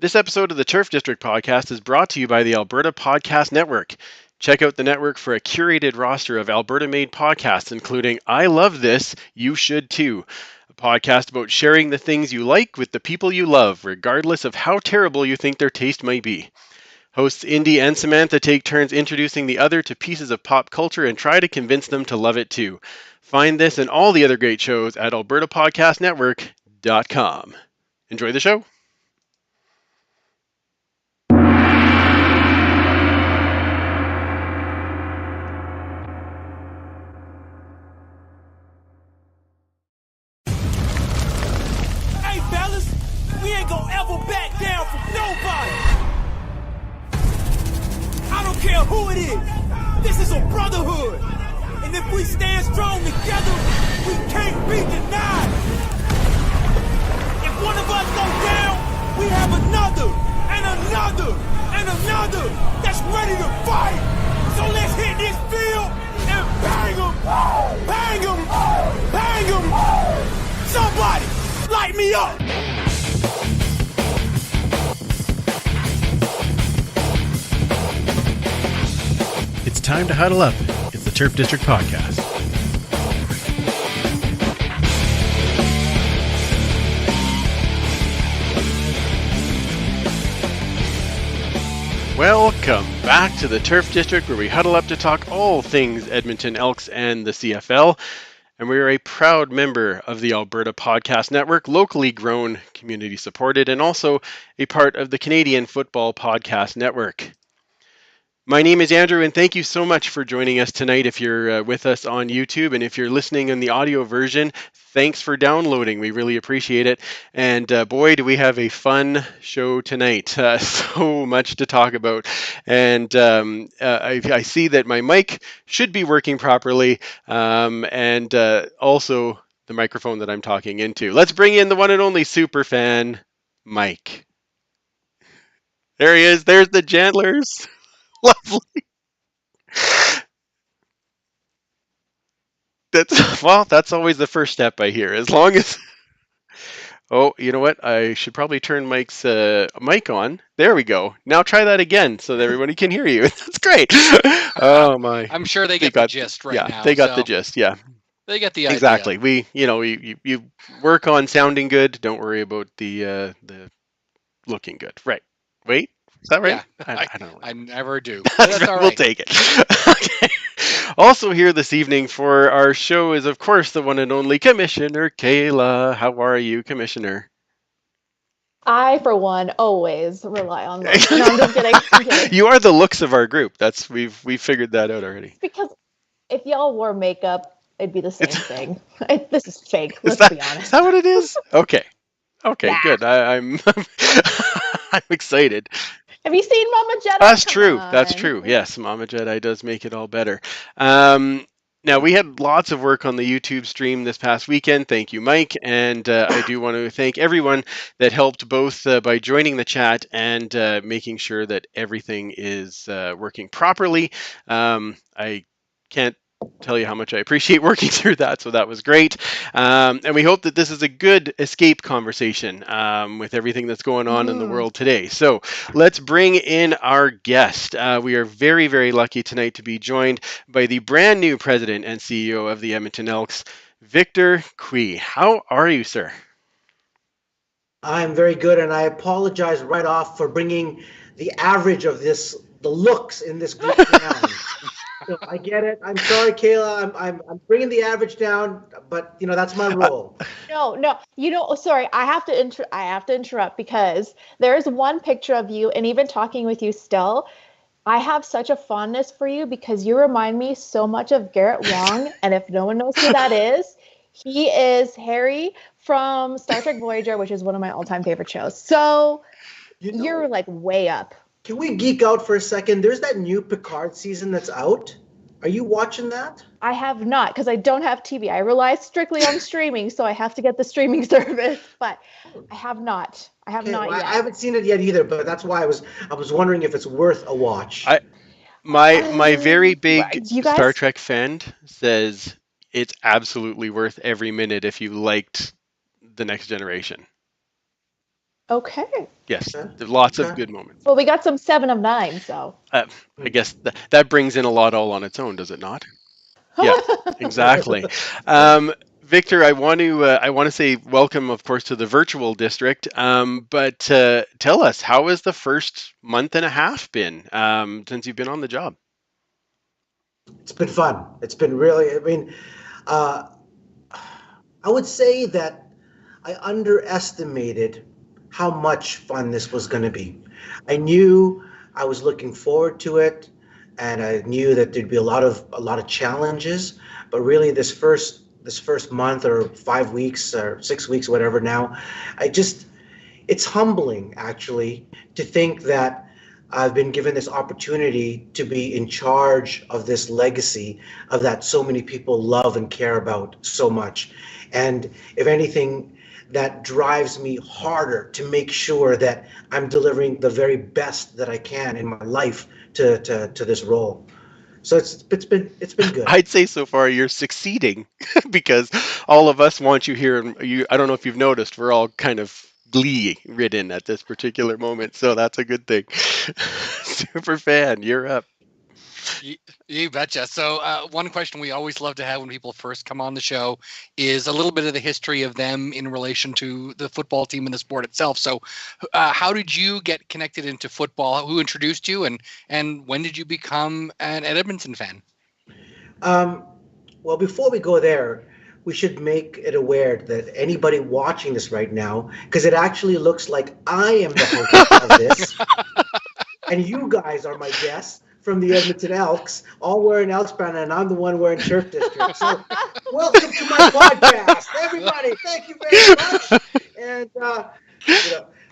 This episode of the Turf District podcast is brought to you by the Alberta Podcast Network. Check out the network for a curated roster of Alberta-made podcasts, including I Love This, You Should Too, a podcast about sharing the things you like with the people you love, regardless of how terrible you think their taste might be. Hosts Indy and Samantha take turns introducing the other to pieces of pop culture and try to convince them to love it too. Find this and all the other great shows at albertapodcastnetwork.com. Enjoy the show. Hey, fellas, we ain't gonna ever back down from nobody. I don't care who it is. This is a brotherhood. And if we stand strong together, we can't be denied. If one of us goes down, we have another, and another, and another that's ready to fight. So let's hit this field and bang them, bang them, bang them. Somebody, light me up. It's time to huddle up. It's the Turf District Podcast. Welcome back to the Turf District, where we huddle up to talk all things Edmonton Elks and the CFL. And we are a proud member of the Alberta Podcast Network, locally grown, community supported, and also a part of the Canadian Football Podcast Network. My name is Andrew, and thank you so much for joining us tonight. If you're with us on YouTube, and if you're listening in the audio version, thanks for downloading. We really appreciate it. And boy, do we have a fun show tonight. So much to talk about. And I see that my mic should be working properly, and also the microphone that I'm talking into. Let's bring in the one and only super fan, Mike. There he is. There's the Jantlers. Lovely. That's always the first step I hear. As long as, oh, you know what? I should probably turn Mike's mic on. There we go. Now try that again so that everybody can hear you. That's great. Oh my! I'm sure they get the gist right now. Yeah, they got the gist. Yeah, they get the idea. Exactly. You work on sounding good. Don't worry about the looking good. Right. Wait. Is that right? Yeah, I don't know. I never do. That's all right. We'll take it. Okay. Also here this evening for our show is, of course, the one and only Commissioner Kayla. How are you, Commissioner? I, for one, always rely on looks. No, I'm just kidding. I'm kidding. You are the looks of our group. We've figured that out already. Because if y'all wore makeup, it'd be the same thing. This is fake. Let's be honest. Is that what it is? Okay. Okay, Yeah. good. I'm I'm excited. Have you seen Mama Jedi? That's Come true. on. That's true. Yes, Mama Jedi does make it all better. Now, we had lots of work on the YouTube stream this past weekend. Thank you, Mike. And I do want to thank everyone that helped both by joining the chat and making sure that everything is working properly. I can't tell you how much I appreciate working through that, so that was great. And we hope that this is a good escape conversation with everything that's going on in the world today. So let's bring in our guest. We are very, very lucky tonight to be joined by the brand new president and CEO of the Edmonton Elks, Victor Cui. How are you, sir? I'm very good, and I apologize right off for bringing the average of the looks in this group down. So I get it. I'm sorry, Kayla. I'm bringing the average down, but that's my role. No. Sorry. I have to interrupt because there's one picture of you, and even talking with you still, I have such a fondness for you because you remind me so much of Garrett Wong. And if no one knows who that is, he is Harry from Star Trek Voyager, which is one of my all-time favorite shows. So you're like way up. Can we geek out for a second? There's that new Picard season that's out. Are you watching that? I have not, because I don't have TV. I rely strictly on streaming, so I have to get the streaming service. But I have not. I have not yet. I haven't seen it yet either, but that's why I was wondering if it's worth a watch. My very big guys... Star Trek fan says it's absolutely worth every minute if you liked The Next Generation. Okay. Yes, Okay. there's lots of Okay. good moments. Well, we got some 7 of 9, so. I guess that brings in a lot all on its own, does it not? Yeah, exactly. Victor, I want to say welcome, of course, to the virtual district. But tell us, how has the first month and a half been since you've been on the job? It's been fun. It's been really, I mean, uh, I would say that I underestimated how much fun this was going to be. I knew I was looking forward to it, and I knew that there'd be a lot of challenges. But really, this first month or 5 weeks or 6 weeks, whatever. Now, it's humbling actually to think that I've been given this opportunity to be in charge of this legacy of that so many people love and care about so much. And if anything, that drives me harder to make sure that I'm delivering the very best that I can in my life to this role. So it's been good. I'd say so far you're succeeding because all of us want you here, and I don't know if you've noticed, we're all kind of glee ridden at this particular moment, so that's a good thing. Super fan, you're up. You betcha. So one question we always love to have when people first come on the show is a little bit of the history of them in relation to the football team and the sport itself. So how did you get connected into football? Who introduced you, and when did you become an Edmonton fan? Well, before we go there, we should make it aware that anybody watching this right now, because it actually looks like I am the host of this, and you guys are my guests from the Edmonton Elks, all wearing Elks brand, and I'm the one wearing Turf District. So, welcome to my podcast, everybody. Thank you very much, and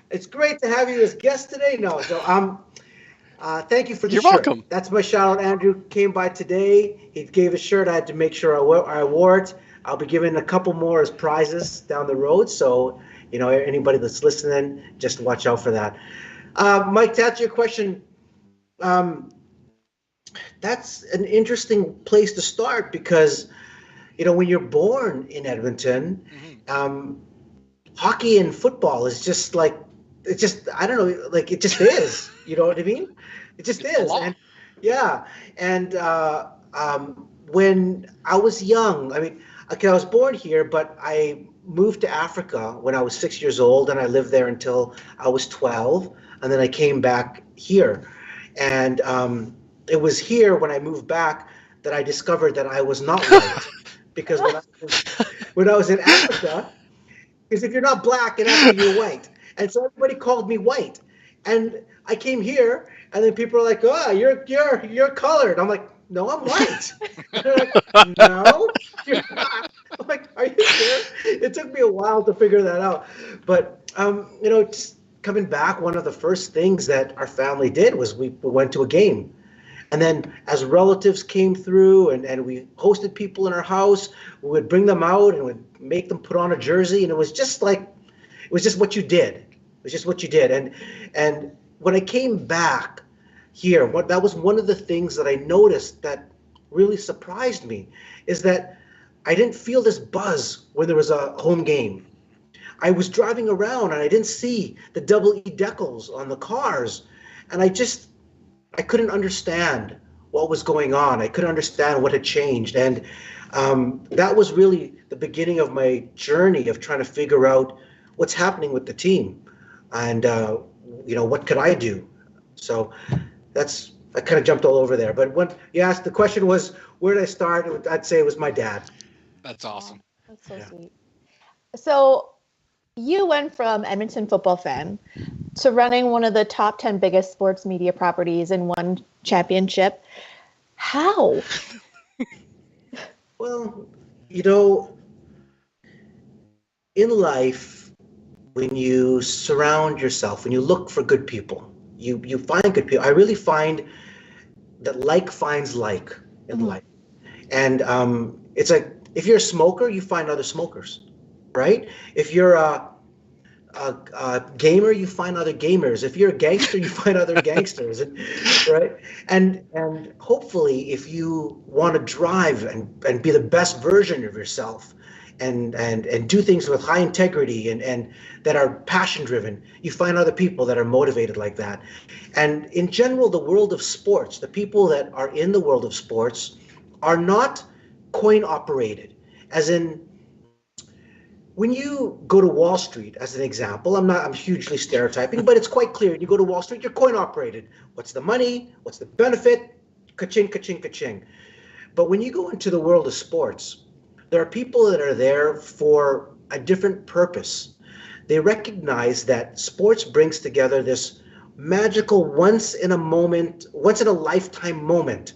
it's great to have you as guest today. No, so thank you for the You're shirt. welcome. That's my shout out. Andrew came by today. He gave a shirt. I had to make sure I wore it. I'll be giving a couple more as prizes down the road. So, anybody that's listening, just watch out for that. Mike, to answer your question, that's an interesting place to start because, when you're born in Edmonton, hockey and football is just like, it's just, I don't know, like it just is. You know what I mean? It just is. And yeah. And when I was young, I mean, okay, I was born here, but I moved to Africa when I was 6 years old, and I lived there until I was 12, and then I came back here. And it was here when I moved back that I discovered that I was not white, because when I was in Africa, because if you're not black in Africa, you're white, and so everybody called me white. And I came here, and then people are like, "Oh, you're colored." I'm like, "No, I'm white." They're like, "No, you're not." I'm like, "Are you sure?" It took me a while to figure that out, but just coming back, one of the first things that our family did was we went to a game, and then as relatives came through and we hosted people in our house, we would bring them out and would make them put on a jersey, and it was just what you did. It was just what you did, and when I came back here, that was one of the things that I noticed that really surprised me, is that I didn't feel this buzz when there was a home game. I was driving around and I didn't see the double E decals on the cars, and I couldn't understand what was going on. I couldn't understand what had changed, and that was really the beginning of my journey of trying to figure out what's happening with the team, and what could I do. So I kind of jumped all over there. But when you asked, the question was, where did I start? I'd say it was my dad. That's awesome. That's so sweet. So you went from Edmonton football fan to running one of the top 10 biggest sports media properties and one championship. How? Well, in life, when you surround yourself, when you look for good people, you find good people. I really find that like finds like in life. And it's like, if you're a smoker, you find other smokers, right? If you're a gamer, you find other gamers. If you're a gangster, you find other gangsters, right? And hopefully, if you want to drive and be the best version of yourself, and do things with high integrity and that are passion driven, you find other people that are motivated like that. And in general, the world of sports, the people that are in the world of sports are not coin operated, as in when you go to Wall Street, as an example, I'm hugely stereotyping, but it's quite clear. You go to Wall Street, you're coin operated. What's the money? What's the benefit? Ka-ching, ka-ching, ka-ching. But when you go into the world of sports, there are people that are there for a different purpose. They recognize that sports brings together this magical once in a lifetime moment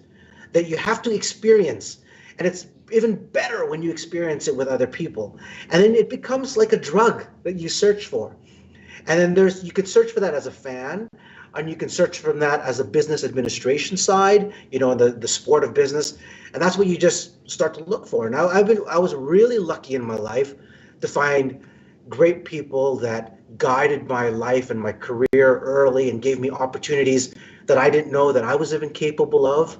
that you have to experience. And it's even better when you experience it with other people. And then it becomes like a drug that you search for. And then you could search for that as a fan, and you can search from that as a business administration side, the sport of business. And that's what you just start to look for. Now, I was really lucky in my life to find great people that guided my life and my career early and gave me opportunities that I didn't know that I was even capable of,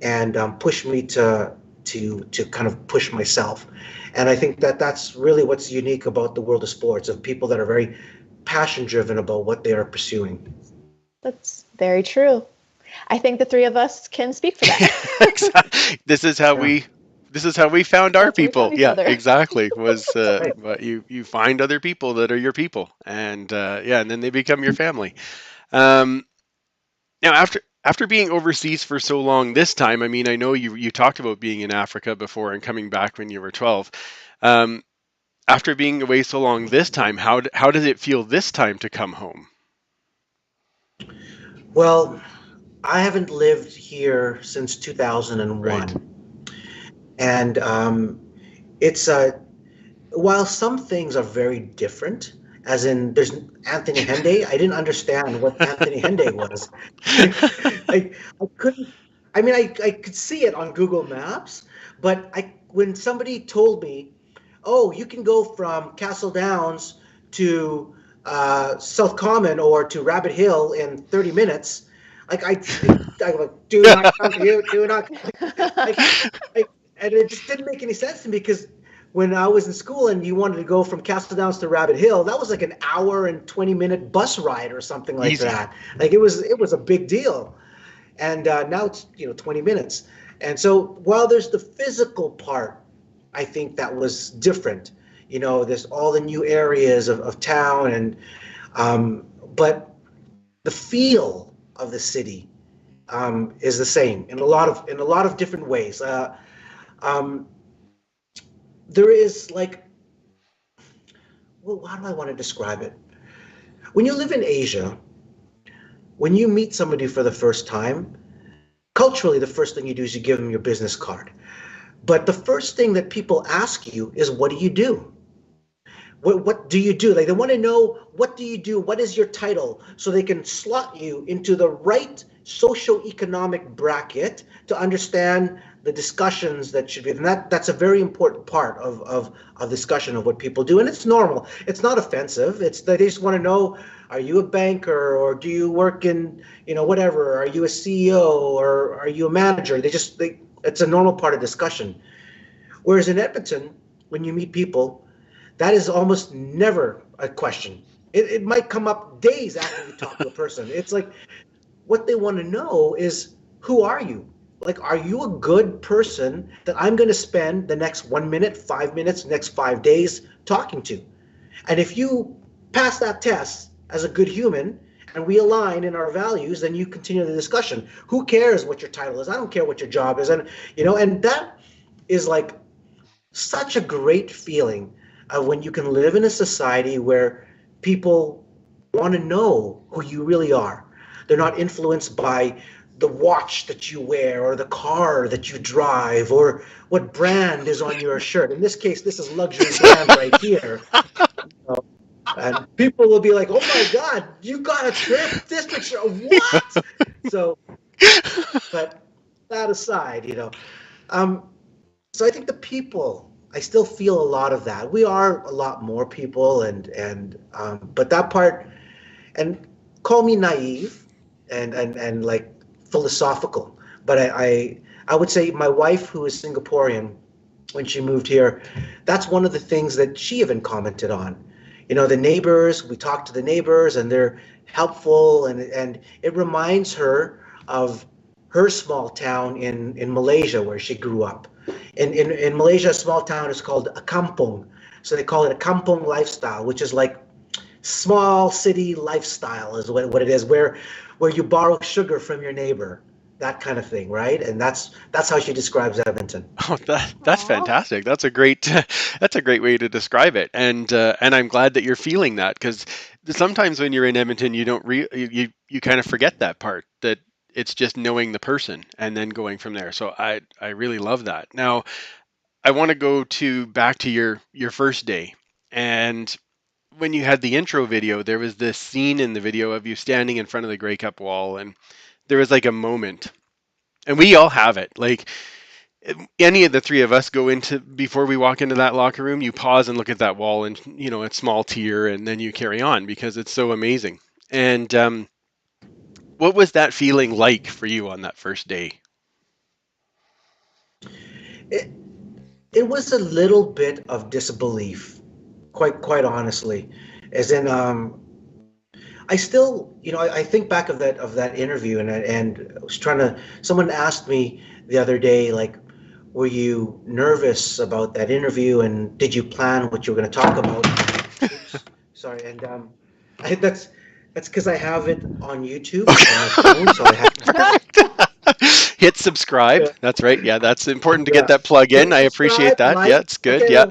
and pushed me to kind of push myself. And I think that that's really what's unique about the world of sports, of people that are very passion driven about what they are pursuing. That's very true. I think the three of us can speak for that. Exactly. This is how we found our That's how we people. found each Yeah, other. exactly. Was Right. but you find other people that are your people, and and then they become your family. Um, Now, after being overseas for so long this time, I mean, I know you talked about being in Africa before and coming back when you were 12. Um, After being away so long this time, how does it feel this time to come home? Well, I haven't lived here since Right. 2001. And it's while some things are very different, as in there's Anthony Henday. I didn't understand what Anthony Henday was. I couldn't. I mean, I could see it on Google Maps, but when somebody told me, "Oh, you can go from Castle Downs to South Common or to Rabbit Hill in 30 minutes," like I go, "Do not come here, do not." Like, and it just didn't make any sense to me, because when I was in school and you wanted to go from Castle Downs to Rabbit Hill, that was like an hour and 20-minute bus ride or something like Easy. that. Like it was a big deal. And now it's 20 minutes. And so while there's the physical part, I think that was different. There's all the new areas of town, and but the feel of the city is the same in a lot of different ways. Um, there is like, well, how do I want to describe it? When you live in Asia, when you meet somebody for the first time, culturally, the first thing you do is you give them your business card. But the first thing that people ask you is, what do you do? What do you do? Like, they want to know, what do you do? What is your title? So they can slot you into the right socioeconomic bracket to understand the discussions that should be. And that's a very important part of discussion of what people do. And it's normal. It's not offensive. They just want to know, are you a banker, or do you work in, whatever? Are you a CEO, or are you a manager? It's a normal part of discussion. Whereas in Edmonton, when you meet people, that is almost never a question. It might come up days after you talk to a person. It's like, what they want to know is, who are you? Like, are you a good person that I'm going to spend the next 1 minute, 5 minutes, next 5 days talking to? And if you pass that test as a good human, and we align in our values, then you continue the discussion. Who cares what your title is? I don't care what your job is. And that is like such a great feeling when you can live in a society where people want to know who you really are. They're not influenced by the watch that you wear, or the car that you drive, or what brand is on your shirt. In this case, this is luxury brand right here. And people will be like, "Oh my God, you got a Turf District shirt? What?" So, but that aside, so I think the people, I still feel a lot of that. We are a lot more people, but that part, and call me naive and like philosophical, but I would say my wife, who is Singaporean, when she moved here, that's one of the things that she even commented on. You know, the neighbors, we talked to the neighbors and they're helpful, and it reminds her of her small town in Malaysia where she grew up. In Malaysia, a small town is called a kampung. So they call it a kampung lifestyle, which is like small city lifestyle is what it is, where you borrow sugar from your neighbor, that kind of thing, right? And that's how she describes Edmonton. Oh, that's fantastic. That's a great way to describe it. And I'm glad that you're feeling that, because sometimes when you're in Edmonton, you don't you kind of forget that part, that it's just knowing the person and then going from there. So I really love that. Now, I want to go back to your first day. And when you had the intro video, there was this scene in the video of you standing in front of the Grey Cup wall, and there was like a moment, and we all have it. Like, any of the three of us go into, before we walk into that locker room, you pause and look at that wall, and a small tear, and then you carry on because it's so amazing. And what was that feeling like for you on that first day? It was a little bit of disbelief, quite honestly, as in I still, I think back of that interview, and I was trying to. Someone asked me the other day, like, were you nervous about that interview, and did you plan what you were going to talk about? Oops, sorry, and that's because I have it on YouTube on my phone, so I have. Hit subscribe. Yeah. That's right. Yeah, that's important to get that plug in. I appreciate that. Like, yeah, it's good. Okay, yeah.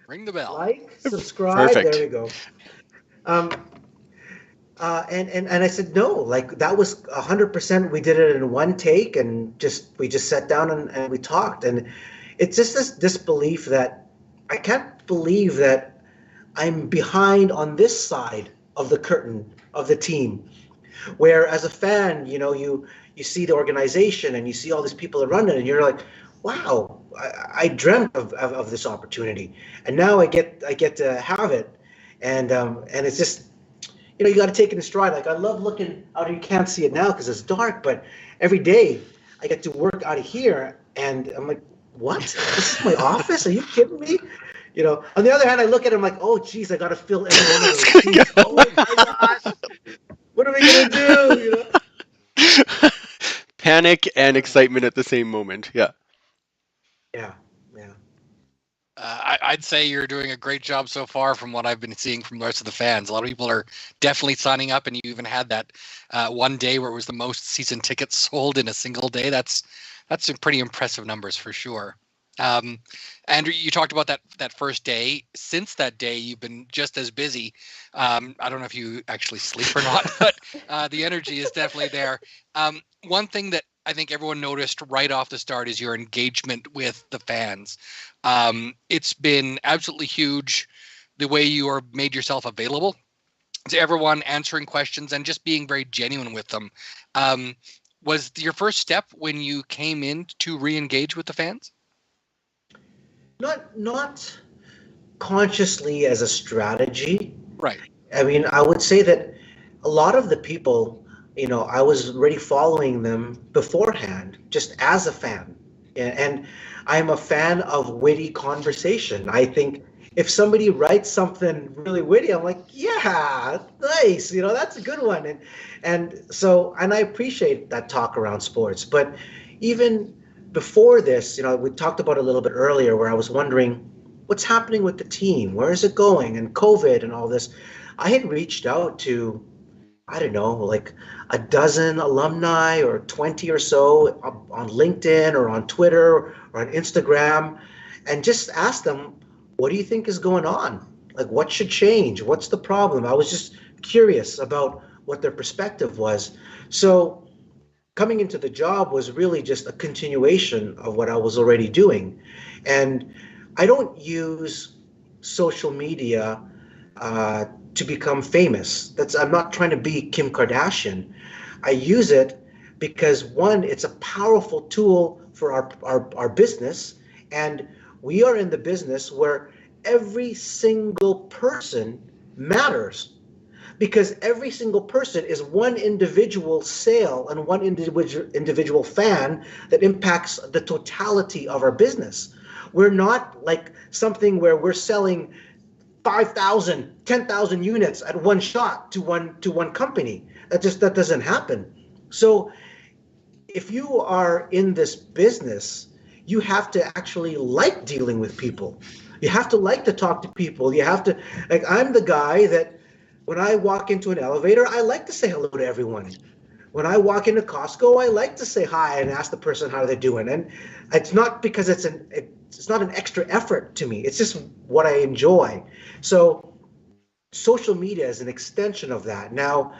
Ring the bell. Like, subscribe. Perfect. There we go. And I said, no, like, that was 100%. We did it in one take, and we just sat down and we talked. And it's just this disbelief that I can't believe that I'm behind on this side of the curtain of the team, where as a fan, you see the organization and you see all these people around it, and you're like, wow, I dreamt of this opportunity, and now I get to have it, and it's just, you got to take it in stride. Like, I love looking out. You can't see it now because it's dark, but every day I get to work out of here, and I'm like, what? This is my office? Are you kidding me? On the other hand, I look at it, I'm like, oh, geez, I got to fill every one of those seats. Oh my gosh, what are we gonna do? Panic and excitement at the same moment. Yeah. Yeah. I'd say you're doing a great job so far from what I've been seeing from the rest of the fans. A lot of people are definitely signing up, and you even had that one day where it was the most season tickets sold in a single day. That's some pretty impressive numbers for sure. Andrew, you talked about that first day. Since that day, you've been just as busy. I don't know if you actually sleep or not, but the energy is definitely there. One thing that I think everyone noticed right off the start is your engagement with the fans. It's been absolutely huge, the way you made yourself available to everyone, answering questions and just being very genuine with them. Was your first step when you came in to re-engage with the fans? Not consciously as a strategy. Right. I mean, I would say that a lot of the people, I was already following them beforehand, just as a fan. And I'm a fan of witty conversation. I think if somebody writes something really witty, I'm like, yeah, nice. That's a good one. And I appreciate that talk around sports. But even before this, we talked about it a little bit earlier, where I was wondering what's happening with the team, where is it going, and COVID and all this. I had reached out to, I don't know, like a dozen alumni or 20 or so on LinkedIn or on Twitter or on Instagram, and just asked them, what do you think is going on? Like, what should change? What's the problem? I was just curious about what their perspective was. So coming into the job was really just a continuation of what I was already doing. And I don't use social media to become famous. I'm not trying to be Kim Kardashian. I use it because, one, it's a powerful tool for our business, and we are in the business where every single person matters, because every single person is one individual sale and one individual fan that impacts the totality of our business. We're not like something where we're selling 5,000, 10,000 units at one shot to one company. That doesn't happen. So if you are in this business, you have to actually like dealing with people. You have to like to talk to people. You have to, like, I'm the guy that when I walk into an elevator, I like to say hello to everyone. When I walk into Costco, I like to say hi and ask the person how they're doing. And it's not because it's not an extra effort to me. It's just what I enjoy. So social media is an extension of that. Now,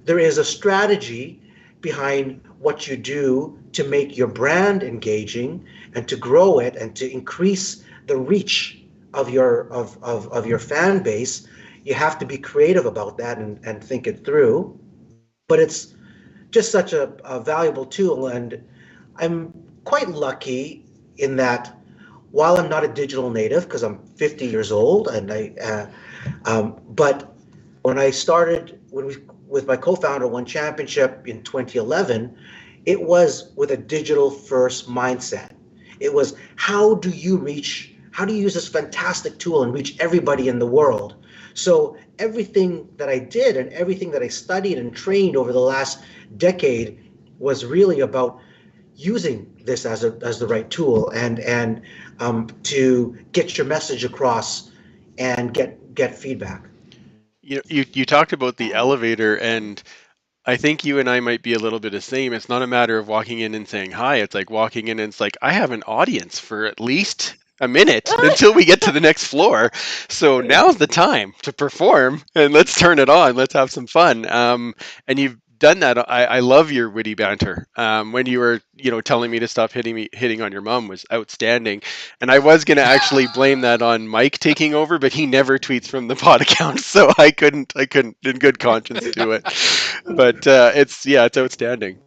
there is a strategy behind what you do to make your brand engaging and to grow it and to increase the reach of your fan base. You have to be creative about that and think it through. But it's just such a valuable tool, and I'm quite lucky in that while I'm not a digital native because I'm 50 years old, and but when I started with my co-founder One Championship in 2011, it was with a digital first mindset. It was how do you use this fantastic tool and reach everybody in the world? So everything that I did and everything that I studied and trained over the last decade was really about using this as the right tool and to get your message across and get feedback. You talked about the elevator, and I think you and I might be a little bit the same. It's not a matter of walking in and saying hi. It's like walking in and it's like, I have an audience for at least a minute until we get to the next floor. So now's the time to perform, and let's turn it on. Let's have some fun. And you've done that. I love your witty banter. When you were, telling me to stop hitting on your mom was outstanding. And I was going to actually blame that on Mike taking over, but he never tweets from the pod account. So I couldn't in good conscience do it. But it's outstanding.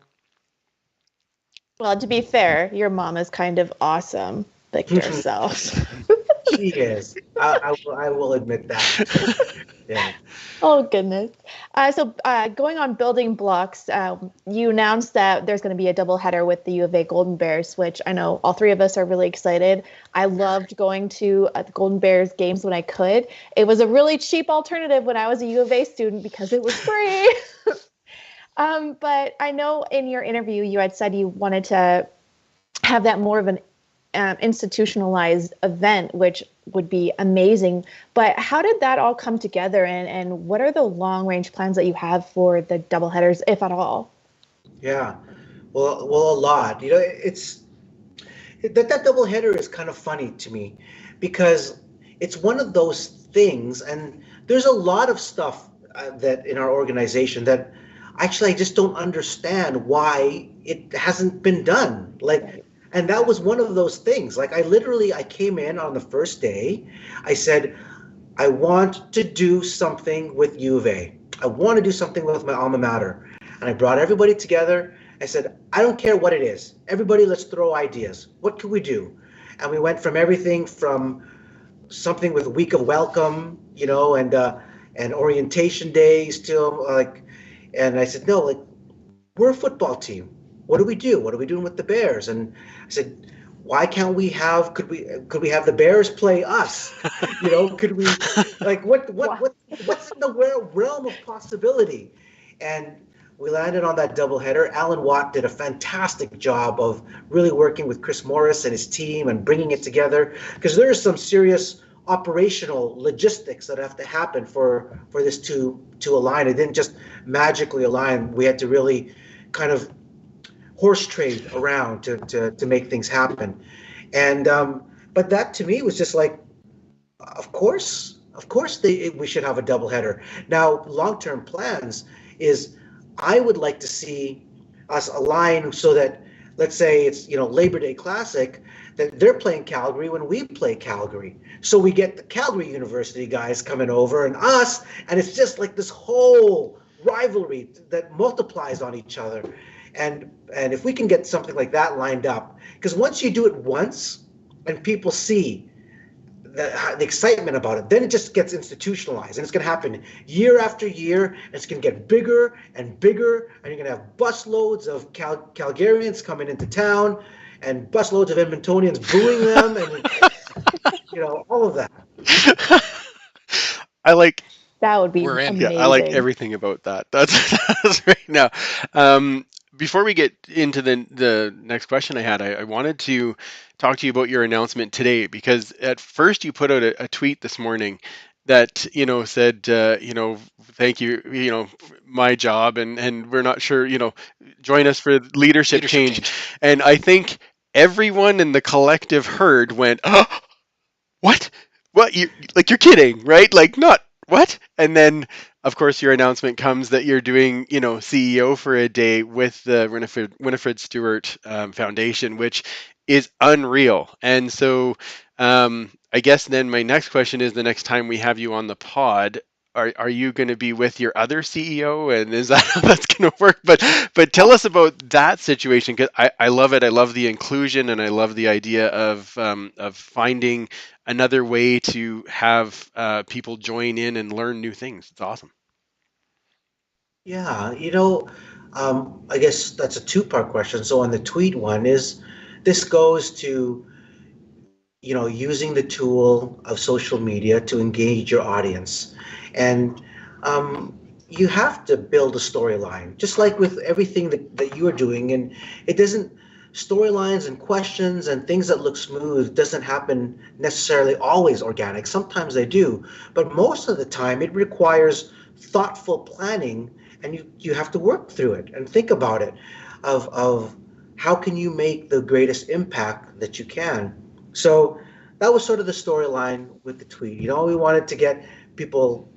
Well, to be fair, your mom is kind of awesome, Victor. So she is. I will admit that. Yeah. Oh, goodness. So going on building blocks, you announced that there's going to be a doubleheader with the U of A Golden Bears, which I know all three of us are really excited. I loved going to the Golden Bears games when I could. It was a really cheap alternative when I was a U of A student because it was free. But I know in your interview, you had said you wanted to have that more of an institutionalized event, which would be amazing. But how did that all come together, and what are the long range plans that you have for the doubleheaders, if at all? Yeah, well, a lot. It's that doubleheader is kind of funny to me because it's one of those things, and there's a lot of stuff that in our organization that actually I just don't understand why it hasn't been done. Like. And that was one of those things. Like I came in on the first day. I said, I want to do something with U of A. I want to do something with my alma mater. And I brought everybody together. I said, I don't care what it is. Everybody, let's throw ideas. What can we do? And we went from everything from something with week of welcome, and orientation days to and I said, no, we're a football team. What do we do? What are we doing with the Bears? And I said, why can't we have? Could we have the Bears play us? Could we what's in the realm of possibility? And we landed on that doubleheader. Alan Watt did a fantastic job of really working with Chris Morris and his team and bringing it together because there is some serious operational logistics that have to happen for this to align. It didn't just magically align. We had to really kind of horse trade around to make things happen. And but that to me was just like, of course we should have a doubleheader. Now, long-term plans is I would like to see us align so that, let's say it's Labor Day Classic, that they're playing Calgary when we play Calgary. So we get the Calgary University guys coming over and us, and it's just like this whole rivalry that multiplies on each other. And if we can get something like that lined up, because once you do it once and people see the excitement about it, then it just gets institutionalized, and it's going to happen year after year, and it's going to get bigger and bigger, and you're going to have busloads of Calgarians coming into town, and busloads of Edmontonians booing them, and all of that. I like That would be We're in. Yeah, I like amazing. everything about that. That's right now. Before we get into the next question I had, I wanted to talk to you about your announcement today, because at first you put out a tweet this morning that said thank you, my job, and we're not sure, join us for leadership change. And I think everyone in the collective herd went, oh, what you, like, you're kidding, right? Like, not what? And then of course your announcement comes that you're doing CEO for a day with the Winifred Stewart Foundation, which is unreal. And so I guess then my next question is, the next time we have you on the pod, are you going to be with your other CEO, and is that how that's going to work? But tell us about that situation, because I love it. I love the inclusion, and I love the idea of finding another way to have people join in and learn new things. It's awesome. Yeah, I guess that's a two-part question. So on the tweet one is, this goes to, using the tool of social media to engage your audience. And you have to build a storyline, just like with everything that you are doing. And it doesn't, storylines and questions and things that look smooth doesn't happen necessarily always organic. Sometimes they do, but most of the time it requires thoughtful planning, and you have to work through it and think about it, of how can you make the greatest impact that you can. So that was sort of the storyline with the tweet. We wanted to get people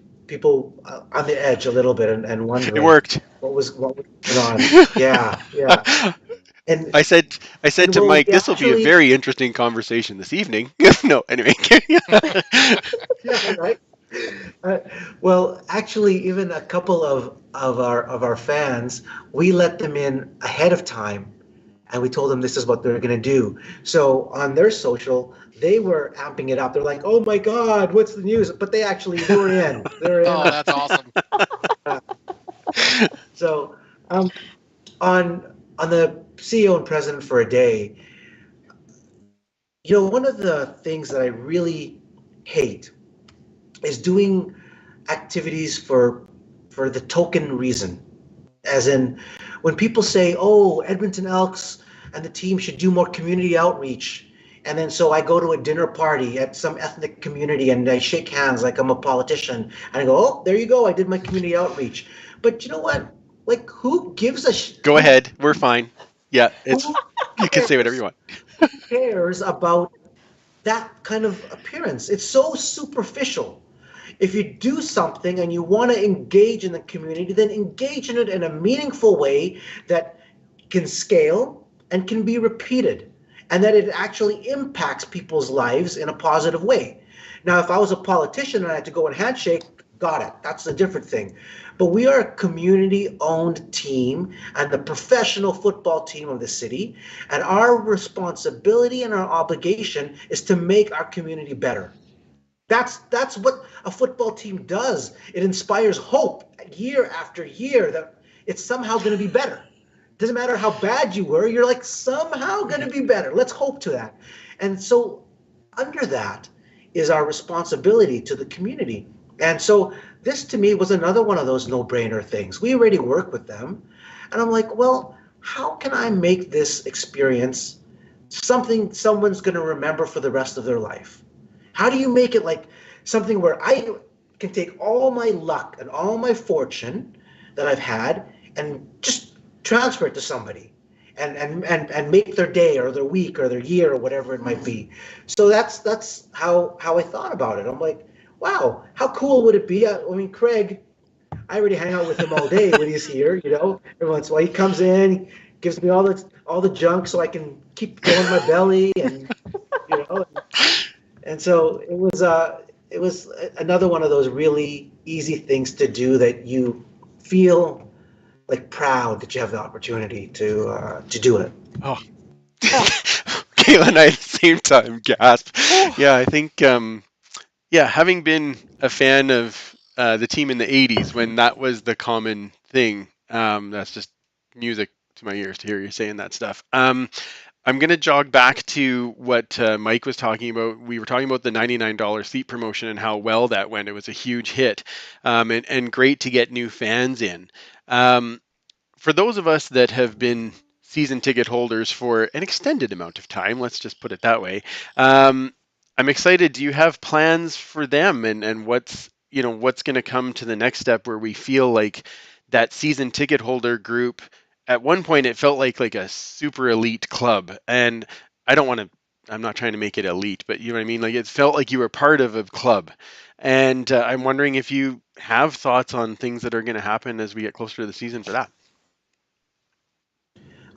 on the edge a little bit, and wondering It worked. what was going on. Yeah. And I said to well, Mike, we this will be a actually, very interesting conversation this evening. No, anyway. yeah, right. Well, actually, even a couple of our fans, we let them in ahead of time, and we told them this is what they're going to do. So on their social, they were amping it up. They're like, "Oh my God, what's the news?" But they were in. They're in. Oh, that's awesome. So, on the CEO and president for a day, one of the things that I really hate is doing activities for the token reason. As in, when people say, "Oh, Edmonton Elks and the team should do more community outreach," and then so I go to a dinner party at some ethnic community and I shake hands like I'm a politician, and I go, "Oh, there you go, I did my community outreach." But you know what? Like, who gives a Go ahead. We're fine. Yeah, you can say whatever you want. Who cares about that kind of appearance? It's so superficial. If you do something and you want to engage in the community, then engage in it in a meaningful way that can scale and can be repeated, and that it actually impacts people's lives in a positive way. Now, if I was a politician and I had to go and handshake, got it. That's a different thing. But we are a community-owned team and the professional football team of the city, and our responsibility and our obligation is to make our community better. That's what a football team does. It inspires hope year after year that it's somehow going to be better. Doesn't matter how bad you were, you're like, somehow going to be better. Let's hope to that. And so under that is our responsibility to the community. And so this to me was another one of those no-brainer things. We already work with them. And I'm like, well, how can I make this experience something someone's going to remember for the rest of their life? How do you make it like something where I can take all my luck and all my fortune that I've had and just transfer it to somebody and make their day or their week or their year or whatever it might be? So that's how I thought about it. I'm like, wow, how cool would it be? I mean, Craig, I already hang out with him all day when he's here, Every once in a while he comes in, he gives me all the junk so I can keep filling my belly, and and so it was another one of those really easy things to do that you feel like proud that you have the opportunity to do it. Oh. Kayla and I at the same time gasp. Yeah, I think having been a fan of the team in the 80s when that was the common thing, that's just music to my ears to hear you saying that stuff. I'm going to jog back to what Mike was talking about. We were talking about the $99 seat promotion and how well that went. It was a huge hit, and great to get new fans in. For those of us that have been season ticket holders for an extended amount of time, let's just put it that way, I'm excited. Do you have plans for them, and what's going to come to the next step where we feel like that season ticket holder group? At one point, it felt like a super elite club, and I don't want to. I'm not trying to make it elite, but you know what I mean. Like, it felt like you were part of a club, and I'm wondering if you have thoughts on things that are going to happen as we get closer to the season for that.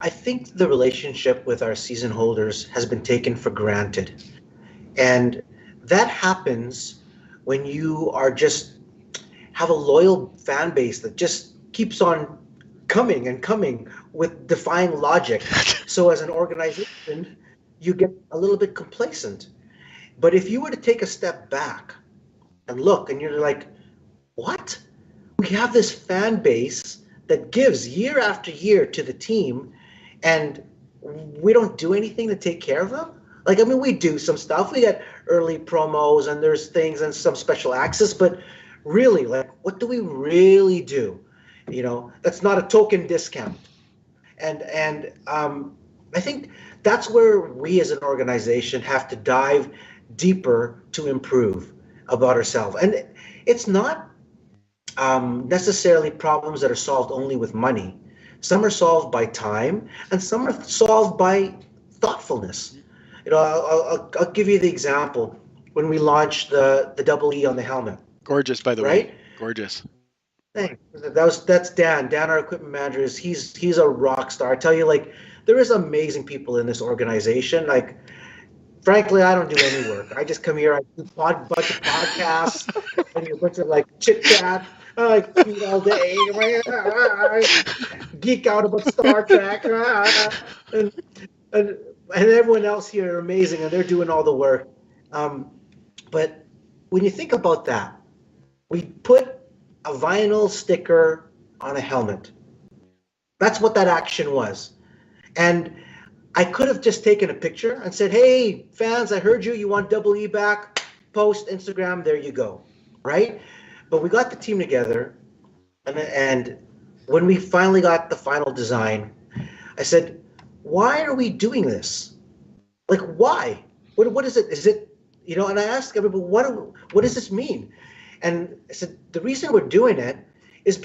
I think the relationship with our season holders has been taken for granted. And that happens when you are just have a loyal fan base that just keeps on coming and coming with defying logic. So as an organization, you get a little bit complacent. But if you were to take a step back and look, and you're like, what? We have this fan base that gives year after year to the team, and we don't do anything to take care of them? Like, I mean, we do some stuff. We get early promos and there's things and some special access, but really, like, what do we really do? You know, that's not a token discount. And I think that's where we as an organization have to dive deeper to improve about ourselves. And it's not necessarily problems that are solved only with money. Some are solved by time, and some are solved by thoughtfulness. You know, I'll give you the example when we launched the double E on the helmet. Gorgeous, by the Right? way. Gorgeous. Thanks. That's Dan. Dan, our equipment manager, he's a rock star. I tell you, like, there is amazing people in this organization. Like, frankly, I don't do any work. I just come here, I do a bunch of podcasts, and a bunch of like chit chat. I like tweet all day, geek out about Star Trek, and everyone else here are amazing, and they're doing all the work. But when you think about that, we put a vinyl sticker on a helmet. That's what that action was. And I could have just taken a picture and said, hey, fans, I heard you. You want double E back? Post, Instagram, there you go. Right? But we got the team together. And when we finally got the final design, I said, why are we doing this? Like, why? What is it? Is it, you know, and I asked everybody, what does this mean? And I said, the reason we're doing it is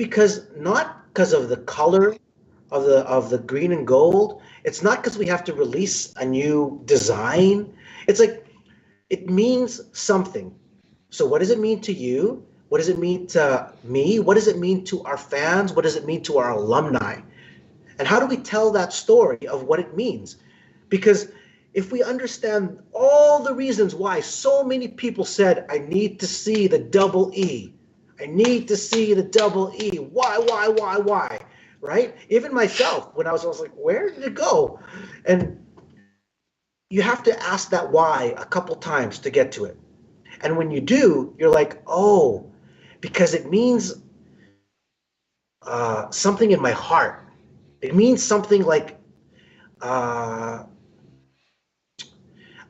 not because of the color of the green and gold. It's not because we have to release a new design. It's like, it means something. So what does it mean to you? What does it mean to me? What does it mean to our fans? What does it mean to our alumni? And how do we tell that story of what it means? Because if we understand all the reasons why so many people said, I need to see the double E. I need to see the double E. Why? Right? Even myself, when I was like, where did it go? And you have to ask that why a couple times to get to it. And when you do, you're like, oh, because it means something in my heart. It means something like a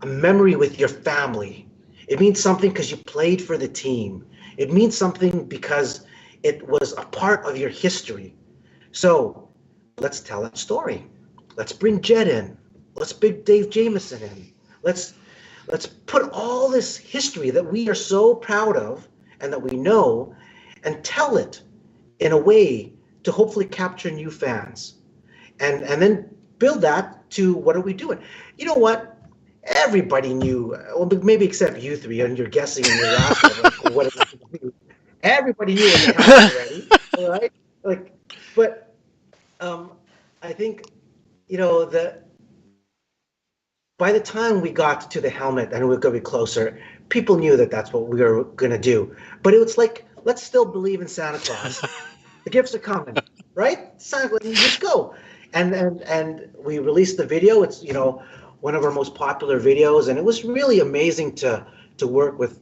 memory with your family. It means something because you played for the team. It means something because it was a part of your history. So let's tell that story. Let's bring Jed in. Let's bring Dave Jamieson in. Let's put all this history that we are so proud of and that we know, and tell it in a way to hopefully capture new fans. And then build that to what are we doing? You know what? Everybody knew, well, maybe except you three, and you're guessing and you're asking like, what are we doing? Everybody knew it already, all right? Like, but I think, you know, by the time we got to the helmet and we were going to be closer, people knew that that's what we were going to do. But it was like, let's still believe in Santa Claus. The gifts are coming, right? Santa Claus, let's go. And we released the video. It's, you know, one of our most popular videos, and it was really amazing to work with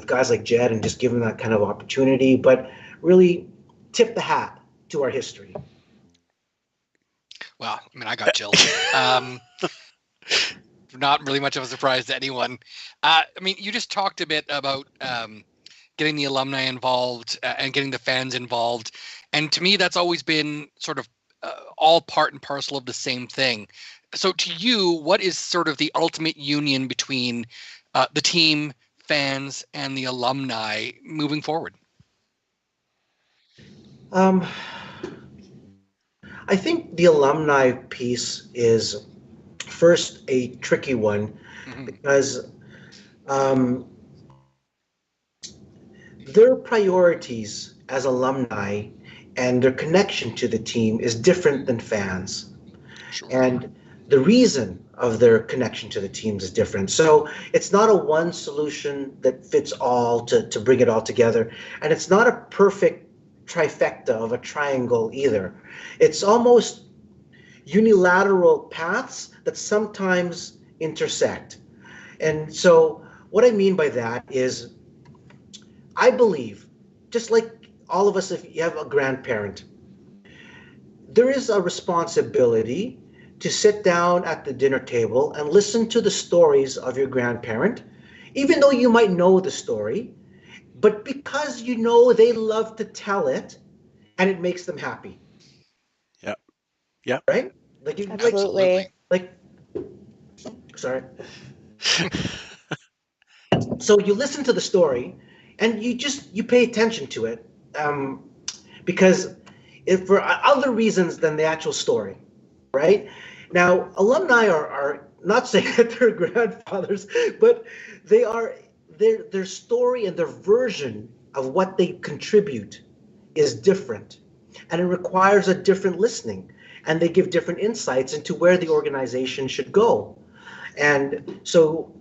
guys like Jed and just give them that kind of opportunity, but really tip the hat to our history. Well, I mean, I got chills. not really much of a surprise to anyone. I mean, you just talked a bit about getting the alumni involved and getting the fans involved. And to me, that's always been sort of all part and parcel of the same thing. So to you, what is sort of the ultimate union between the team, fans, and the alumni moving forward? I think the alumni piece is first a tricky one because their priorities as alumni and their connection to the team is different than fans. Sure. And the reason of their connection to the teams is different. So it's not a one solution that fits all to bring it all together. And it's not a perfect trifecta of a triangle either. It's almost unilateral paths that sometimes intersect. And so what I mean by that is, I believe, just like all of us, if you have a grandparent, there is a responsibility to sit down at the dinner table and listen to the stories of your grandparent, even though you might know the story, but because you know they love to tell it and it makes them happy. Yep. Yep. Right? Absolutely. Sorry. So you listen to the story and you pay attention to it because if for other reasons than the actual story, right? Now, alumni are not saying that they're grandfathers, but they are their story and their version of what they contribute is different, and it requires a different listening, and they give different insights into where the organization should go, and so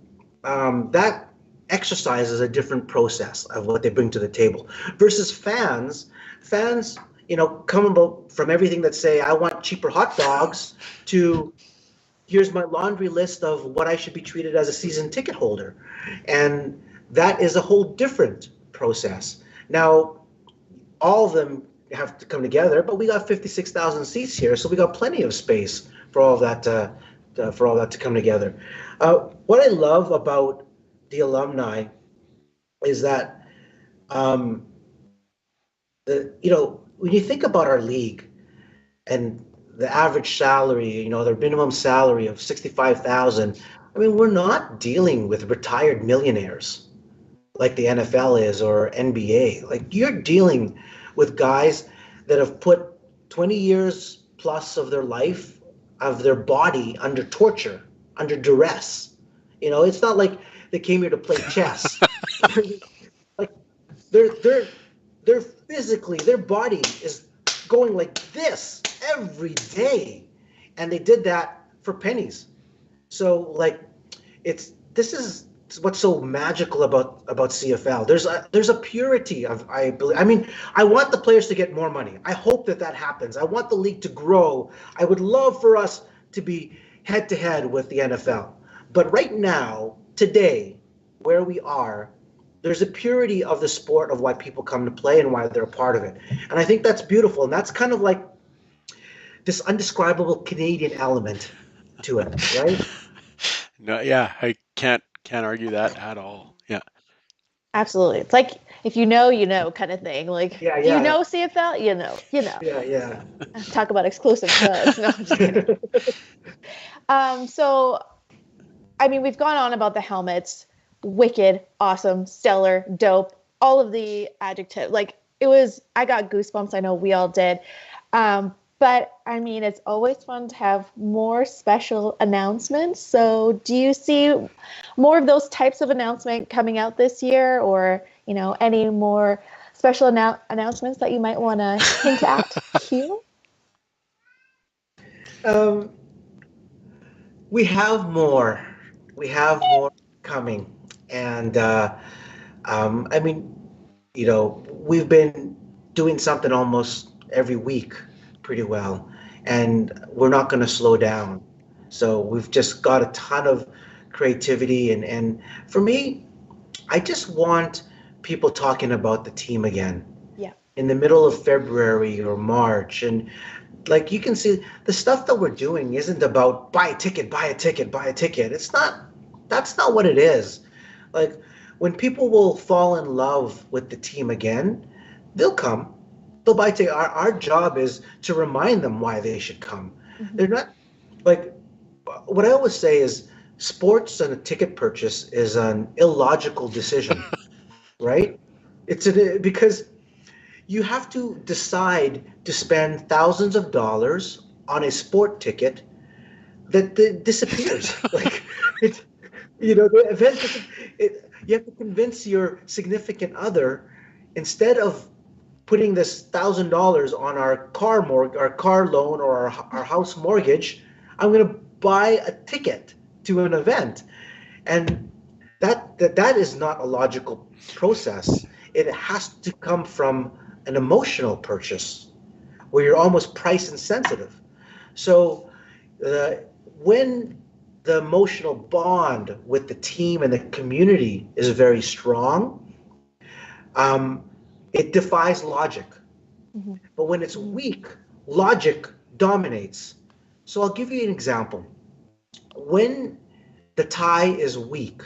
that exercise is a different process of what they bring to the table versus fans, come about from everything that say, I want cheaper hot dogs, to here's my laundry list of what I should be treated as a season ticket holder. And that is a whole different process. Now, all of them have to come together, but we got 56,000 seats here, so we got plenty of space for all of that to come together. What I love about the alumni is that when you think about our league and the average salary, their minimum salary of $65,000, I mean, we're not dealing with retired millionaires like the NFL is or NBA. Like, you're dealing with guys that have put 20 years plus of their life, of their body, under torture, under duress. It's not like they came here to play chess. Like, they're physically, their body is going like this every day, and they did that for pennies. So this is what's so magical about CFL. There's a purity of, I believe. I mean, I want the players to get more money. I hope that happens. I want the league to grow. I would love for us to be head to head with the NFL. But right now, today, where we are, there's a purity of the sport of why people come to play and why they're a part of it. And I think that's beautiful. And that's kind of like this undescribable Canadian element to it, right? No, yeah, I can't argue that at all. Yeah. Absolutely. It's like, if you know kind of thing. Like, Yeah. you know CFL, you know. Yeah. Talk about exclusive clubs. No, I'm just kidding. So, I mean, we've gone on about the helmets. Wicked, awesome, stellar, dope, all of the adjectives. Like, I got goosebumps. I know we all did. But I mean, it's always fun to have more special announcements. So do you see more of those types of announcements coming out this year, or, any more special announcements that you might want to hint at here? We have more. We have more coming. And I mean, we've been doing something almost every week pretty well, and we're not going to slow down. So we've just got a ton of creativity, and for me, I just want people talking about the team again. Yeah. In the middle of February or March, and like you can see the stuff that we're doing isn't about buy a ticket, buy a ticket, buy a ticket. It's not. That's not what it is. Like when people will fall in love with the team again, they'll come. They'll buy a ticket. Our job is to remind them why they should come. They're not like what I always say is sports and a ticket purchase is an illogical decision, right? Because you have to decide to spend thousands of dollars on a sport ticket that disappears. Like it, the event. You have to convince your significant other instead of putting this $1,000 on our car loan, or our house mortgage. I'm going to buy a ticket to an event, and that is not a logical process. It has to come from an emotional purchase where you're almost price insensitive. So when the emotional bond with the team and the community is very strong, it defies logic. But when it's weak, logic dominates. So I'll give you an example. When the tie is weak,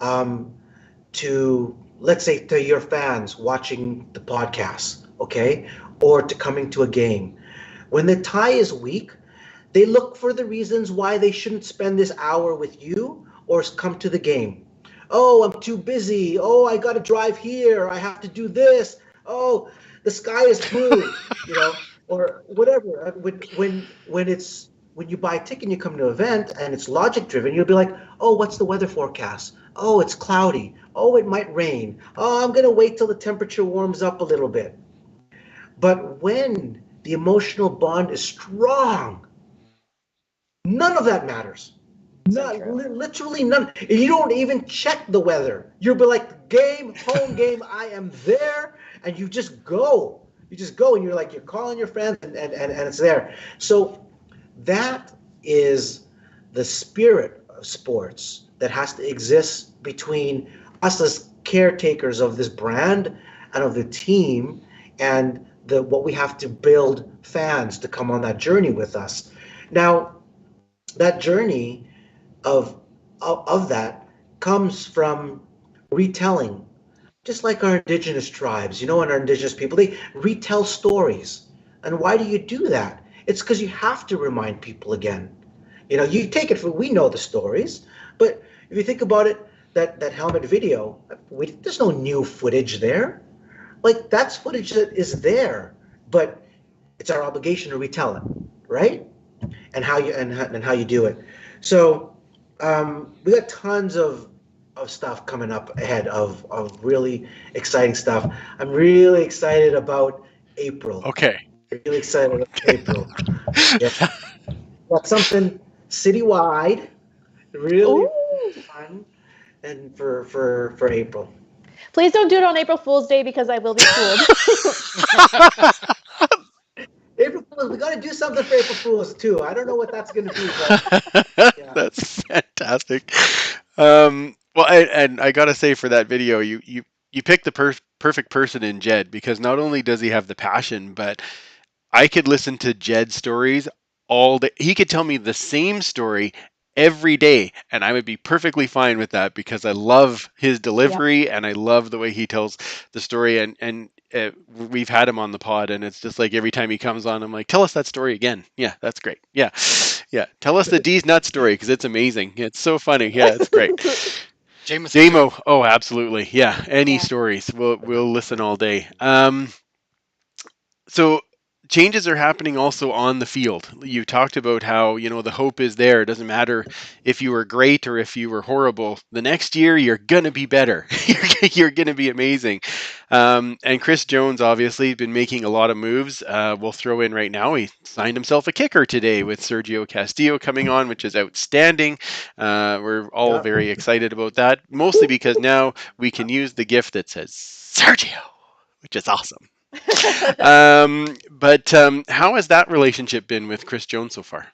to, let's say, to your fans watching the podcast, okay, or to coming to a game, when the tie is weak, they look for the reasons why they shouldn't spend this hour with you or come to the game. Oh, I'm too busy. Oh, I got to drive here. I have to do this. Oh, the sky is blue, or whatever. When you buy a ticket and you come to an event and it's logic driven, you'll be like, oh, what's the weather forecast? Oh, it's cloudy. Oh, it might rain. Oh, I'm going to wait till the temperature warms up a little bit. But when the emotional bond is strong, none of that matters. Literally none. You don't even check the weather. You'll be like, home game, I am there. And you just go. You just go, and you're calling your friends, and it's there. So that is the spirit of sports that has to exist between us as caretakers of this brand and of the team, and what we have to build fans to come on that journey with us. Now, that journey of that comes from retelling, just like our indigenous tribes, and our indigenous people, they retell stories. And why do you do that? It's because you have to remind people again. You take it we know the stories, but if you think about it, that helmet video, there's no new footage there. Like, that's footage that is there, but it's our obligation to retell it, right? And how you do it. So we got tons of stuff coming up ahead of really exciting stuff. I'm really excited about April. Okay. Really excited about April. Yeah. Got something citywide, really fun, and for April. Please don't do it on April Fool's Day because I will be fooled. April Fools, we got to do something for April Fools too. I don't know what that's going to be, but yeah. That's fantastic. Well, and I gotta say, for that video, you picked the perfect person in Jed, because not only does he have the passion, but I could listen to Jed's stories all day. He could tell me the same story every day, and I would be perfectly fine with that, because I love his delivery and I love the way he tells the story. And we've had him on the pod, and it's just like every time he comes on, I'm like, tell us that story again. Yeah, that's great. Yeah. Tell us the D's Nuts story, because it's amazing. It's so funny. Yeah, it's great. JMO. Oh, absolutely. Yeah. Any stories. We'll listen all day. So changes are happening also on the field. You talked about how, the hope is there. It doesn't matter if you were great or if you were horrible. The next year, you're going to be better. You're going to be amazing. And Chris Jones, obviously, been making a lot of moves. We'll throw in right now, he signed himself a kicker today with Sergio Castillo coming on, which is outstanding. We're all very excited about that, mostly because now we can use the GIF that says Sergio, which is awesome. But how has that relationship been with Chris Jones so far?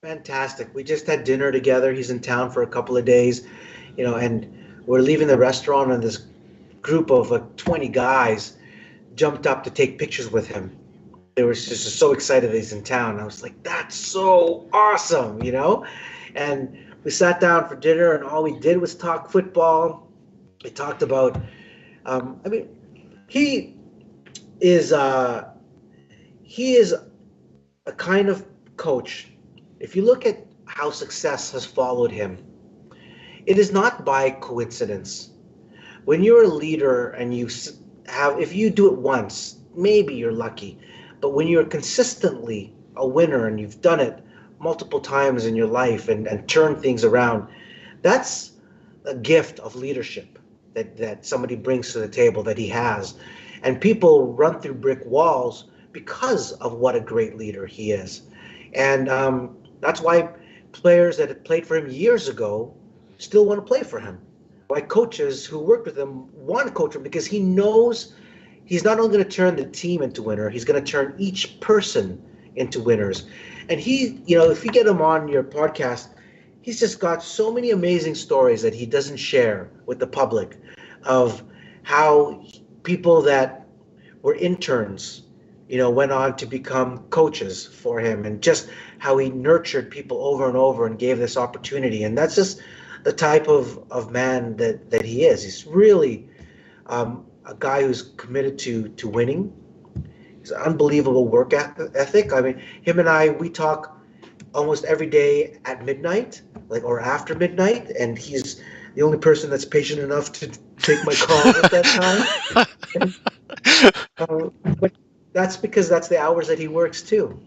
Fantastic. We just had dinner together. He's in town for a couple of days, and we're leaving the restaurant, and this group of 20 guys jumped up to take pictures with him. they were just so excited that he's in town. I was like, that's so awesome, you know? And we sat down for dinner, and all we did was talk football. We talked about, he is he is a kind of coach. If you look at how success has followed him, it is not by coincidence. When you're a leader and if you do it once, maybe you're lucky. But when you're consistently a winner and you've done it multiple times in your life and turned things around, that's a gift of leadership that somebody brings to the table that he has. And people run through brick walls because of what a great leader he is. And that's why players that had played for him years ago still want to play for him. Why coaches who worked with him want to coach him, because he knows he's not only going to turn the team into winner, he's going to turn each person into winners. And he, if you get him on your podcast, he's just got so many amazing stories that he doesn't share with the public of how people that were interns, went on to become coaches for him, and just how he nurtured people over and over and gave this opportunity. And that's just the type of man that he is. He's really a guy who's committed to winning. He's an unbelievable work ethic. I mean, him and we talk almost every day at midnight, or after midnight, and he's the only person that's patient enough to take my call at that time. But that's because that's the hours that he works too.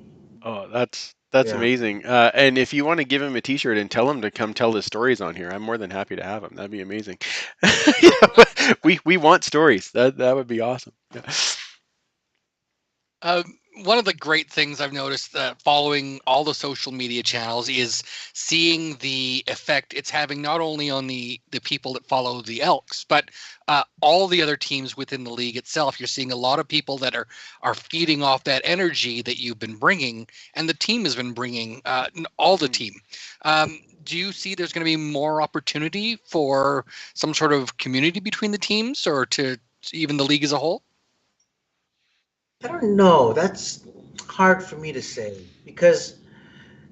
Oh, that's amazing. And if you want to give him a T-shirt and tell him to come tell his stories on here, I'm more than happy to have him. That'd be amazing. We want stories. That would be awesome. Yeah. One of the great things I've noticed following all the social media channels is seeing the effect it's having not only on the people that follow the Elks, but all the other teams within the league itself. You're seeing a lot of people that are feeding off that energy that you've been bringing, and the team has been bringing, all the team. Do you see there's going to be more opportunity for some sort of community between the teams, or to even the league as a whole? I don't know. That's hard for me to say, because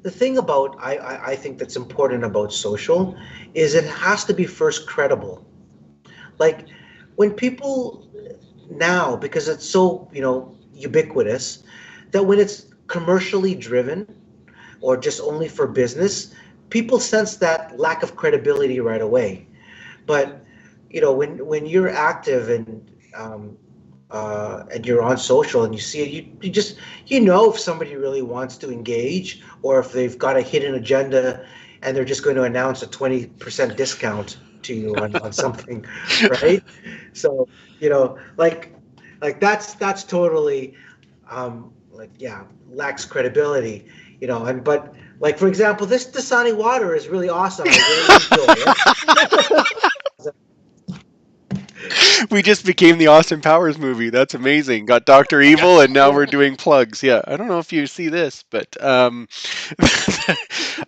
the thing about I think that's important about social is it has to be first credible. Like when people now, because it's so ubiquitous, that when it's commercially driven or just only for business, people sense that lack of credibility right away. But when you're active and you're on social and you see it, you just if somebody really wants to engage, or if they've got a hidden agenda and they're just going to announce a 20% discount to you on something, right? So that's totally lacks credibility, but for example, this Dasani water is really awesome. I really enjoy it. We just became the Austin Powers movie. That's amazing. Got Dr. Evil, and now we're doing plugs. Yeah, I don't know if you see this, but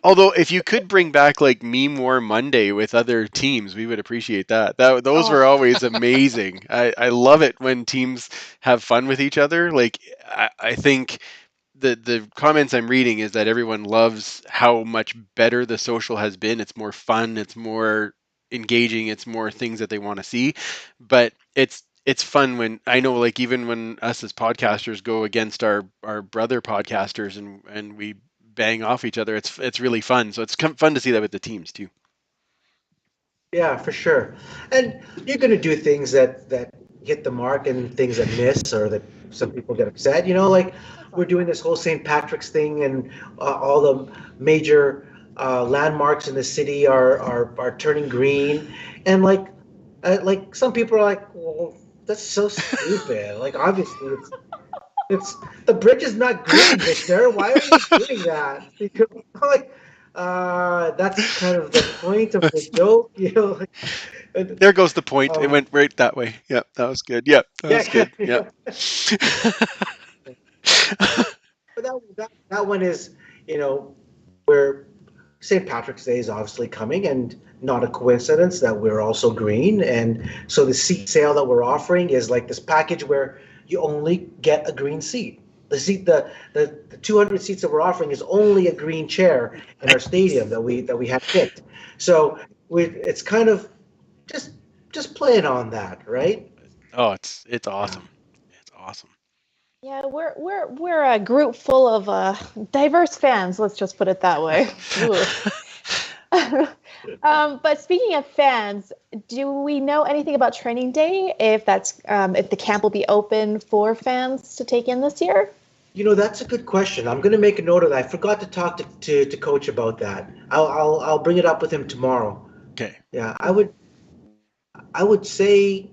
although if you could bring back Meme War Monday with other teams, we would appreciate that. Those were always amazing. I love it when teams have fun with each other. I think the comments I'm reading is that everyone loves how much better the social has been. It's more fun. It's more engaging, it's more things that they want to see, but it's fun when I know even when us as podcasters go against our brother podcasters and we bang off each other, it's really fun. So it's fun to see that with the teams too. Yeah, for sure. And you're going to do things that hit the mark and things that miss, or that some people get upset, we're doing this whole St. Patrick's thing, and all the major landmarks in the city are turning green, and some people are like, well, that's so stupid. Obviously it's the bridge is not green, Victor. Why are you doing that? Because that's kind of the point of the joke, There goes the point. It went right that way. Yeah, that was good. Yeah, that was good. Yeah. But that one is, where St. Patrick's Day is obviously coming, and not a coincidence that we're also green. And so the seat sale that we're offering is this package where you only get a green seat. the 200 seats that we're offering is only a green chair in our stadium that we had picked. So it's kind of just playing on that, right? Oh, it's awesome. It's awesome. Yeah, we're a group full of diverse fans. Let's just put it that way. But speaking of fans, do we know anything about training day? If the camp will be open for fans to take in this year? That's a good question. I'm going to make a note of that. I forgot to talk to Coach about that. I'll bring it up with him tomorrow. Okay. Yeah, I would say,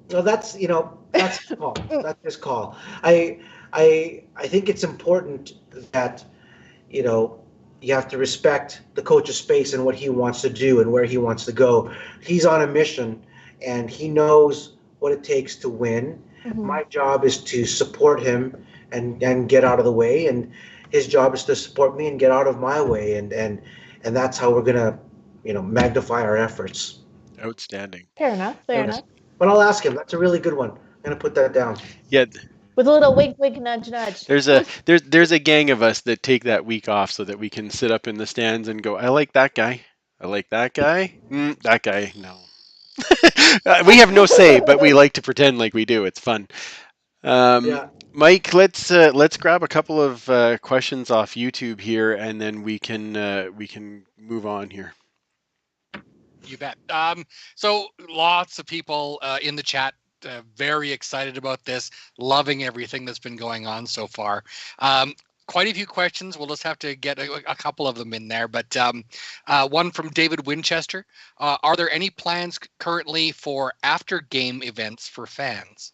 well, that's his call. That's his call. I think it's important that you have to respect the coach's space and what he wants to do and where he wants to go. He's on a mission and he knows what it takes to win. Mm-hmm. My job is to support him and get out of the way, and his job is to support me and get out of my way, and that's how we're gonna magnify our efforts. Outstanding. Fair enough. But I'll ask him. That's a really good one. I'm gonna put that down. Yeah. With a little wink, wink, nudge, nudge. There's a gang of us that take that week off so that we can sit up in the stands and go, I like that guy. I like that guy. That guy, no. We have no say, but we like to pretend like we do. It's fun. Yeah. Mike, let's grab a couple of questions off YouTube here, and then we can move on here. You bet. So lots of people in the chat. Very excited about this, loving everything that's been going on so far. Quite a few questions. We'll just have to get a couple of them in there. But one from David Winchester. Are there any plans currently for after game events for fans?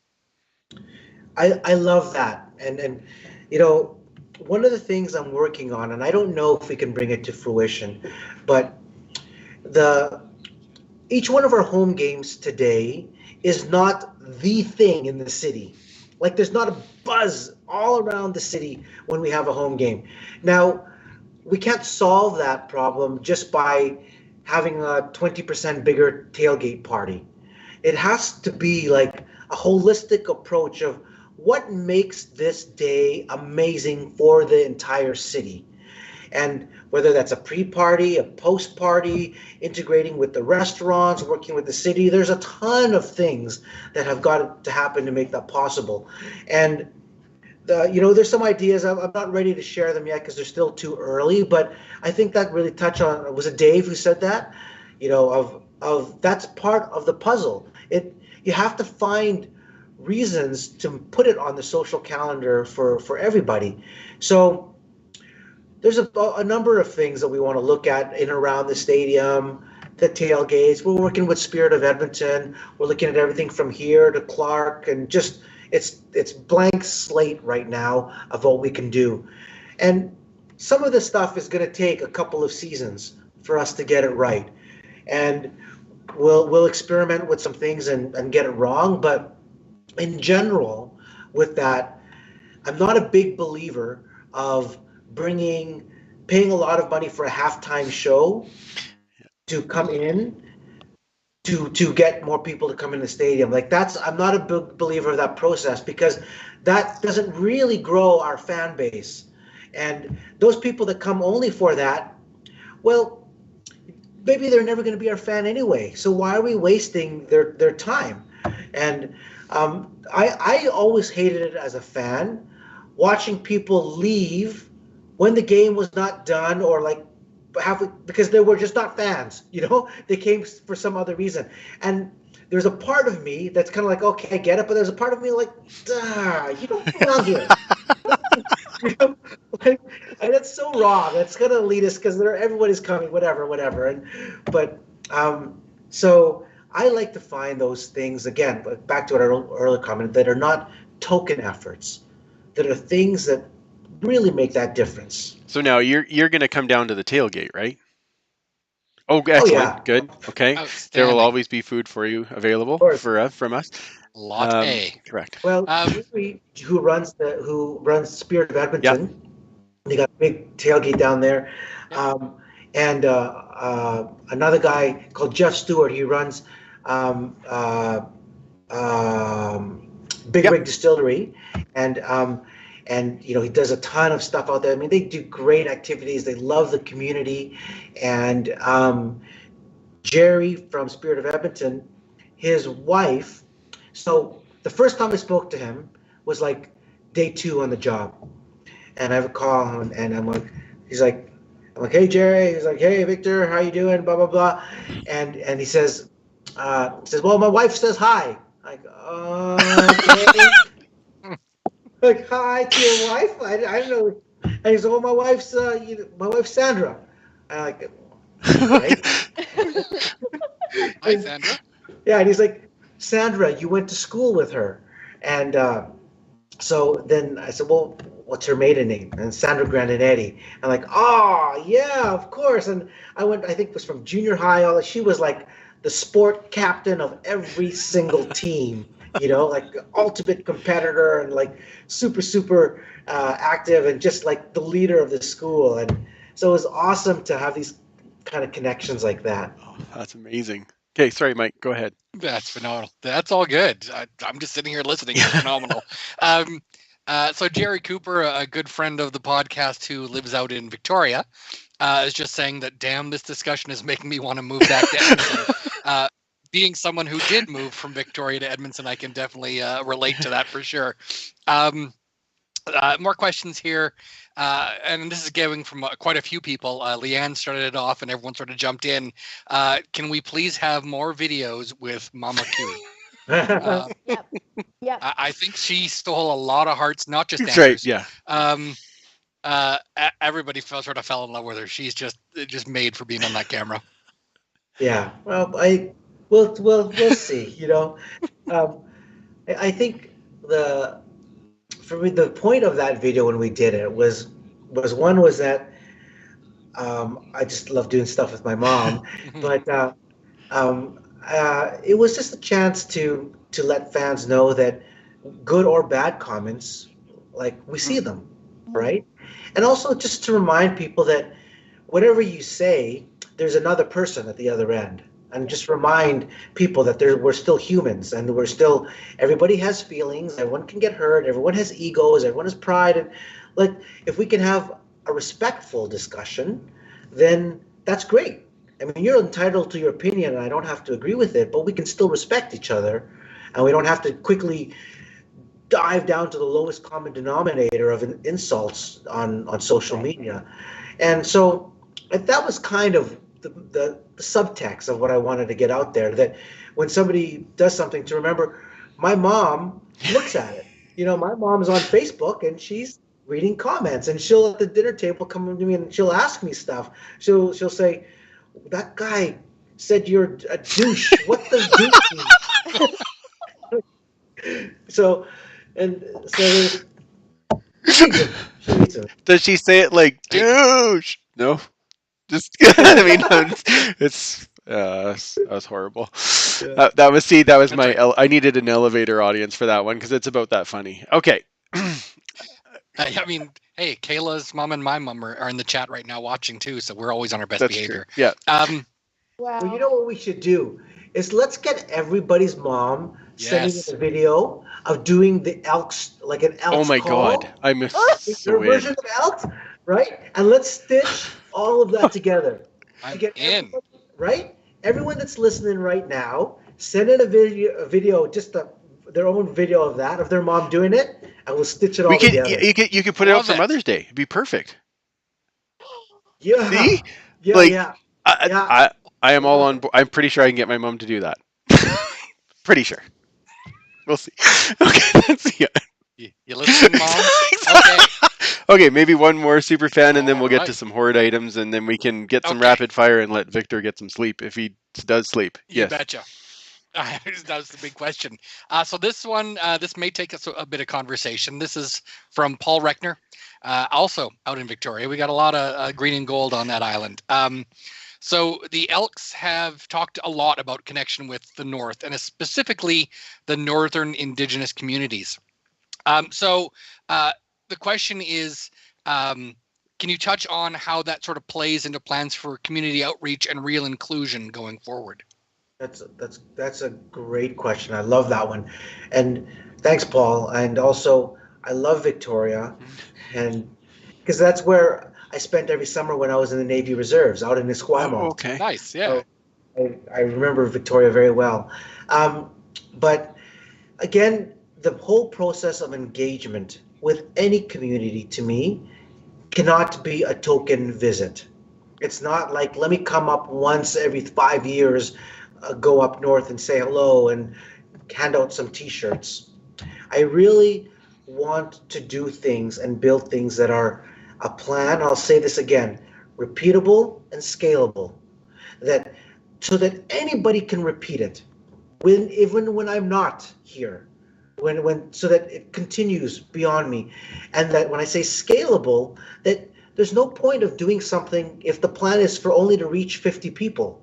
I love that. And one of the things I'm working on, and I don't know if we can bring it to fruition, but each one of our home games today is not the thing in the city. Like, there's not a buzz all around the city when we have a home game. Now, we can't solve that problem just by having a 20% bigger tailgate party. It has to be like a holistic approach of what makes this day amazing for the entire city. And whether that's a pre-party, a post-party, integrating with the restaurants, working with the city, there's a ton of things that have got to happen to make that possible. And there's some ideas. I'm not ready to share them yet because they're still too early. But I think that really touched on. Was it Dave who said that? Of that's part of the puzzle. You have to find reasons to put it on the social calendar for everybody. So there's a number of things that we want to look at in and around the stadium, the tailgates. We're working with Spirit of Edmonton. We're looking at everything from here to Clark, and just it's blank slate right now of what we can do. And some of this stuff is going to take a couple of seasons for us to get it right. And we'll experiment with some things and get it wrong. But in general, with that, I'm not a big believer of paying a lot of money for a halftime show to come in to get more people to come in the stadium. I'm not a big believer of that process, because that doesn't really grow our fan base. And those people that come only for that, well, maybe they're never going to be our fan anyway. So why are we wasting their time? And I always hated it as a fan, watching people leave when the game was not done, or because they were just not fans, they came for some other reason. And there's a part of me that's kind of like, okay, I get it, but there's a part of me like, you don't belong here. And that's so wrong. That's gonna lead us, because everybody's coming, whatever. So I like to find those things, again, back to what our earlier comment, that are not token efforts, that are things that really make that difference. So now you're going to come down to the tailgate, right? Oh, excellent. Oh, yeah. Good. Okay. There will always be food for you available from us. Lot A. Correct. Well, who runs Spirit of Edmonton? They got a big tailgate down there, and another guy called Jeff Stewart. He runs Big Rig Distillery, and and he does a ton of stuff out there. I mean, they do great activities. They love the community, and Jerry from Spirit of Edmonton, his wife. So the first time I spoke to him was like day 2 on the job, and I have a call, and I'm like, I'm like, hey Jerry. He's like, hey Victor, how you doing? Blah blah blah, and he says, well, my wife says hi. Like, okay. Like, hi to your wife? I don't know. And he said, well, my wife's Sandra. I'm like, right? Hi, Sandra. Yeah, and he's like, Sandra, you went to school with her. And so then I said, well, what's her maiden name? And Sandra Grandinetti. I'm like, oh, yeah, of course. And I think it was from junior high. She was like the sport captain of every single team, like ultimate competitor and like super active and just like the leader of the school. And so it was awesome to have these kind of connections like that. Oh, that's amazing. Okay, sorry, Mike, go ahead. That's phenomenal. That's all good. I'm just sitting here listening. It's phenomenal. So Jerry Cooper, a good friend of the podcast who lives out in Victoria, is just saying that, damn, this discussion is making me want to move back to Edmonton. Being someone who did move from Victoria to Edmonton, I can definitely relate to that for sure. More questions here. And this is going from quite a few people. Leanne started it off and everyone sort of jumped in. Can we please have more videos with Mama Coo? Yep. I think she stole a lot of hearts, not just That's answers. right, yeah. Everybody sort of fell in love with her. She's just made for being on that camera. Yeah. Well, we'll see. I think for me, the point of that video when we did it was that I just love doing stuff with my mom, but it was just a chance to let fans know that good or bad comments, like, we see them, right? And also just to remind people that whatever you say, there's another person at the other end. And just remind people that we're still humans, and everybody has feelings, everyone can get hurt, everyone has egos, everyone has pride. And like, if we can have a respectful discussion, then that's great. I mean, you're entitled to your opinion, and I don't have to agree with it, but we can still respect each other, and we don't have to quickly dive down to the lowest common denominator of insults on social media. And so that was kind of the subtext of what I wanted to get out there, that when somebody does something, to remember, my mom looks at it. My mom's on Facebook and she's reading comments, and she'll at the dinner table come to me and she'll ask me stuff. She'll say, that guy said you're a douche. What does douche mean? So does she say it like douche? No. Just, I mean, it's that was horrible. Yeah. That was my. I needed an elevator audience for that one because it's about that funny. Okay. I mean, hey, Kayla's mom and my mom are in the chat right now watching too, so we're always on our best That's behavior. True. Yeah. Wow. Well, you know what we should do is let's get everybody's mom sending in a video of doing the Elks, like an Elks. Oh my call. God, I'm Your version of Elks, right? And let's stitch all of that together. I'm in. Right? Everyone that's listening right now, send in a video, just their own video of that, of their mom doing it, and we'll stitch it all together. You could put it out for Mother's Day. It'd be perfect. Yeah. See? Yeah, like, yeah. I am all on board. I'm pretty sure I can get my mom to do that. Pretty sure. We'll see. Okay, that's You listening, Mom? Okay. Okay, maybe one more super fan, and then we'll get to some horde items, and then we can get some rapid fire and let Victor get some sleep if he does sleep. You betcha. That was the big question. So this one, this may take us a bit of conversation. This is from Paul Reckner, also out in Victoria. We got a lot of green and gold on that island. So the Elks have talked a lot about connection with the North, and specifically the Northern Indigenous communities. So the question is, can you touch on how that sort of plays into plans for community outreach and real inclusion going forward? That's a great question. I love that one, and thanks, Paul. And also, I love Victoria, and because that's where I spent every summer when I was in the Navy Reserves, out in Oh, Esquimalt. okay. Nice, yeah. So I remember Victoria very well. But again, the whole process of engagement with any community to me cannot be a token visit. It's not like, let me come up once every 5 years, go up north and say hello and hand out some t-shirts. I really want to do things and build things that are a plan. I'll say this again, repeatable and scalable, that so that anybody can repeat it even when I'm not here, when so that it continues beyond me, and that when I say scalable, that there's no point of doing something if the plan is for only to reach 50 people.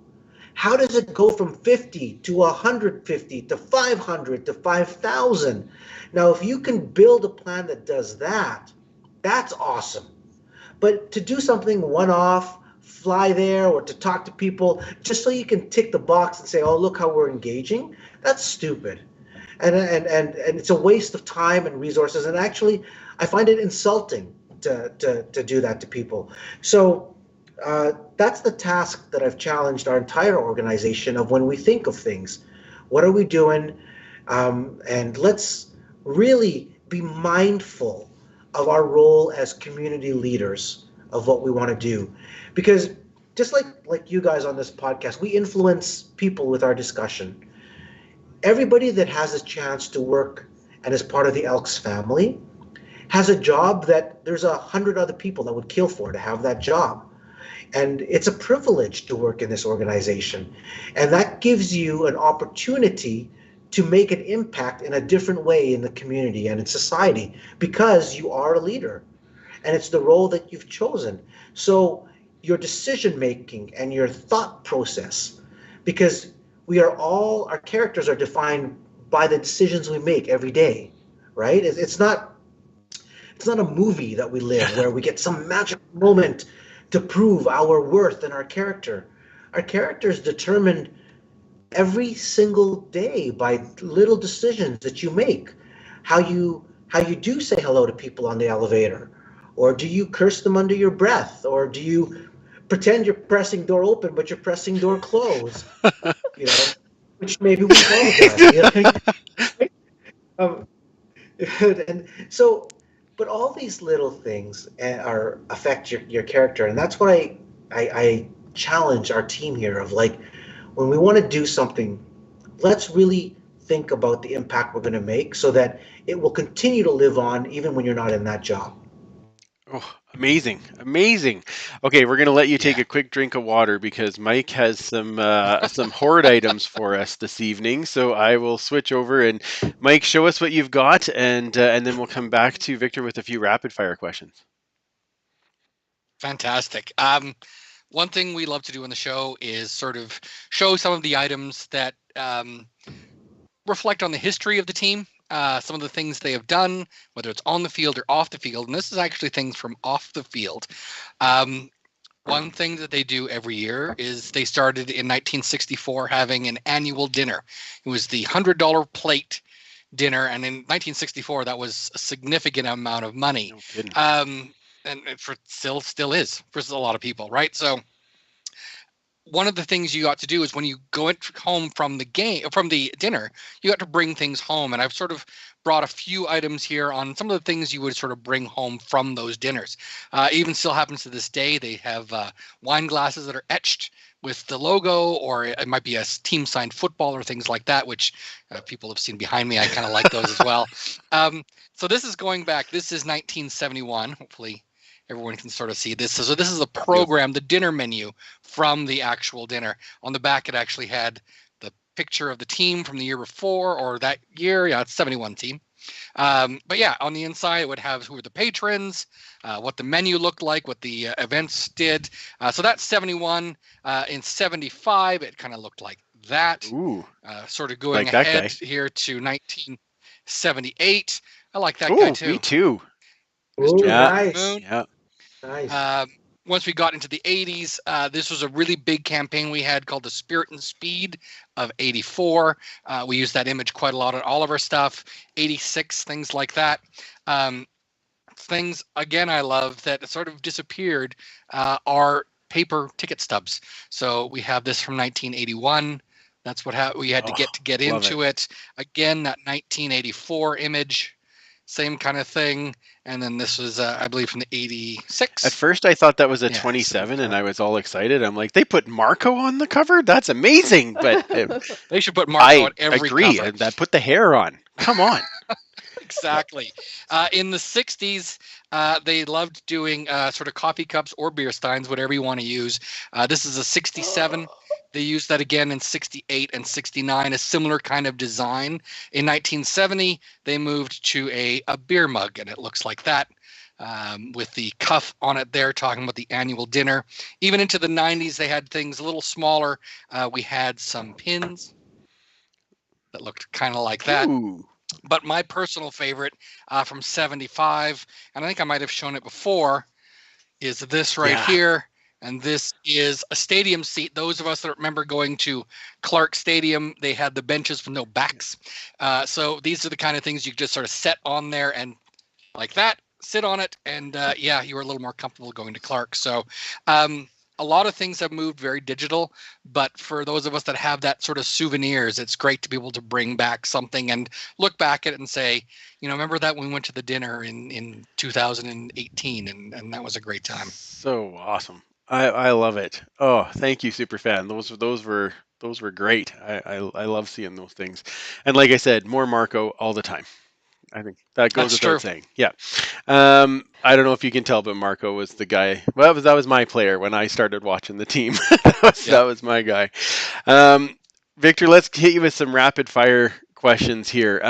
How does it go from 50 to 150 to 500 to 5,000? Now, if you can build a plan that does that, that's awesome. But to do something one off, fly there, or to talk to people just so you can tick the box and say, oh, look how we're engaging, that's stupid. And it's a waste of time and resources. And actually, I find it insulting to do that to people. So that's the task that I've challenged our entire organization of when we think of things. What are we doing? And let's really be mindful of our role as community leaders of what we want to do. Because just like you guys on this podcast, we influence people with our discussion. Everybody that has a chance to work and is part of the Elks family has a job that there's 100 other people that would kill for to have that job. And it's a privilege to work in this organization. And that gives you an opportunity to make an impact in a different way in the community and in society because you are a leader. And it's the role that you've chosen. So your decision making and your thought process, because our characters are defined by the decisions we make every day, right? It's not a movie that we live where we get some magic moment to prove our worth and our character. Our character is determined every single day by little decisions that you make. How you do say hello to people on the elevator, or do you curse them under your breath, or do you pretend you're pressing door open but you're pressing door closed? Which maybe we've all done. And so, but all these little things affect your character, and that's what I challenge our team here of, like, when we want to do something, let's really think about the impact we're going to make so that it will continue to live on even when you're not in that job. Oh, amazing. Okay, we're going to let you take a quick drink of water because Mike has some hoard items for us this evening. So I will switch over, and Mike, show us what you've got, and then we'll come back to Victor with a few rapid fire questions. Fantastic. One thing we love to do on the show is sort of show some of the items that reflect on the history of the team. Some of the things they have done, whether it's on the field or off the field. And this is actually things from off the field. One thing that they do every year is they started in 1964 having an annual dinner. It was the $100 plate dinner. And in 1964, that was a significant amount of money. No kidding. And for still is for a lot of people, right? So one of the things you got to do is when you go home from the dinner, you got to bring things home. And I've sort of brought a few items here on some of the things you would sort of bring home from those dinners. Even still happens to this day. They have wine glasses that are etched with the logo, or it might be a team signed football or things like that, which people have seen behind me. I kind of like those as well. So this is going back. This is 1971. Hopefully everyone can sort of see this. So this is a program, the dinner menu from the actual dinner. On the back, it actually had the picture of the team from the year before or that year. Yeah, it's 71 team. But yeah, on the inside, it would have who were the patrons, what the menu looked like, what the events did. So that's 71. In 75, it kind of looked like that. Ooh. Sort of going Like that ahead guy. here to 1978. I like that Ooh, guy too. me too. Ooh, Yeah. nice. Moon. Yeah. Nice. once we got into the 80s, this was a really big campaign we had called the Spirit and Speed of 84. We used that image quite a lot on all of our stuff. 86, things like that. Things, again, I love that sort of disappeared are paper ticket stubs. So we have this from 1981. That's what we had to get into it. Again, that 1984 image, same kind of thing. And then this was, I believe, from the 86. At first, I thought that was a 27, and I was all excited. I'm like, they put Marco on the cover? That's amazing. But they should put Marco on every cover. I agree. That put the hair on. Come on. Exactly. In the 60s, they loved doing sort of coffee cups or beer steins, whatever you want to use. This is a 67. They used that again in 68 and 69, a similar kind of design. In 1970, they moved to a beer mug, and it looks like that, with the cuff on it there, talking about the annual dinner. Even into the 90s, they had things a little smaller. We had some pins that looked kind of like that. Ooh. But my personal favorite from 75, and I think I might have shown it before, is this right here. And this is a stadium seat. Those of us that remember going to Clark Stadium, they had the benches with no backs. So these are the kind of things you just sort of set on there and like that, sit on it. And you were a little more comfortable going to Clark. So a lot of things have moved very digital, but for those of us that have that sort of souvenirs, it's great to be able to bring back something and look back at it and say, remember that when we went to the dinner in 2018, and that was a great time. So awesome. I love it. Oh, thank you, Superfan. Those were great. I love seeing those things. And like I said, more Marco all the time. I think that goes without saying. Yeah. I don't know if you can tell, but Marco was the guy. Well, that was my player when I started watching the team. That was my guy. Victor, let's hit you with some rapid fire questions here.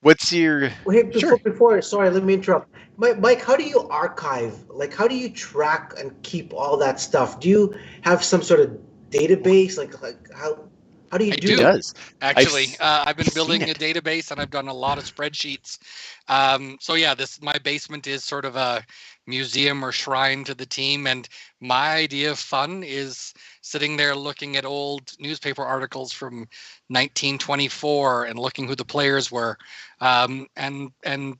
What's your... Wait, before, sorry, let me interrupt. Mike, how do you archive? Like, how do you track and keep all that stuff? Do you have some sort of database? Like how do you do that? Actually, I've been building a database, and I've done a lot of spreadsheets. My basement is sort of a museum or shrine to the team, and my idea of fun is sitting there looking at old newspaper articles from 1924 and looking who the players were, and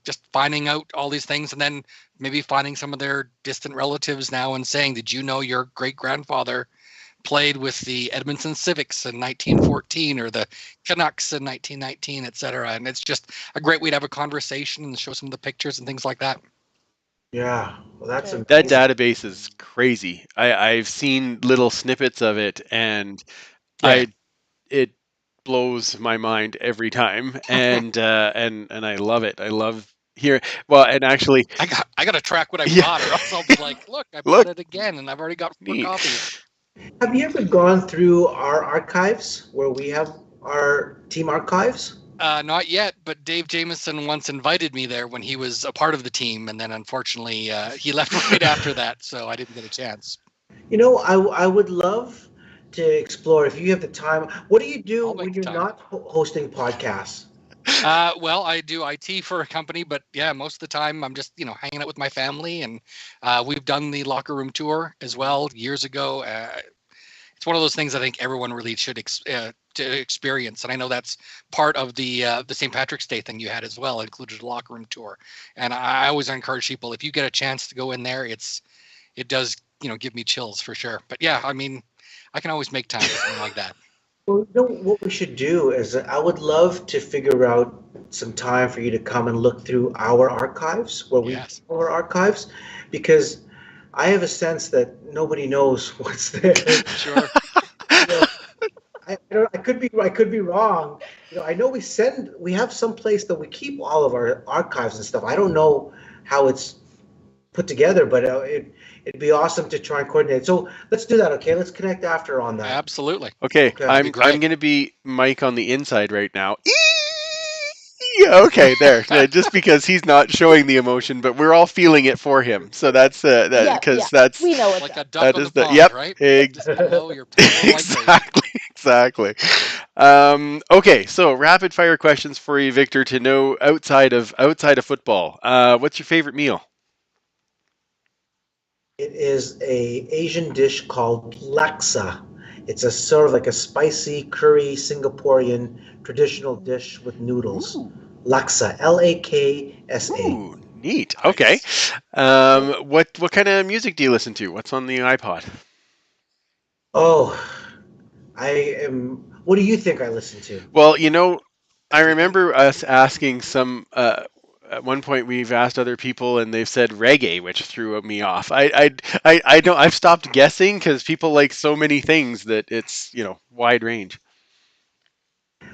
just finding out all these things, and then maybe finding some of their distant relatives now and saying, did you know your great-grandfather played with the Edmonton Civics in 1914 or the Canucks in 1919, etc. And it's just a great way to have a conversation and show some of the pictures and things like that. Yeah, well, that's amazing. That database is crazy. I've seen little snippets of it, and it blows my mind every time. And I love it. I love here. Well, and actually, I got to track what I bought, or else I'll be like, look, I bought it again, and I've already got 4 copies. Have you ever gone through our archives where we have our team archives? Not yet, but Dave Jamieson once invited me there when he was a part of the team, and then unfortunately he left right after that, so I didn't get a chance. I would love to explore, if you have the time. What do you do when you're not hosting podcasts? Well, I do IT for a company, but most of the time I'm just, hanging out with my family, and we've done the locker room tour as well years ago. It's one of those things I think everyone really should to experience, and I know that's part of the St. Patrick's Day thing you had as well, included a locker room tour. And I always encourage people, if you get a chance to go in there, it does give me chills for sure. But I can always make time for something like that. Well, what we should do is I would love to figure out some time for you to come and look through our archives, our archives, because I have a sense that nobody knows what's there. Sure. I could be wrong. I know we have some place that we keep all of our archives and stuff. I don't know how it's put together, but it'd be awesome to try and coordinate. So let's do that. Okay, let's connect after on that. Absolutely. Okay. I'm going to be Mike on the inside right now. Okay, there. Just because he's not showing the emotion, but we're all feeling it for him. So that's that's we know it's like a duck on the pond, right? Exactly. Okay, so rapid fire questions for you, Victor, to know outside of football. What's your favorite meal? It is a Asian dish called laksa. It's a sort of like a spicy curry Singaporean traditional dish with noodles. Ooh. Laksa, Laksa. Ooh, neat. Okay. What kind of music do you listen to? What's on the iPod? Oh, I am. What do you think I listen to? Well, I remember us asking some. At one point, we've asked other people, and they've said reggae, which threw me off. I don't. I've stopped guessing because people like so many things that it's wide range.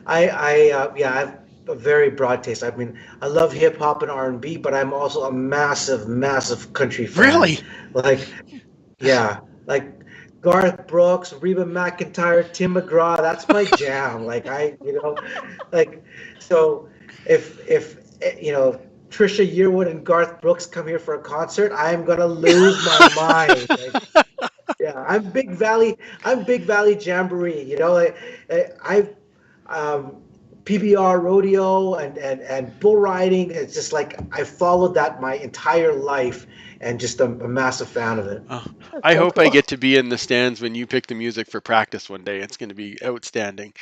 Yeah, I have a very broad taste. I mean, I love hip hop and R&B, but I'm also a massive, massive country fan. Really? Like, yeah, like Garth Brooks, Reba McEntire, Tim McGraw. That's my jam. Like, so if Trisha Yearwood and Garth Brooks come here for a concert, I'm gonna lose my mind. Like, yeah, I'm Big Valley Jamboree. I've PBR rodeo and bull riding. It's just like I followed that my entire life, and just a massive fan of it. Oh, I hope I get to be in the stands when you pick the music for practice one day. It's going to be outstanding.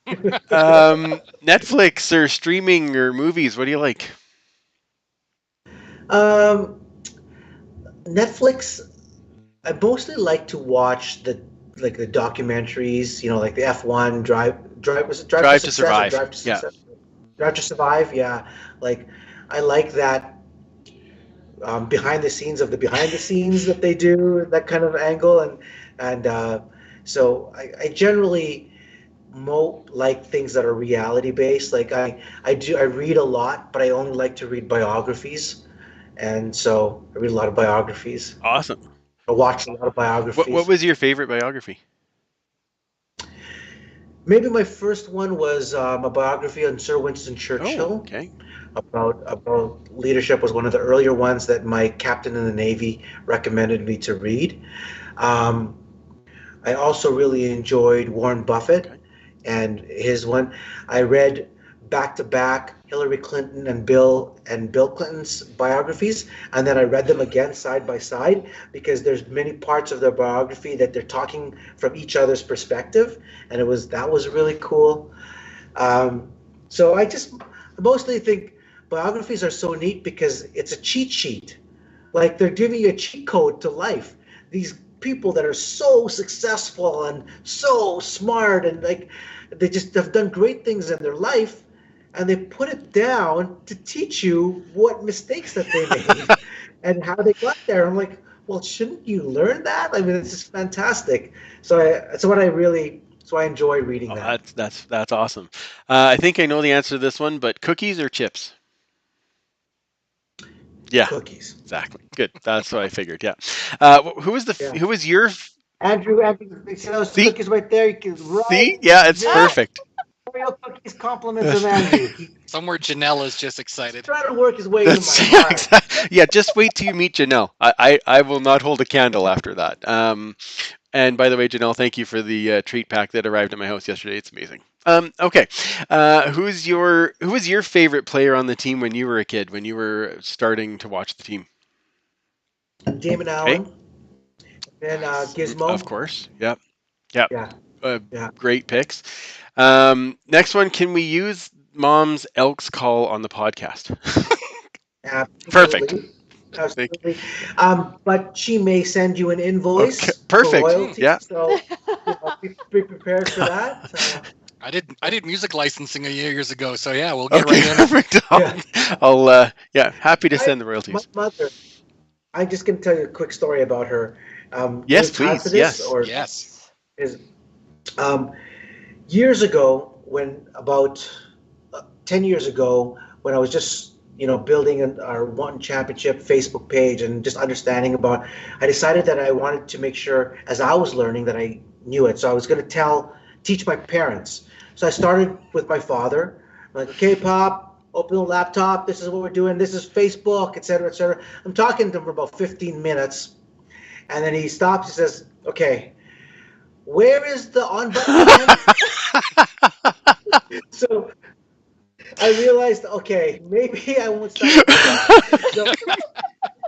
Netflix or streaming or movies, what do you like? Um, Netflix. I mostly like to watch the documentaries. Like the F1 Drive was it Drive to to Success or Survive. Drive to Yeah. Success? Drive to Survive. Yeah, like I like that behind the scenes of the behind the scenes that they do, that kind of angle, and so I generally like things that are reality based. Like I read a lot, but I only like to read biographies, and so I read a lot of biographies. Awesome. I watch a lot of biographies. What was your favorite biography? Maybe my first one was a biography on Sir Winston Oh, Churchill. okay. About leadership. Was one of the earlier ones that my captain in the Navy recommended me to read. Um, I also really enjoyed Warren Buffett Okay. and his one. I read back to back Hillary Clinton and Bill Clinton's biographies, and then I read them again side by side because there's many parts of their biography that they're talking from each other's perspective, and that was really cool. So I mostly think biographies are so neat because it's a cheat sheet. Like they're giving you a cheat code to life. These people that are so successful and so smart and like they just have done great things in their life, and they put it down to teach you what mistakes that they made and how they got there. I'm like, well, shouldn't you learn that? I mean, it's just fantastic. So I enjoy reading Oh, that. that's awesome. I think I know the answer to this one, but cookies or chips? Yeah, Cookies. exactly. Good. That's what I figured. Yeah. Who was Yeah. who was your Andrew, you see those See? cookies right there? You can see? Yeah, it's Yeah. perfect. Oreo cookies, compliments of Andrew. He's Somewhere Janelle is just excited. trying to work his way into That's, my yeah, heart. exactly. Yeah, just wait till you meet Janelle. I will not hold a candle after that. And by the way, Janelle, thank you for the treat pack that arrived at my house yesterday. It's amazing. Okay. Who was your favorite player on the team when you were a kid, when you were starting to watch the team? Damon Allen. And Gizmo. Of course. Yep. Yep. Yeah. Yeah. Great picks. Next one, can we use Mom's Elks call on the podcast? Perfect. Absolutely. But she may send you an invoice. Okay, perfect. For royalties, Yeah. So be prepared for that. I did music licensing years ago, so yeah, we'll get Okay, right in it. perfect. Yeah. I'll happy to send the My royalties. mother. I'm just going to tell you a quick story about her. Yes, is it time please, for this, yes. Or Yes. is years ago, when about 10 years ago, when I was just building our One Championship Facebook page and just understanding about, I decided that I wanted to make sure as I was learning that I knew it. So I was going to teach my parents. So I started with my father. I'm like, okay, Pop, open the laptop. This is what we're doing. This is Facebook, et cetera, et cetera. I'm talking to him for about 15 minutes. And then he stops. He says, okay, where is the on button again? So I realized, okay, maybe I won't start with that. So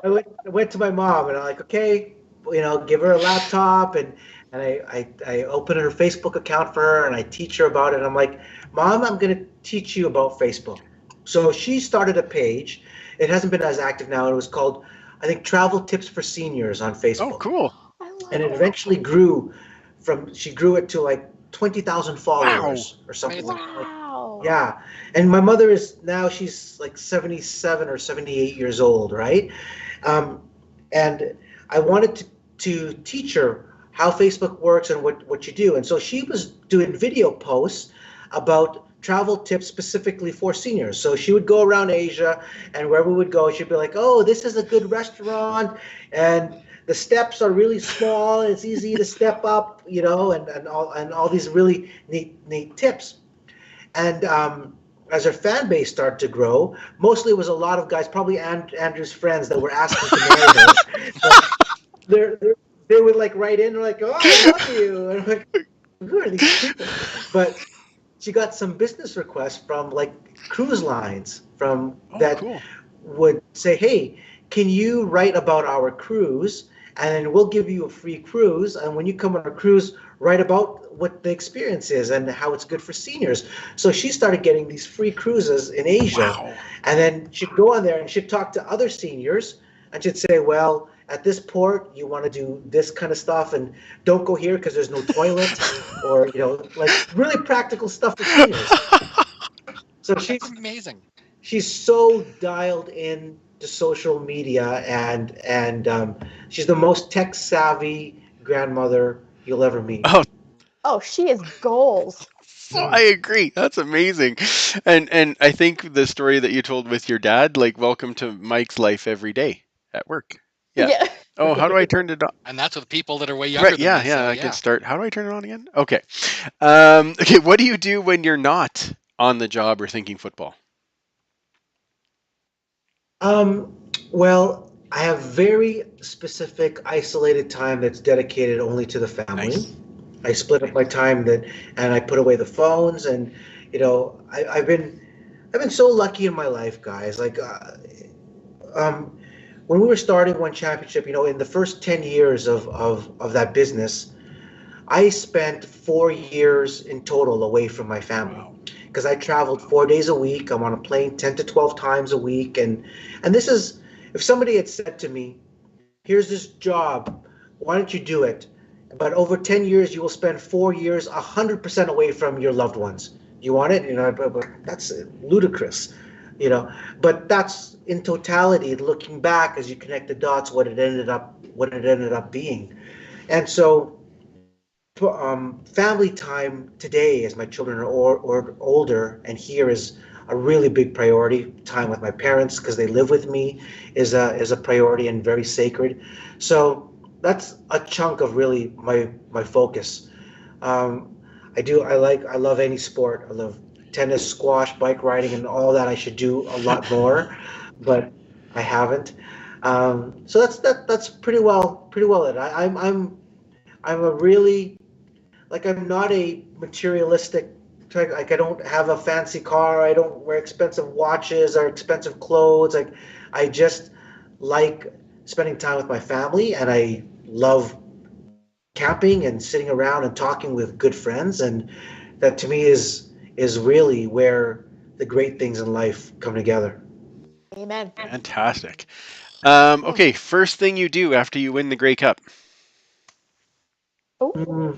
I went to my mom and I'm like, okay, give her a laptop, and I open her Facebook account for her, and I teach her about it. I'm like, Mom, I'm going to teach you about Facebook. So she started a page. It hasn't been as active now. It was called, I think, Travel Tips for Seniors on Facebook. Oh, cool. And it eventually she grew it to like 20,000 followers or something like that. Wow. Yeah. And my mother she's like 77 or 78 years old, right? And I wanted to teach her how Facebook works and what you do. And so she was doing video posts about travel tips specifically for seniors. So she would go around Asia, and wherever we would go, she'd be like, oh, this is a good restaurant, and the steps are really small, and it's easy to step up, and all these really neat tips. And as her fan base started to grow, mostly it was a lot of guys, probably Andrew's friends, that were asking to marry her. They would like write in, like, oh, I love you. And I'm like, who are these people? But she got some business requests from like cruise lines that cool. would say, hey, can you write about our cruise, and we'll give you a free cruise, and when you come on a cruise, write about what the experience is and how it's good for seniors. So she started getting these free cruises in Asia. Wow. And then she'd go on there and she'd talk to other seniors, and she'd say, well, at this port, you want to do this kind of stuff, and don't go here because there's no toilet, or, like really practical stuff for seniors. So That's amazing. She's so dialed in to social media, and she's the most tech savvy grandmother you'll ever meet. Oh, she is goals. So I agree. That's amazing. And I think the story that you told with your dad, like, welcome to Mike's life every day at work. Yeah. Oh, how do I turn it on? And that's with people that are way younger Right. than Yeah. me, Yeah. so I can start. How do I turn it on again? Okay. Okay. What do you do when you're not on the job or thinking football? Well, I have very specific, isolated time that's dedicated only to the family. Nice. I split up my time and I put away the phones, and I've been so lucky in my life, guys. Like, when we were starting One Championship, in the first 10 years of that business, I spent 4 years in total away from my family, because I traveled 4 days a week. I'm on a plane 10 to 12 times a week, and this is, if somebody had said to me, here's this job, why don't you do it? But over 10 years, you will spend 4 years 100% away from your loved ones. You want it? That's ludicrous, But that's, in totality, looking back as you connect the dots, what it ended up being. And so, family time today, as my children are older, and here is a really big priority. Time with my parents, because they live with me, is a priority and very sacred. So that's a chunk of really my focus. I love any sport. I love tennis, squash, bike riding, and all that. I should do a lot more, but I haven't. So that's pretty well it. I'm a really, like, I'm not a materialistic type. Like, I don't have a fancy car. I don't wear expensive watches or expensive clothes. Like, I just like spending time with my family, and I love camping and sitting around and talking with good friends, and that to me is really where the great things in life come together. Amen. Fantastic. Okay, first thing you do after you win the Grey Cup. Oh,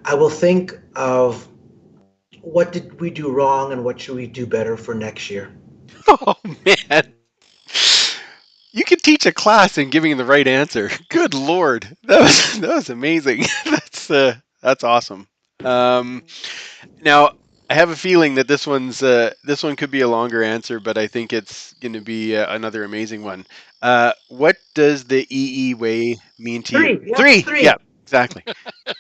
I will think of what did we do wrong and what should we do better for next year. Oh, man. You could teach a class in giving the right answer. Good Lord. That was amazing. That's awesome. Now, I have a feeling that this one could be a longer answer, but I think it's going to be another amazing one. What does the EE way mean to you? Yeah, Three. three. Yeah, exactly.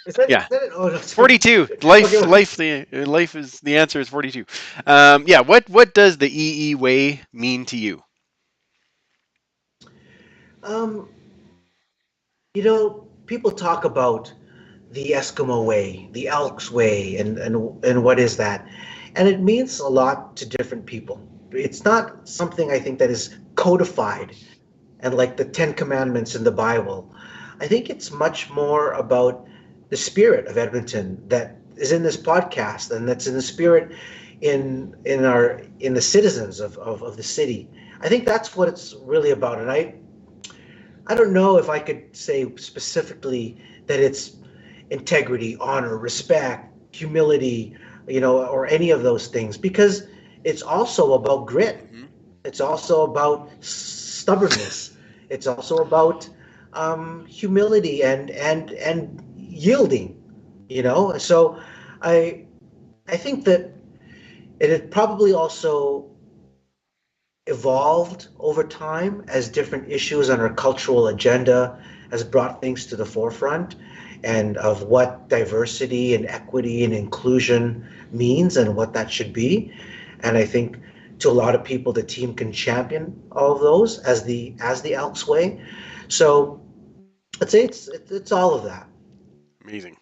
Is that, Yeah. is that it? Oh, no, 42. Life Okay. life is the answer is 42. Yeah, what does the EE way mean to you? People talk about the Eskimo way, the Elks way, and what is that? And it means a lot to different people. it's not something I think that is codified and like the Ten Commandments in the Bible. I think it's much more about the spirit of Edmonton that is in this podcast, and that's in the spirit in the citizens of the city. I think that's what it's really about. And I don't know if I could say specifically that it's integrity, honor, respect, humility, or any of those things, because it's also about grit. Mhm. It's also about stubbornness. It's also about humility and yielding. So I think that it had probably also evolved over time as different issues on our cultural agenda has brought things to the forefront, and of what diversity and equity and inclusion means and what that should be. And I think to a lot of people, the team can champion all of those as the Elks way. So I'd say it's all of that. Amazing.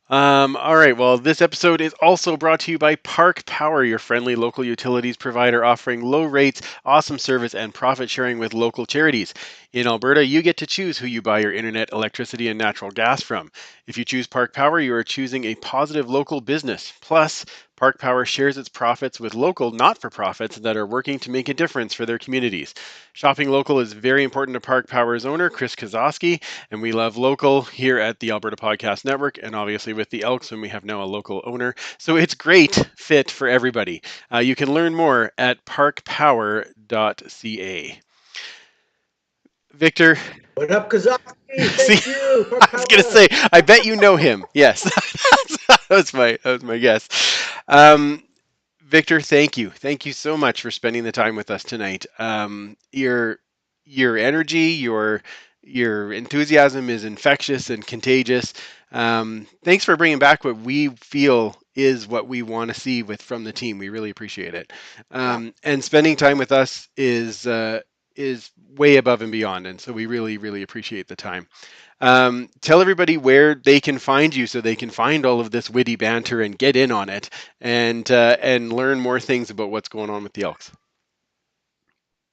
All right. Well, this episode is also brought to you by Park Power, your friendly local utilities provider offering low rates, awesome service, and profit sharing with local charities. In Alberta, you get to choose who you buy your internet, electricity, and natural gas from. If you choose Park Power, you are choosing a positive local business. Plus, Park Power shares its profits with local not-for-profits that are working to make a difference for their communities. Shopping local is very important to Park Power's owner, Chris Kozowski, and we love local here at the Alberta Podcast Network, and obviously with the Elks, and we have now a local owner. So it's great fit for everybody. You can learn more at parkpower.ca. Victor. What up, Kozowski? See, Thank you. I was going to say, I bet you know him. Yes, that was my guess. Victor, thank you. Thank you so much for spending the time with us tonight. Your energy, your enthusiasm is infectious and contagious. Thanks for bringing back what we feel is what we want to see from the team. We really appreciate it. And spending time with us is way above and beyond, and so we really, really appreciate the time. Tell everybody where they can find you so they can find all of this witty banter and get in on it and learn more things about what's going on with the Elks.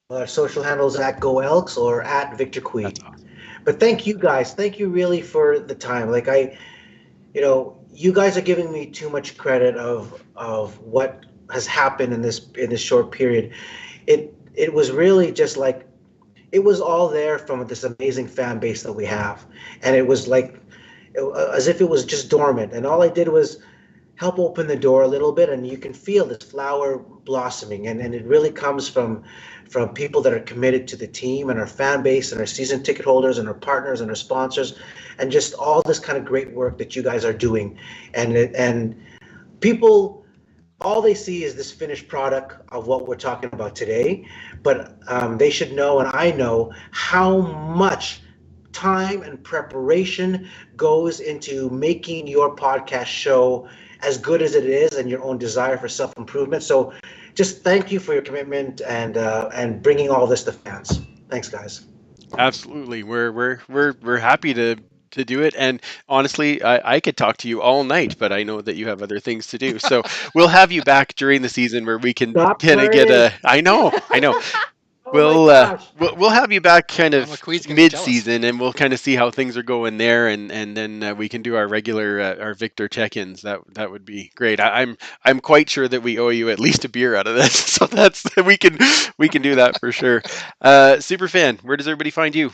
Our social handles at Go Elks or at Victor Quee. Awesome. But thank you guys. Thank you really for the time. Like you guys are giving me too much credit of what has happened in this short period. It was really just like, it was all there from this amazing fan base that we have. And it was like, as if it was just dormant. And all I did was help open the door a little bit, and you can feel this flower blossoming. And it really comes from people that are committed to the team and our fan base and our season ticket holders and our partners and our sponsors, and just all this kind of great work that you guys are doing. And people, all they see is this finished product of what we're talking about today, but they should know, and I know, how much time and preparation goes into making your podcast show as good as it is, and your own desire for self-improvement. So just thank you for your commitment and bringing all this to fans. Thanks, guys. Absolutely. We're happy to do it, and honestly, I could talk to you all night, but I know that you have other things to do. So we'll have you back during the season where we can kind of get a. I know. We'll have you back kind of mid-season, and we'll kind of see how things are going there, and then we can do our regular our Victor check-ins. That would be great. I'm quite sure that we owe you at least a beer out of this, so we can do that for sure. Superfan, where does everybody find you?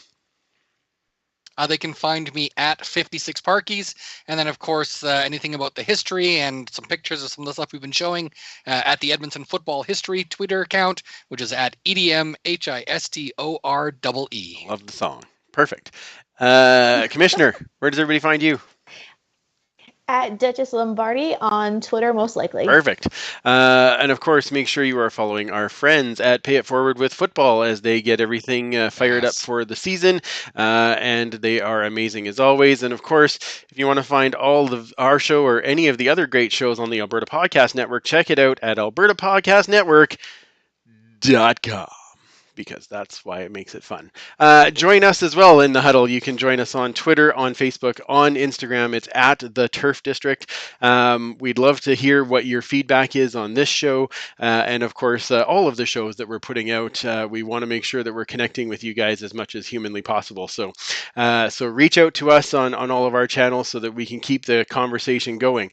They can find me at 56 Parkies, and then of course anything about the history and some pictures of some of the stuff we've been showing at the Edmonton Football History Twitter account, which is at EDMHISTOREE. Love the song. Perfect. Commissioner, where does everybody find you? At Duchess Lombardi on Twitter, most likely. Perfect. And of course, make sure you are following our friends at Pay It Forward with Football as they get everything fired up for the season. And they are amazing as always. And of course, if you want to find all of our show or any of the other great shows on the Alberta Podcast Network, check it out at albertapodcastnetwork.com. because that's why it makes it fun. Join us as well in the huddle. You can join us on Twitter, on Facebook, on Instagram. It's at the Turf District. We'd love to hear what your feedback is on this show, and of course, all of the shows that we're putting out. We want to make sure that we're connecting with you guys as much as humanly possible. So reach out to us on all of our channels so that we can keep the conversation going.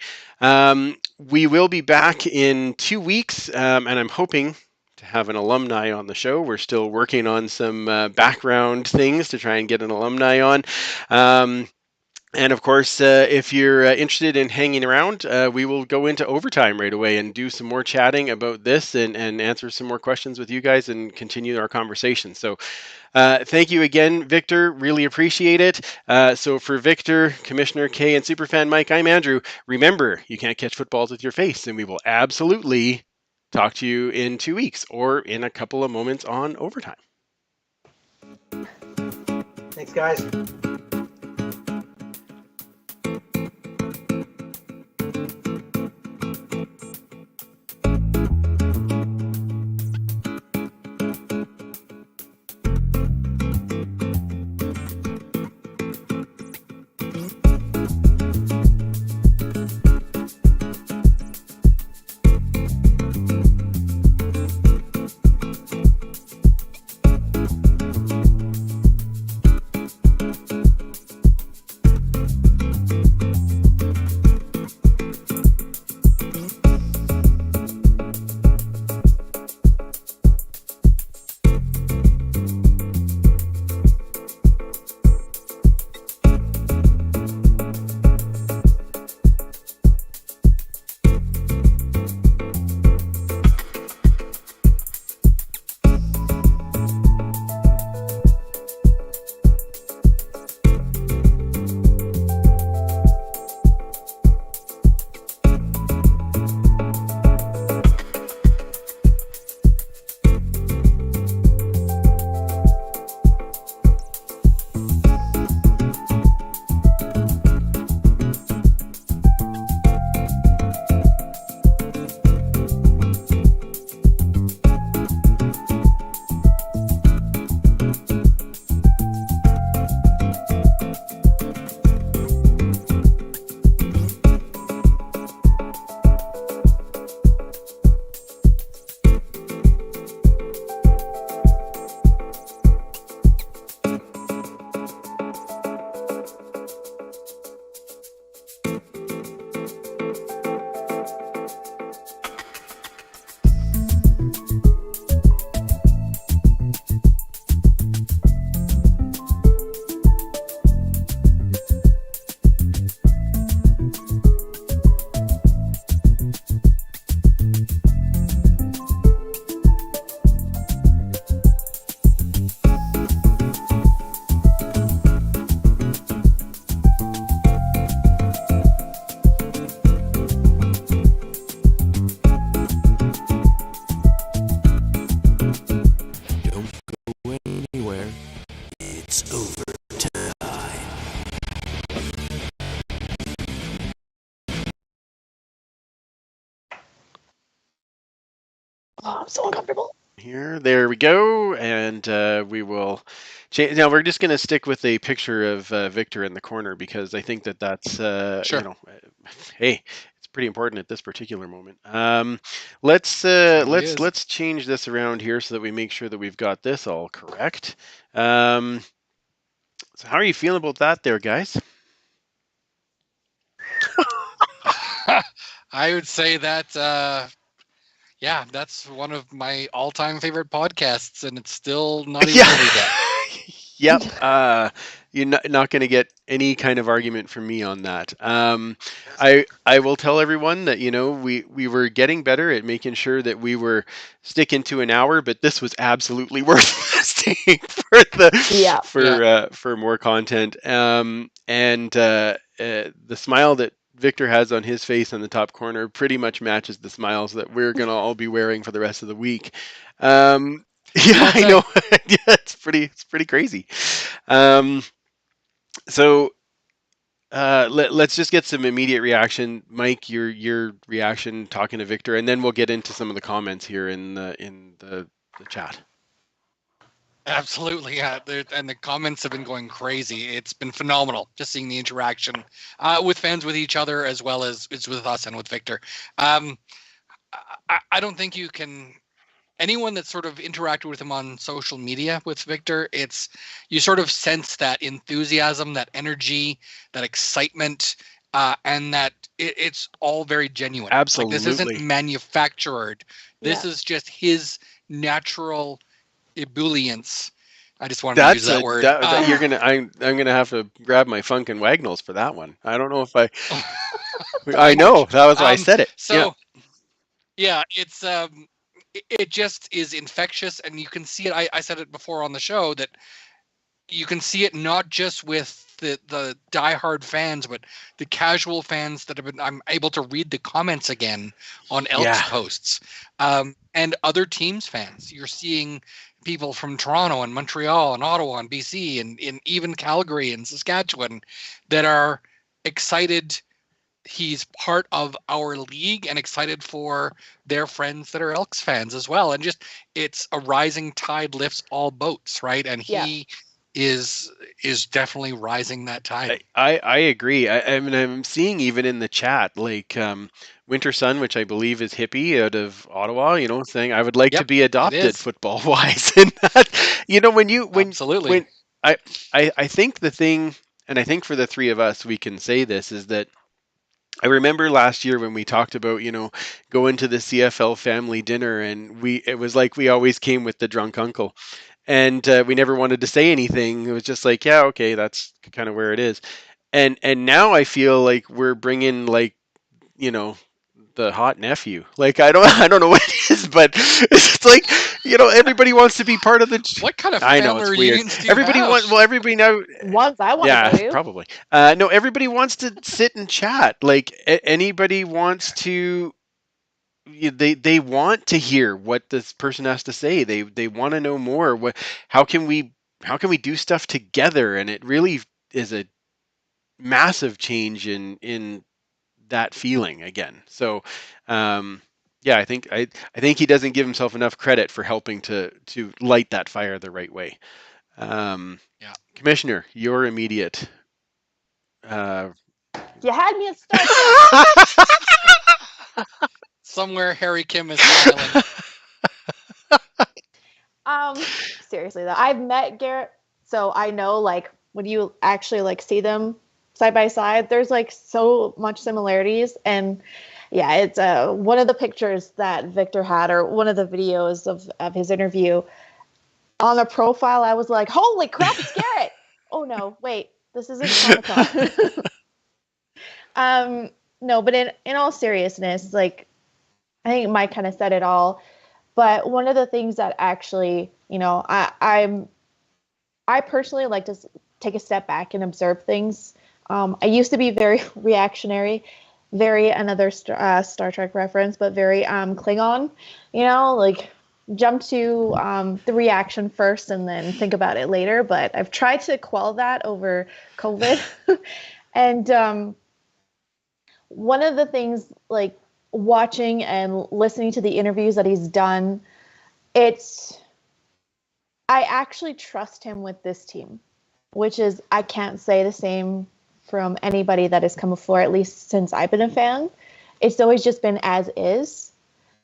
We will be back in 2 weeks, and I'm hoping to have an alumni on the show. We're still working on some background things to try and get an alumni on. And of course, if you're interested in hanging around, we will go into overtime right away and do some more chatting about this and answer some more questions with you guys and continue our conversation. So thank you again, Victor. Really appreciate it. So for Victor, Commissioner Kay, and Superfan Mike, I'm Andrew. Remember, you can't catch footballs with your face, and we will absolutely talk to you in 2 weeks or in a couple of moments on overtime. Thanks, guys. Oh, I'm so uncomfortable. There we go, and we will change. Now we're just going to stick with a picture of Victor in the corner because I think that that's Sure. Hey, it's pretty important at this particular moment. Let's Certainly is. let's change this around here so that we make sure that we've got this all correct. So how are you feeling about that, there, guys? I would say that, yeah, that's one of my all-time favorite podcasts, and it's still not even over yet. Yep. You're not going to get any kind of argument from me on that. I will tell everyone that we were getting better at making sure that we were sticking to an hour, but this was absolutely worth staying for more content. And the smile that Victor has on his face in the top corner pretty much matches the smiles that we're gonna all be wearing for the rest of the week. Yeah, I know. Yeah, it's pretty crazy. So let's just get some immediate reaction, Mike. Your reaction talking to Victor, and then we'll get into some of the comments here in the chat. Absolutely, yeah. And the comments have been going crazy. It's been phenomenal just seeing the interaction with fans, with each other, as well as it's with us and with Victor. Um, I don't think you can. Anyone that sort of interacted with him on social media with Victor, it's you sort of sense that enthusiasm, that energy, that excitement, and that it's all very genuine. Like this isn't Absolutely. manufactured. This Yeah. is just his natural ebullience. I just wanted to use that word. You're gonna I'm gonna have to grab my Funkin' Wagnalls for that one. I don't know if I know that was why I said it. Yeah. So yeah, it just is infectious, and you can see it. I said it before on the show that you can see it not just with the diehard fans, but the casual fans that have been. I'm able to read the comments again on Elks Yeah. posts, and other teams fans. You're seeing people from Toronto and Montreal and Ottawa and BC and in even Calgary and Saskatchewan that are excited he's part of our league and excited for their friends that are Elks fans as well. And just it's a rising tide lifts all boats, right? And he is definitely rising that tide. I agree. I mean, I'm seeing even in the chat, like Winter Sun, which I believe is hippie out of Ottawa, saying I would like to Yep, be adopted is. football wise. And that, when Absolutely. I think the thing, and I think for the three of us, we can say this is that I remember last year when we talked about, going to the CFL family dinner, and it was like we always came with the drunk uncle, and we never wanted to say anything. It was just like, yeah, okay, that's kind of where it is. And now I feel like we're bringing, like, the hot nephew. Like, I don't know what it is, but it's like, everybody wants to be part of the. What kind of I family know it's weird. reunions do you Everybody have? wants. Well, everybody now. Ones I want to Yeah, go to. probably. No, everybody wants to sit and chat. Like, anybody wants to. They want to hear what this person has to say. They want to know more. How can we do stuff together? And it really is a massive change in that feeling again. So, yeah, I think he doesn't give himself enough credit for helping to light that fire the right way. Yeah. Commissioner, your immediate. You had me at Star Somewhere Harry Kim is smiling. Seriously though, I've met Garrett, so I know like when you actually like see them side by side, there's like so much similarities. And yeah, it's one of the pictures that Victor had, or one of the videos of his interview on the profile. I was like, holy crap, it's Garrett. Oh no, wait, this isn't Comic-Con. No, but in all seriousness, like I think Mike kind of said it all. But one of the things that actually, I personally like to take a step back and observe things. I used to be very reactionary, very another Star Trek reference, but very Klingon. Like jump to the reaction first and then think about it later. But I've tried to quell that over COVID, and one of the things like watching and listening to the interviews that he's done, I actually trust him with this team, which is, I can't say the same from anybody that has come before, at least since I've been a fan. It's always just been as is.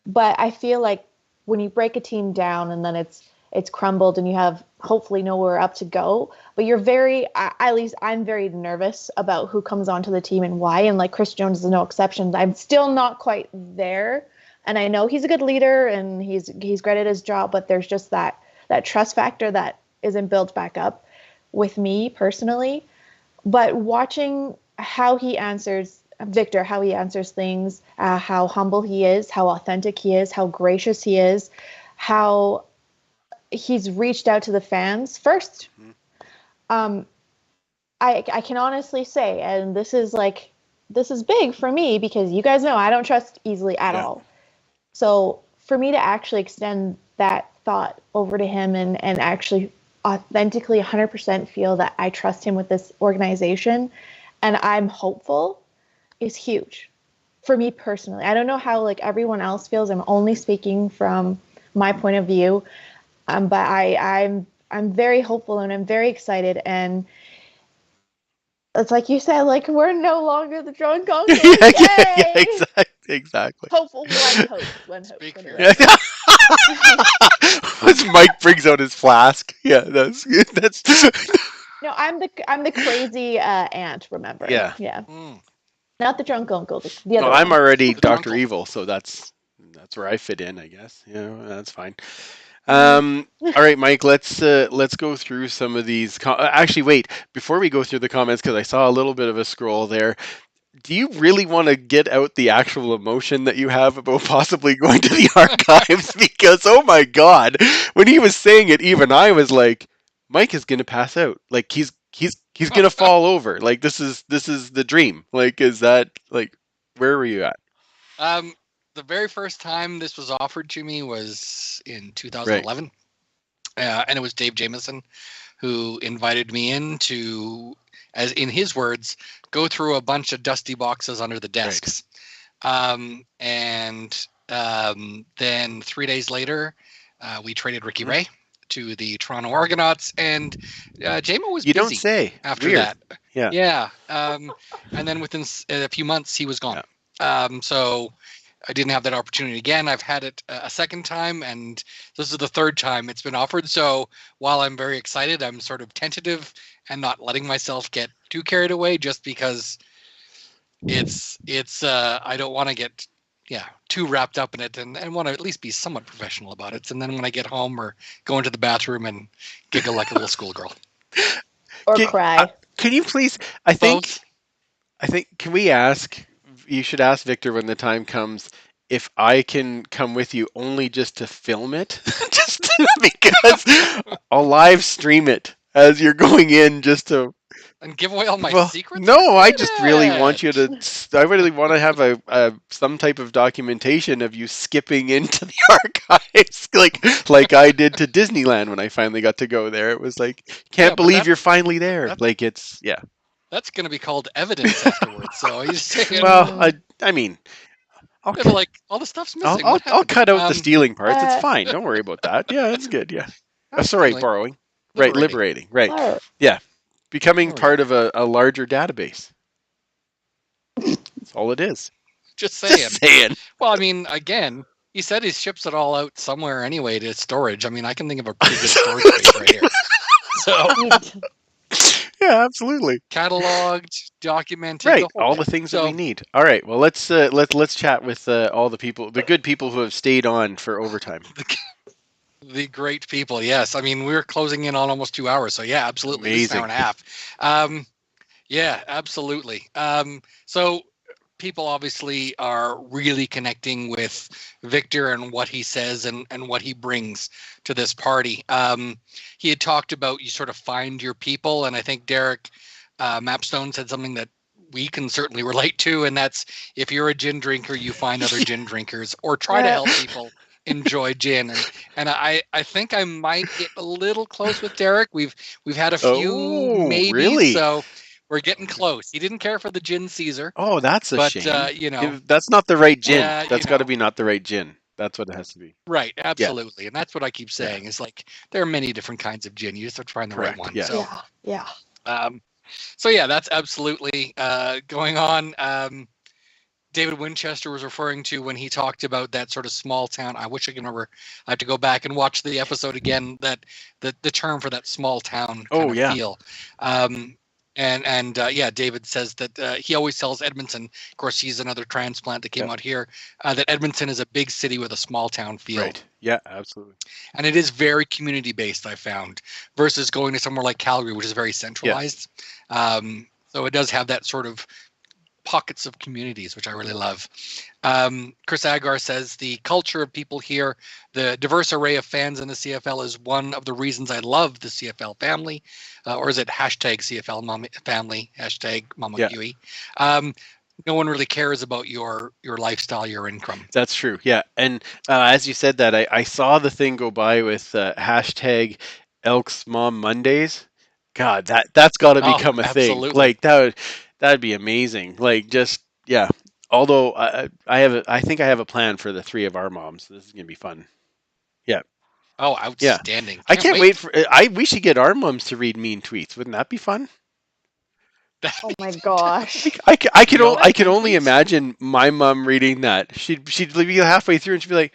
But I feel like when you break a team down and then it's crumbled and you have hopefully nowhere up to go, but you're at least I'm very nervous about who comes onto the team and why. And like Chris Jones is no exception. I'm still not quite there. And I know he's a good leader and he's great at his job, but there's just that trust factor that isn't built back up with me personally. But watching how he answers Victor, how he answers things, how humble he is, how authentic he is, how gracious he is, how he's reached out to the fans first. I can honestly say, and this is big for me because you guys know I don't trust easily at all. So for me to actually extend that thought over to him and actually authentically 100% feel that I trust him with this organization and I'm hopeful is huge for me personally. I don't know how like everyone else feels. I'm only speaking from my point of view. But I'm very hopeful and I'm very excited. And it's like you said, like we're no longer the drunk uncles. Yay! Exactly. Hopeful, one hope. Speak for Anyway. As Mike brings out his flask. Yeah, that's good. That's No, I'm the crazy aunt. Remember? Yeah. Mm. Not the drunk uncle. The well, other I'm one. already The Dr. drunkle. Evil, so that's where I fit in, I guess. That's fine. All right, Mike. Let's go through some of these. Actually, wait. Before we go through the comments, because I saw a little bit of a scroll there. Do you really want to get out the actual emotion that you have about possibly going to the archives? Because oh my God, when he was saying it, even I was like, Mike is gonna pass out. Like he's gonna fall over. Like this is the dream. Like is that like where were you at? The very first time this was offered to me was in 2011, and it was Dave Jameson who invited me in to, as in his words, go through a bunch of dusty boxes under the desks. And then 3 days later, we traded Ricky Ray to the Toronto Argonauts, and JMO was You busy don't say. after Weird. that. Yeah. And then within a few months, he was gone. So I didn't have that opportunity again. I've had it a second time, and this is the third time it's been offered. So while I'm very excited, I'm sort of tentative and not letting myself get too carried away, just because it's I don't want to get too wrapped up in it, and want to at least be somewhat professional about it. And then when I get home or go into the bathroom and giggle like a little schoolgirl or cry. Can you please? I think. Can we ask? You should ask Victor when the time comes if I can come with you only just to film it, just because I'll live stream it as you're going in, just to and give away all my secrets. No, I just really want you to. I really want to have a some type of documentation of you skipping into the archives, like I did to Disneyland when I finally got to go there. It was like, can't believe you're finally there. Like it's That's going to be called evidence afterwards. So you say, well, I mean, like all the stuff's missing. I'll cut out the stealing parts. It's fine. Don't worry about that. Yeah, it's good. Yeah. Sorry, borrowing. Right, liberating. Right. Oh. Yeah. Becoming part of a larger database. That's all it is. Just saying. Just saying. Well, I mean, again, he said he ships it all out somewhere anyway to storage. I mean, I can think of a pretty good storage space right here. So. Yeah, absolutely. Cataloged, documented, right? All the things that we need. All right. Well, let's chat with all the people, the good people who have stayed on for overtime. The great people, yes. I mean, we're closing in on almost 2 hours, so yeah, absolutely. Amazing. An hour and a half. Yeah, absolutely. So people obviously are really connecting with Victor and what he says and what he brings to this party. He had talked about you sort of find your people, and I think Derek Mapstone said something that we can certainly relate to, and that's if you're a gin drinker, you find other gin drinkers or try to help people enjoy gin. And I think I might get a little close with Derek. We've had a few maybe, really? So we're getting close. He didn't care for the gin Caesar. Oh, that's a shame. But that's not the right gin. Yeah, that's got to be not the right gin. That's what it has to be. Right, absolutely. And that's what I keep saying. Is like there are many different kinds of gin. You just have to find the right one. Yes. So, yeah. So yeah, that's absolutely going on. David Winchester was referring to when he talked about that sort of small town. I wish I can remember. I have to go back and watch the episode again. That the term for that small town kind of feel. David says that he always tells Edmonton. Of course, he's another transplant that came out here. That Edmonton is a big city with a small town feel. Right. Yeah, absolutely. And it is very community based, I found, versus going to somewhere like Calgary, which is very centralized. So it does have that sort of pockets of communities, which I really love. Chris Agar says the culture of people here, the diverse array of fans in the CFL is one of the reasons I love the CFL family, or is it hashtag CFL family, hashtag Mama Huey. No one really cares about your lifestyle, your income. That's true. Yeah. And as you said that, I saw the thing go by with hashtag Elks Mom Mondays. God, that's got to become a absolutely. thing. Like that'd be amazing. Like just Although I think I have a plan for the three of our moms. This is gonna be fun. Yeah. Oh, outstanding! I can't wait for. We should get our mums to read mean tweets. Wouldn't that be fun? Oh my gosh. I could You all I could mean only tweets? imagine my mum reading that. She'd be halfway through and she'd be like,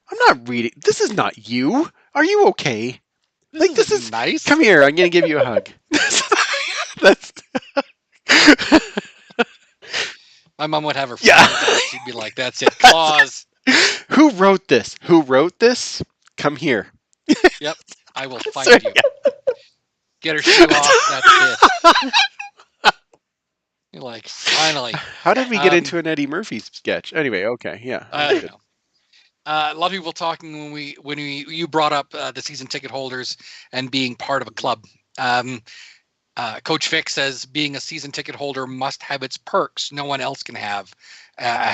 "I'm not reading. This is not you. Are you okay? Like this is nice. Come here. I'm gonna give you a hug." That's My mom would have her. Yeah. Friends, she'd be like, "That's it, Claus. Who wrote this? Who wrote this? Come here. Yep, I will find Sorry, you. Get her shoe off. That's it." You're like, finally. How did we get Um, into an Eddie Murphy sketch? Anyway, okay, yeah. I don't know. A lot of people talking when you brought up the season ticket holders and being part of a club. Coach Vic says being a season ticket holder must have its perks no one else can have.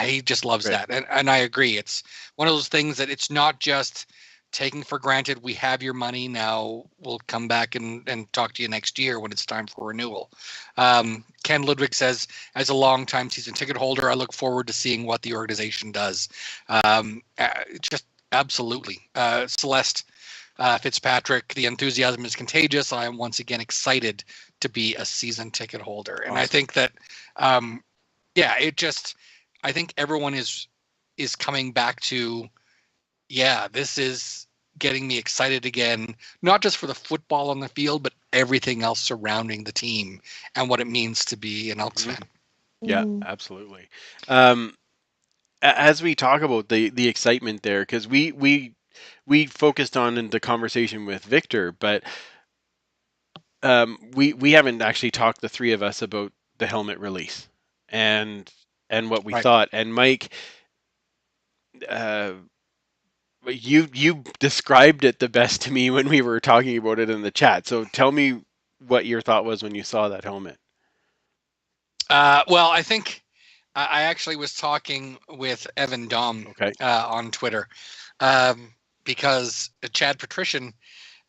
He just loves Right. that, and I agree. It's one of those things that it's not just taking for granted. We have your money now. We'll come back and talk to you next year when it's time for renewal. Ken Ludwig says, as a longtime season ticket holder, I look forward to seeing what the organization does. Just absolutely. Celeste Fitzpatrick, the enthusiasm is contagious. I am once again excited to be a season ticket holder. And I think that, I think everyone is coming back to, this is getting me excited again, not just for the football on the field, but everything else surrounding the team and what it means to be an Elks fan. Yeah, Mm. absolutely. As we talk about the excitement there, because we focused on in the conversation with Victor, but we haven't actually talked, the three of us, about the helmet release and what we Right. thought. And Mike, you described it the best to me when we were talking about it in the chat. So tell me what your thought was when you saw that helmet. Well, I think I actually was talking with Evan Dom Okay. on Twitter because Chad Patrician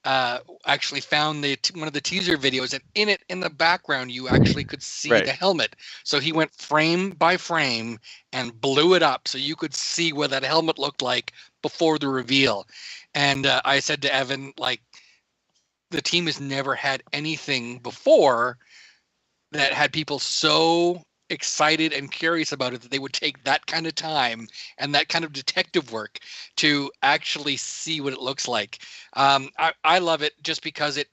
actually found one of the teaser videos, and in the background you actually could see Right. the helmet. So he went frame by frame and blew it up so you could see what that helmet looked like before the reveal. And I said to Evan, like, the team has never had anything before that had people so excited and curious about it that they would take that kind of time and that kind of detective work to actually see what it looks like. I love it just because it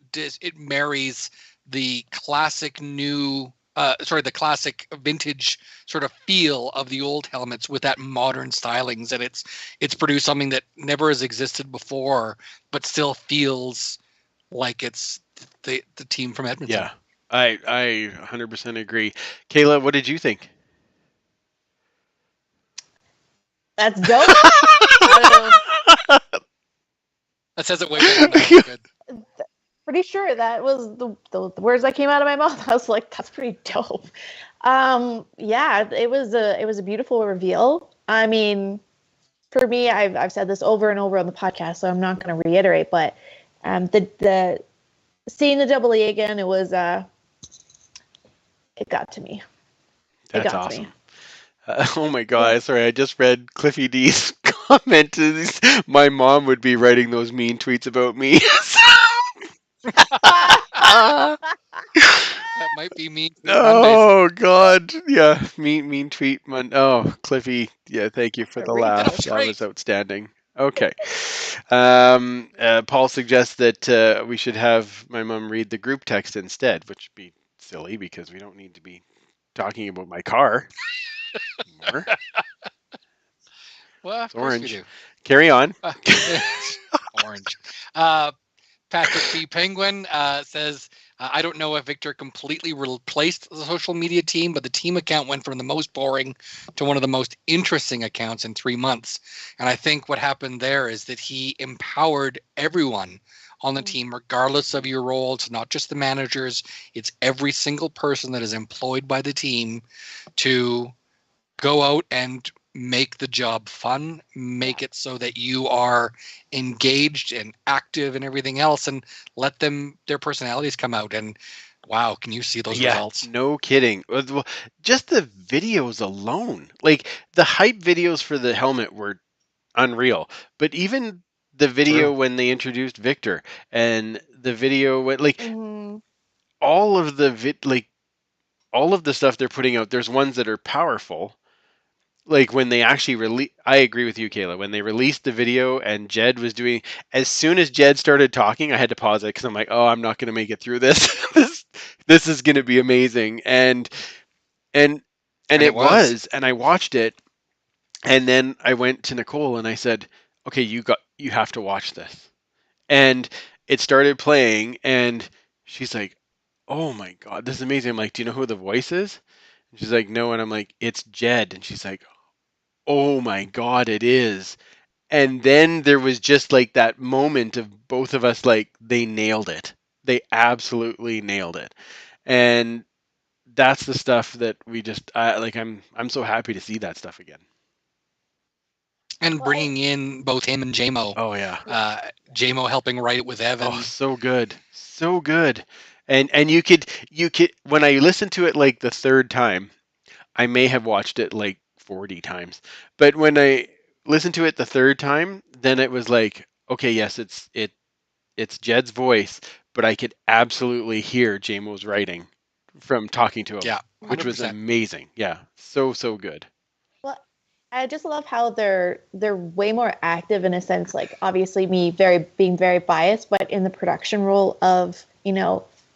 marries the classic the classic vintage sort of feel of the old helmets with that modern stylings, and it's produced something that never has existed before, but still feels like it's the team from Edmonton. Yeah, I 100% agree. Kayla, what did you think? That's dope. That says it way better than I could. Pretty sure that was the words that came out of my mouth. I was like, that's pretty dope. Yeah, it was a beautiful reveal. I mean, for me, I've said this over and over on the podcast, so I'm not going to reiterate, but the seeing the double E again, it was it got to me. It That's got to me. awesome. Oh my God! Sorry, I just read Cliffy D's comment. My mom would be writing those mean tweets about me. That might be me. Oh God! Yeah, mean tweet. Oh, Cliffy. Yeah, thank you for the Read that. laugh. That's That great. was outstanding. Okay. Paul suggests that we should have my mom read the group text instead, which would be silly because we don't need to be talking about my car anymore. Well, of It's course orange. we do. Carry on. Orange. Patrick B. Penguin says, I don't know if Victor completely replaced the social media team, but the team account went from the most boring to one of the most interesting accounts in 3 months. And I think what happened there is that he empowered everyone on the team, regardless of your role. It's not just the managers, it's every single person that is employed by the team to go out and make the job fun, make it so that you are engaged and active and everything else, and let their personalities come out. And wow, can you see those results? No kidding. Well, just the videos alone, like the hype videos for the helmet were unreal, but even the video True. when they introduced Victor, and the video when, like, Mhm. all of the all of the stuff they're putting out. There's ones that are powerful, like when they actually release. I agree with you, Kayla. When they released the video and Jed was doing, as soon as Jed started talking, I had to pause it because I'm like, oh, I'm not going to make it through this. this is going to be amazing, and And it it was. was, and I watched it, and then I went to Nicole and I said, okay, you have to watch this, and it started playing, and she's like, oh my god, this is amazing. I'm like, do you know who the voice is? And she's like, no, and I'm like, it's Jed, and she's like, oh my god, it is. And then there was just like that moment of both of us, like, they nailed it. They absolutely nailed it. And that's the stuff that we just like. I'm so happy to see that stuff again. And Well, bringing in both him and JMO. Oh yeah. JMO helping write it with Evan. Oh, so good. So good. And you could when I listened to it like the third time, I may have watched it like 40 times. But when I listened to it the third time, then it was like, okay, yes, it's Jed's voice, but I could absolutely hear JMO's writing from talking to him, Yeah, which was 100%. amazing. Yeah, so good. well, I just love how they're way more active in a sense. Like obviously, being very biased, but in the production role of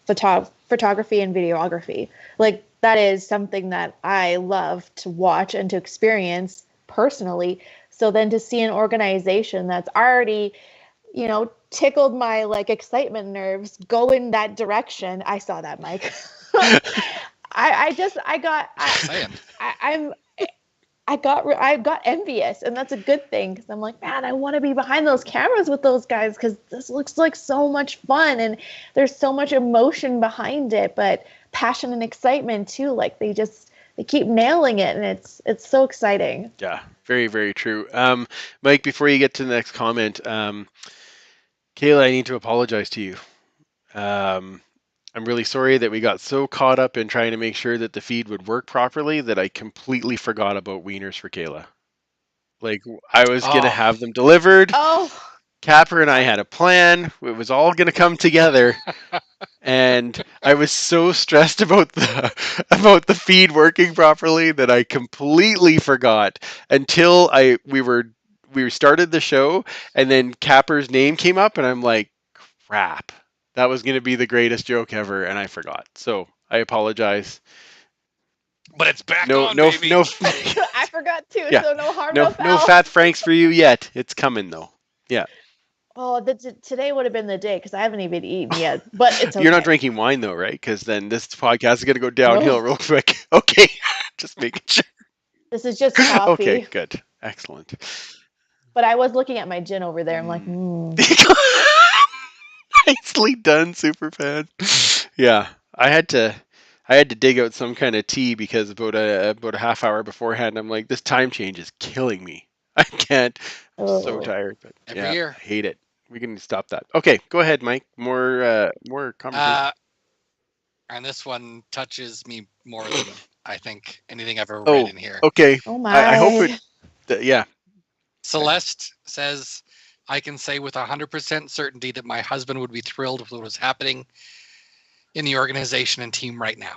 photography and videography, like that is something that I love to watch and to experience personally. So then to see an organization that's already tickled my like excitement nerves go in that direction. I saw that, Mike. Saying. I got envious, and that's a good thing because I'm like, man, I want to be behind those cameras with those guys because this looks like so much fun and there's so much emotion behind it, but passion and excitement too. Like they keep nailing it, and it's so exciting. Yeah, very, very true. Mike, before you get to the next comment, Kayla, I need to apologize to you. I'm really sorry that we got so caught up in trying to make sure that the feed would work properly that I completely forgot about wieners for Kayla. Like, I was going to Oh. have them delivered. Oh, Capper and I had a plan. It was all going to come together. And I was so stressed about the feed working properly that I completely forgot until we started the show, and then Capper's name came up, and I'm like, crap, that was going to be the greatest joke ever, and I forgot. So I apologize. But it's back No, on, no, baby. no, I forgot too. Yeah. So no harm, no no foul. fat Franks for you yet. It's coming though. Oh, today would have been the day because I haven't even eaten yet. But it's okay. You're not drinking wine though, right? Because then this podcast is going to go downhill real quick. Okay, just making sure. This is just coffee. Okay, good, excellent. But I was looking at my gin over there. I'm like, Nicely done, superfan. Yeah, I had to dig out some kind of tea because about a half hour beforehand, I'm like, this time change is killing me. I can't. I'm so Oh. tired. But Every yeah, year. I hate it. We can stop that. Okay, go ahead, Mike. More conversation. And this one touches me more than I think anything I've ever Oh, read in here. okay. Oh my. I hope it. Yeah. Celeste says, I can say with 100% certainty that my husband would be thrilled with what was happening in the organization and team right now.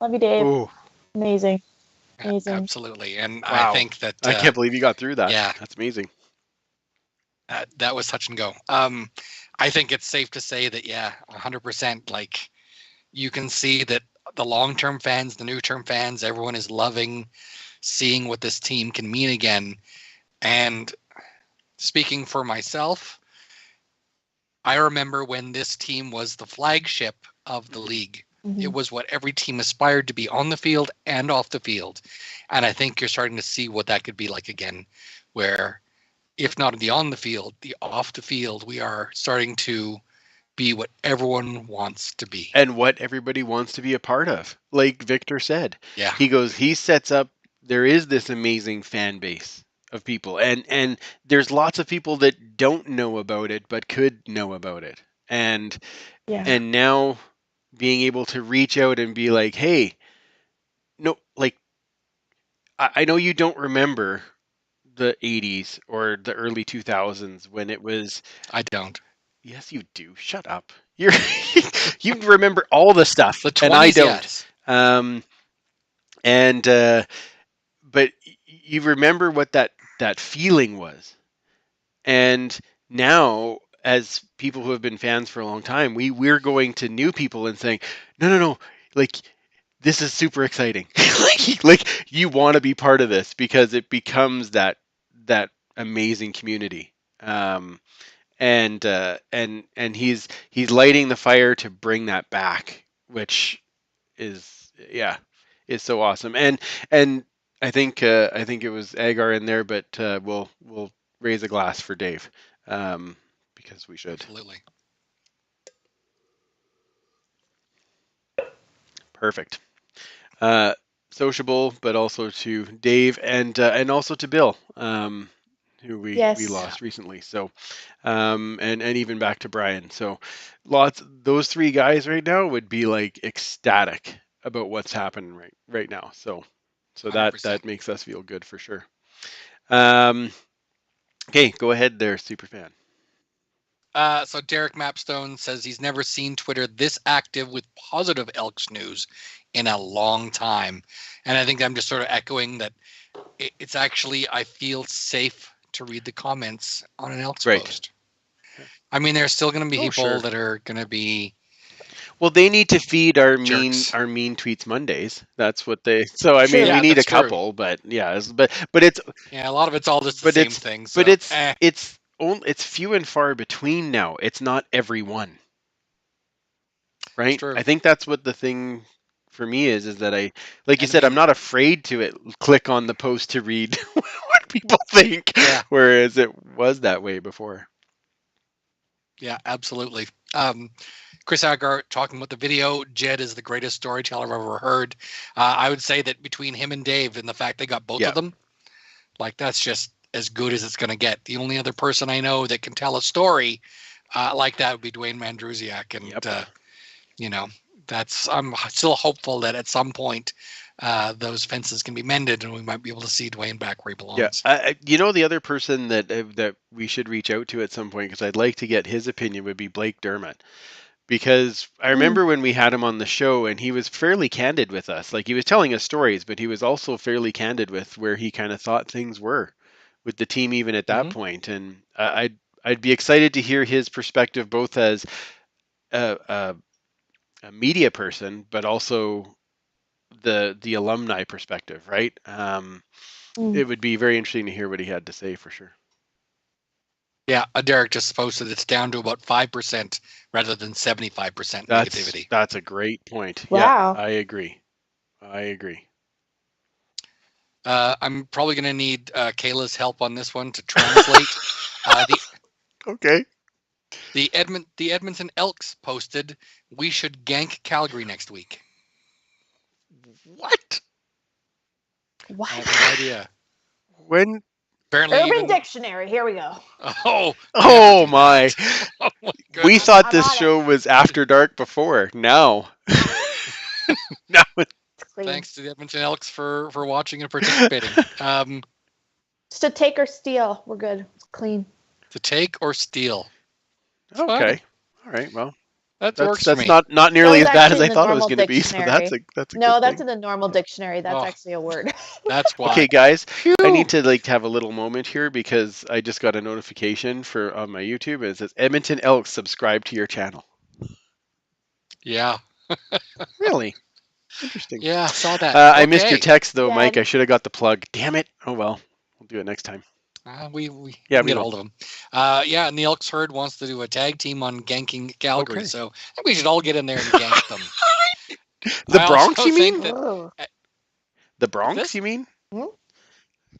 Love you, Dave. Oh, Amazing. Amazing. Absolutely. And wow. I think that I can't believe you got through that. yeah. That's amazing. That was touch and go. I think it's safe to say that, 100%. Like, you can see that the long-term fans, the new-term fans, everyone is loving seeing what this team can mean again. And speaking for myself, I remember when this team was the flagship of the league. Mhm. It was what every team aspired to be on the field and off the field. And I think you're starting to see what that could be like again, where if not the on the field, the off the field, we are starting to be what everyone wants to be. And what everybody wants to be a part of. Like Victor said. Yeah. He sets up, there is this amazing fan base of people. And there's lots of people that don't know about it, but could know about it. And now being able to reach out and be like, hey, no, like, I know you don't remember the 80s or the early 2000s when it was. I don't. Yes, you do. Shut up. You're you remember all the stuff, The 20s, and I don't. yes. But you remember what that feeling was, and now as people who have been fans for a long time, we're going to new people and saying, no, like this is super exciting. like you want to be part of this because it becomes that amazing community. And he's lighting the fire to bring that back, which is so awesome. And I think it was Agar in there, but we'll raise a glass for Dave, because we should. Absolutely. Perfect. Sociable, but also to Dave and also to Bill, who we lost recently. So, and even back to Brian. So, those three guys right now would be like ecstatic about what's happening right now. So 100%. that makes us feel good for sure. Okay, go ahead there, Superfan. So Derek Mapstone says he's never seen Twitter this active with positive Elks news in a long time. And I think I'm just sort of echoing that it's actually, I feel safe to read the comments on an Elks post. I mean, there's still going to be people that are going to be. Well, they need to feed our jerks. mean tweets Mondays. That's what they. So I mean, we need a couple, but it's. Yeah, a lot of it's all just the same thing. So, but it's few and far between now. It's not everyone. Right? I think that's what the thing for me is that I, like you said, I'm not afraid to click on the post to read what people think, whereas it was that way before. Yeah, absolutely. Chris Agar talking about the video. Jed is the greatest storyteller I've ever heard. I would say that between him and Dave and the fact they got both of them, like that's just as good as it's going to get. The only other person I know that can tell a story like that would be Dwayne Mandrusiak. And, I'm still hopeful that at some point those fences can be mended and we might be able to see Dwayne back where he belongs. Yeah. The other person that we should reach out to at some point, because I'd like to get his opinion, would be Blake Dermott. Because I remember when we had him on the show and he was fairly candid with us. Like he was telling us stories, but he was also fairly candid with where he kind of thought things were with the team even at that point. And I'd be excited to hear his perspective, both as a media person, but also the alumni perspective, right? It would be very interesting to hear what he had to say for sure. Yeah, Derek just posted it's down to about 5% rather than 75% negativity. That's a great point. Wow. Yeah, I agree. I'm probably going to need Kayla's help on this one to translate. Okay. The Edmonton Elks posted, "We should gank Calgary next week." What? I have no idea. When? Apparently Urban Dictionary. Here we go. Oh my! Oh my goodness. We thought this show was After Dark before. Now. Thanks to the Edmonton Elks for watching and participating. Just to take or steal. We're good. It's clean. To take or steal. Okay. All right. Well, that works for me. That's not nearly as bad as I thought it was going to be. So that's a no. That's in the normal dictionary. That's actually a word. That's why. Okay, guys. Phew. I need to have a little moment here because I just got a notification on my YouTube and it says Edmonton Elks subscribe to your channel. Yeah. Really? Interesting. Yeah, I saw that. I missed your text though, Mike. I should have got the plug. Damn it. Oh well. We'll do it next time. We can get a hold of him. And the Elks Herd wants to do a tag team on ganking Calgary, okay. So I think we should all get in there and gank them. The Bronx, you mean? The Bronx, this? you mean?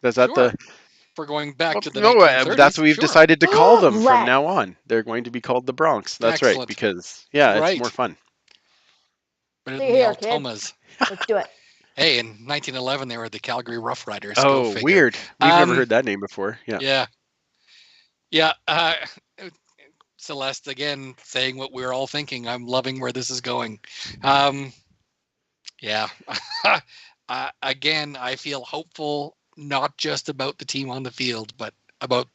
Is that the? We're going back to the. No, that's what we've decided to call them from now on. They're going to be called the Bronx. That's right, because it's more fun. But the Thomas. Let's do it. Hey, in 1911, they were the Calgary Rough Riders. Oh, weird. We've never heard that name before. Yeah. Celeste, again, saying what we're all thinking. I'm loving where this is going. Again, I feel hopeful not just about the team on the field, but about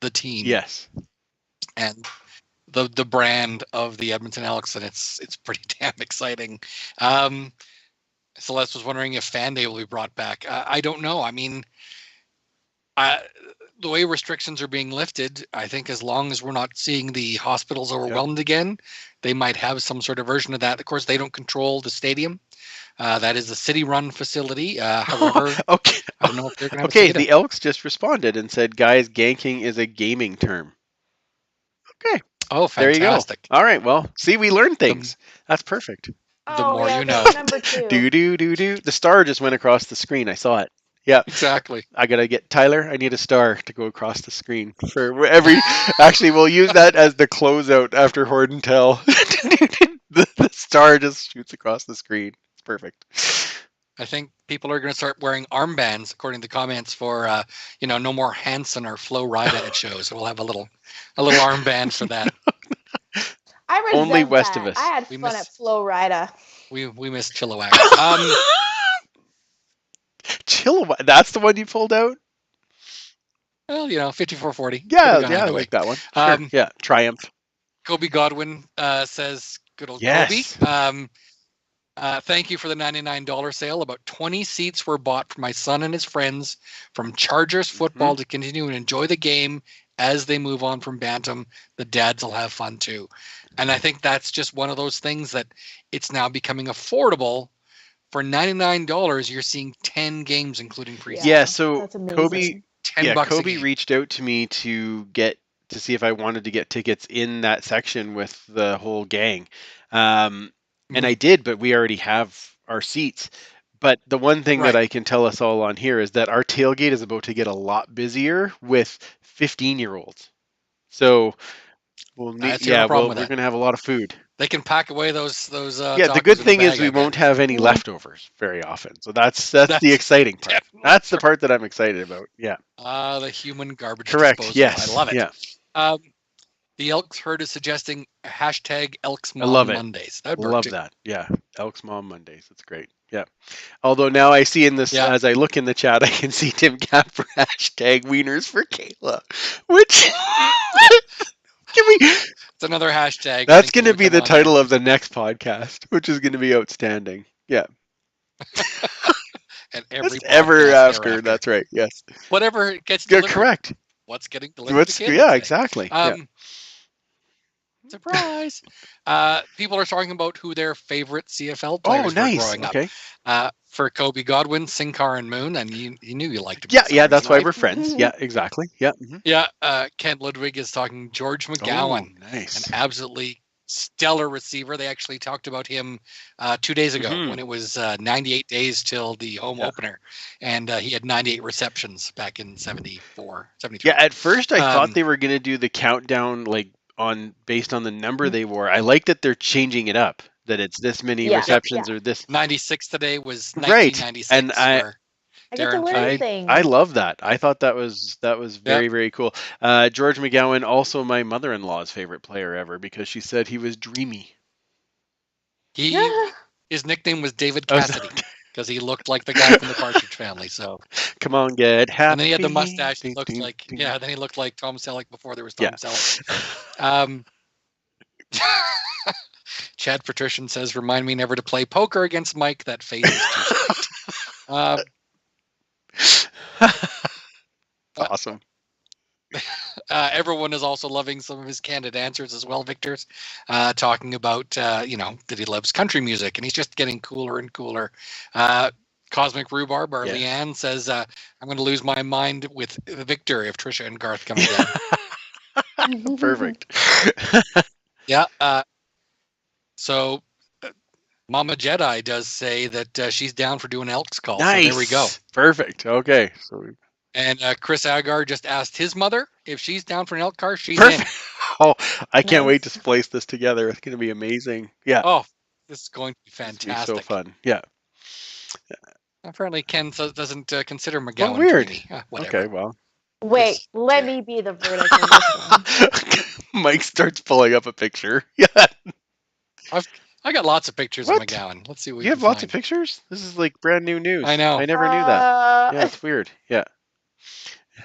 the team. Yes. And the brand of the Edmonton Elks, and it's pretty damn exciting. Celeste was wondering if Fan Day will be brought back. I don't know. I mean, the way restrictions are being lifted, I think as long as we're not seeing the hospitals overwhelmed again, they might have some sort of version of that. Of course, they don't control the stadium. That is a city-run facility. However, Okay. I don't know if they're going to have Okay, a the Elks just responded and said, guys, ganking is a gaming term. Okay, Oh, there you go. fantastic. All right, well, see, we learned things. That's perfect. more you know. that's number 2. Do. The star just went across the screen. I saw it. Yeah, Exactly. I got to get Tyler. I need a star to go across the screen for every. Actually, we'll use that as the closeout after Horde and Tell. the star just shoots across the screen. It's perfect. I think people are going to start wearing armbands, according to comments, for no more Hanson or Flo Rida at shows. So we'll have a little armband for that. I resent Only west that. of us. I had We fun miss- at Flo Rida. We miss Chilliwack. Chilliwack. That's the one you pulled out? Well, 5440. Yeah, Could've gone I either way. like that one. Sure. Um, Yeah, Triumph. Kobe Godwin says, "Good old Yes. Kobe." Thank you for the $99 sale. About 20 seats were bought for my son and his friends from Chargers football to continue and enjoy the game as they move on from Bantam. The dads will have fun too. And I think that's just one of those things that it's now becoming affordable. For $99, you're seeing 10 games, including preseason. Yeah, so That's amazing. Kobe $10 a Kobe game. reached out to me to see if I wanted to get tickets in that section with the whole gang. And I did, but we already have our seats. But the one thing that Right. I can tell us all on here is that our tailgate is about to get a lot busier with 15-year-olds. So we'll need, That's the only problem with we're that. going to have a lot of food. They can pack away those. Yeah, the tacos good in a thing is bag, we I bet. won't have any Mhm. leftovers very often. So that's That's the exciting part. definitely That's the part that I'm excited about. Yeah. The human garbage Correct. disposal. Yes. I love it. Yeah. The Elks herd is suggesting hashtag Elks I love Mom it. Mondays. That would work Love too. that. Yeah. Elks Mom Mondays. That's great. Yeah. Although now I see in this, Yeah. as I look in the chat, I can see Tim Cap for hashtag Wieners for Kayla, which can we? It's another hashtag. I That's think going to will be come the on title of the next podcast, which is going to be outstanding. Yeah. at every Just ever podcast after. thereafter. That's right. Yes. Whatever gets You're delivered. correct. What's getting delivered? What's, to Caleb yeah, today. exactly. Yeah. Surprise! People are talking about who their favorite CFL Oh, players were nice. growing Okay. up. For Kobe Godwin, Sincar and Moon, and you knew you liked him. Yeah. Yeah. Sincar, That's why right? we're friends. Yeah. Exactly. Yeah. Mhm. Yeah, Ken Ludwig is talking George McGowan, Oh, nice. an absolutely stellar receiver. They actually talked about him 2 days ago Mhm. when it was 98 days till the home Yeah. opener, and he had 98 receptions back in 74, 73. Yeah, at first I Um, thought they were gonna do the countdown based on the number they wore. I like that they're changing it up. That it's this many Yeah. receptions Yeah. or this. 96 today was Right, 1996. and for I get to Darren learn I things. I love that. I thought that was very very cool. George McGowan, also my mother-in-law's favorite player ever because she said he was dreamy. His nickname was David Oh, is Cassidy because he looked like the guy from the Partridge Family. So, Come on, get happy. and then he had the mustache. He Ding, looked ding, like ding. Then he looked like Tom Selleck before there was Tom Yeah. Selleck. Chad Patrician says, "Remind me never to play poker against Mike. That face is too straight." Awesome. Everyone is also loving some of his candid answers as well. Victor's talking about that he loves country music and he's just getting cooler and cooler. Cosmic Rhubarb, or Yes. Leanne says, "I'm going to lose my mind with Victor if Trisha and Garth come again." Perfect. Yeah. So Mama Jedi does say that she's down for doing Elks call. Nice. So there we go. Perfect. Okay. So And Chris Agar just asked his mother if she's down for an elk car. She's perfect. in. Oh, I can't wait to Nice. splice this together. It's going to be amazing. Yeah. Oh, this is going to be It's gonna fantastic. be so fun. Yeah. Apparently, Ken doesn't consider McGowan weird. dreamy. Whatever. Okay. Well, Wait, Yes. let me be the verdict of this one. Mike starts pulling up a picture. Yeah. I got lots of pictures What? of McGowan. Let's see what we You have can lots of find. pictures? This is like brand new news. I know. I never knew that. Yeah, it's weird. Yeah.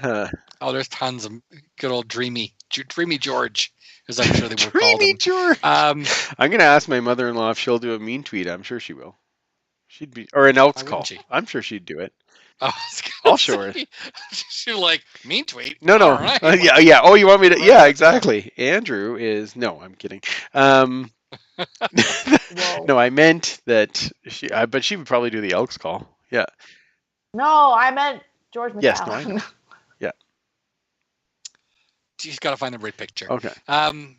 Oh, there's tons of good old Dreamy George, as I'm sure they would call Dreamy him. George. I'm gonna ask my mother-in-law if she'll do a mean tweet. I'm sure she will. She'd be, or an Elks Why call. wouldn't she? I'm sure she'd do it. Oh, I'll show her. She's like, mean tweet? No. All right. Yeah. Oh, you want me to? Right, Yeah, yeah. exactly. Andrew is no. I'm kidding. Whoa. No, I meant that she. But she would probably do the Elks call. Yeah. No, I meant George McGowan. Yes, no, I know. She's got to find the right picture. Okay.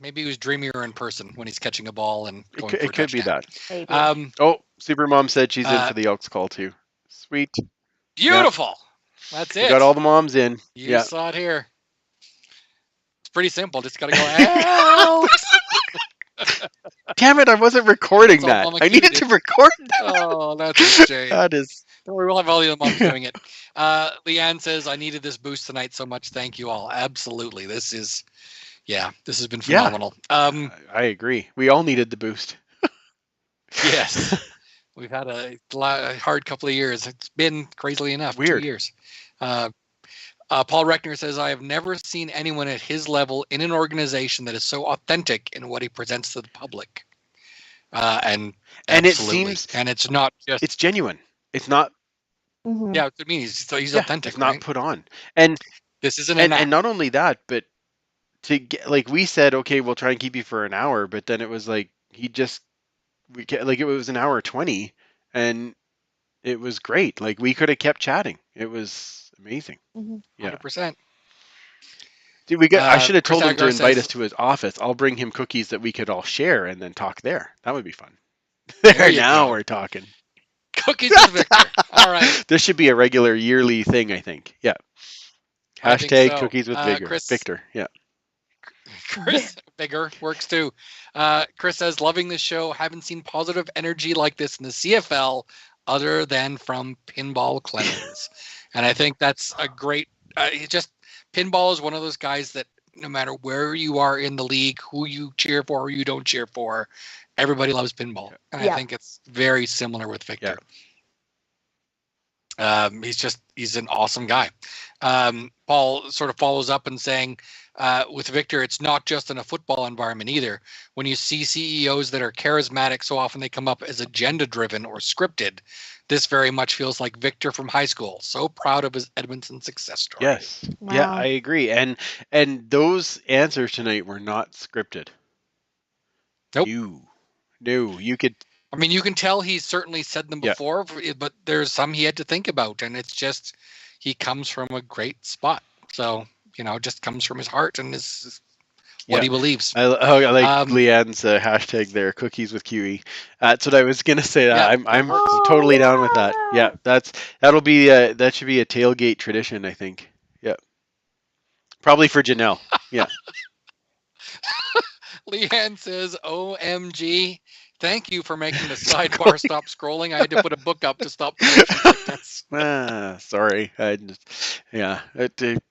Maybe he was dreamier in person when he's catching a ball and It going could, for a it could be touchdown. that. Maybe. Oh, Supermom said she's in Uh, for the Elks call too. Sweet. Beautiful. That's We it. got all the moms in. You Yeah. saw it here. It's pretty simple. Just got to go, Elks. Damn it! I wasn't recording That's all that. Mama I Q needed did. to record that. Oh, that's a shame. That is. Don't worry, we'll have all the other moms doing it. Leanne says, I needed this boost tonight so much. Thank you all. Absolutely. This has been Yeah. phenomenal. I agree. We all needed the boost. Yes. We've had a hard couple of years. It's been, crazily enough, Weird. 2 years. Paul Reckner says, I have never seen anyone at his level in an organization that is so authentic in what he presents to the public. And And it absolutely. seems- And it's not just, It's genuine. It's not. Mhm. yeah, I mean, he's Yeah, authentic, it's not right? put on. And This isn't an and not only that, but to get, like, we said, okay, we'll try and keep you for an hour, but then it was like it was an hour 20, and it was great. Like, we could have kept chatting. It was amazing. Mhm. Yeah. 100%. Dude, I should have Chris told him to Agar invite says- us to his office. I'll bring him cookies that we could all share and then talk there. That would be fun. There you Now go. we're talking. Cookies with Victor. All right. This should be a regular yearly thing, I think. Yeah. I think Hashtag so. cookies with Victor. Yeah. Chris Bigger works too. Chris says, loving this show. Haven't seen positive energy like this in the CFL other than from Pinball Clemens. And I think that's a great, Pinball is one of those guys that no matter where you are in the league, who you cheer for, who you don't cheer for, everybody loves pinball. And Yeah. I think it's very similar with Victor. He's an awesome guy. Paul sort of follows up and saying, with Victor, it's not just in a football environment either. When you see CEOs that are charismatic, so often they come up as agenda driven or scripted. This very much feels like Victor from high school. So proud of his Edmonton success story. Yes. Yeah, Wow. I agree. And those answers tonight were not scripted. Nope. No, you could. I mean, you can tell he's certainly said them Yeah. before, but there's some he had to think about, and it's just he comes from a great spot. So, it just comes from his heart and is what Yeah. he believes. I like Um, Leanne's hashtag there, cookies with QE. That's what I was gonna say. Yeah. I'm Oh, totally down with that. yeah. Yeah, that'll be that should be a tailgate tradition, I think. Yeah, probably for Janelle. Yeah. Leanne says, OMG, thank you for making the sidebar stop scrolling. I had to put a book up to stop the motion sickness. Sorry.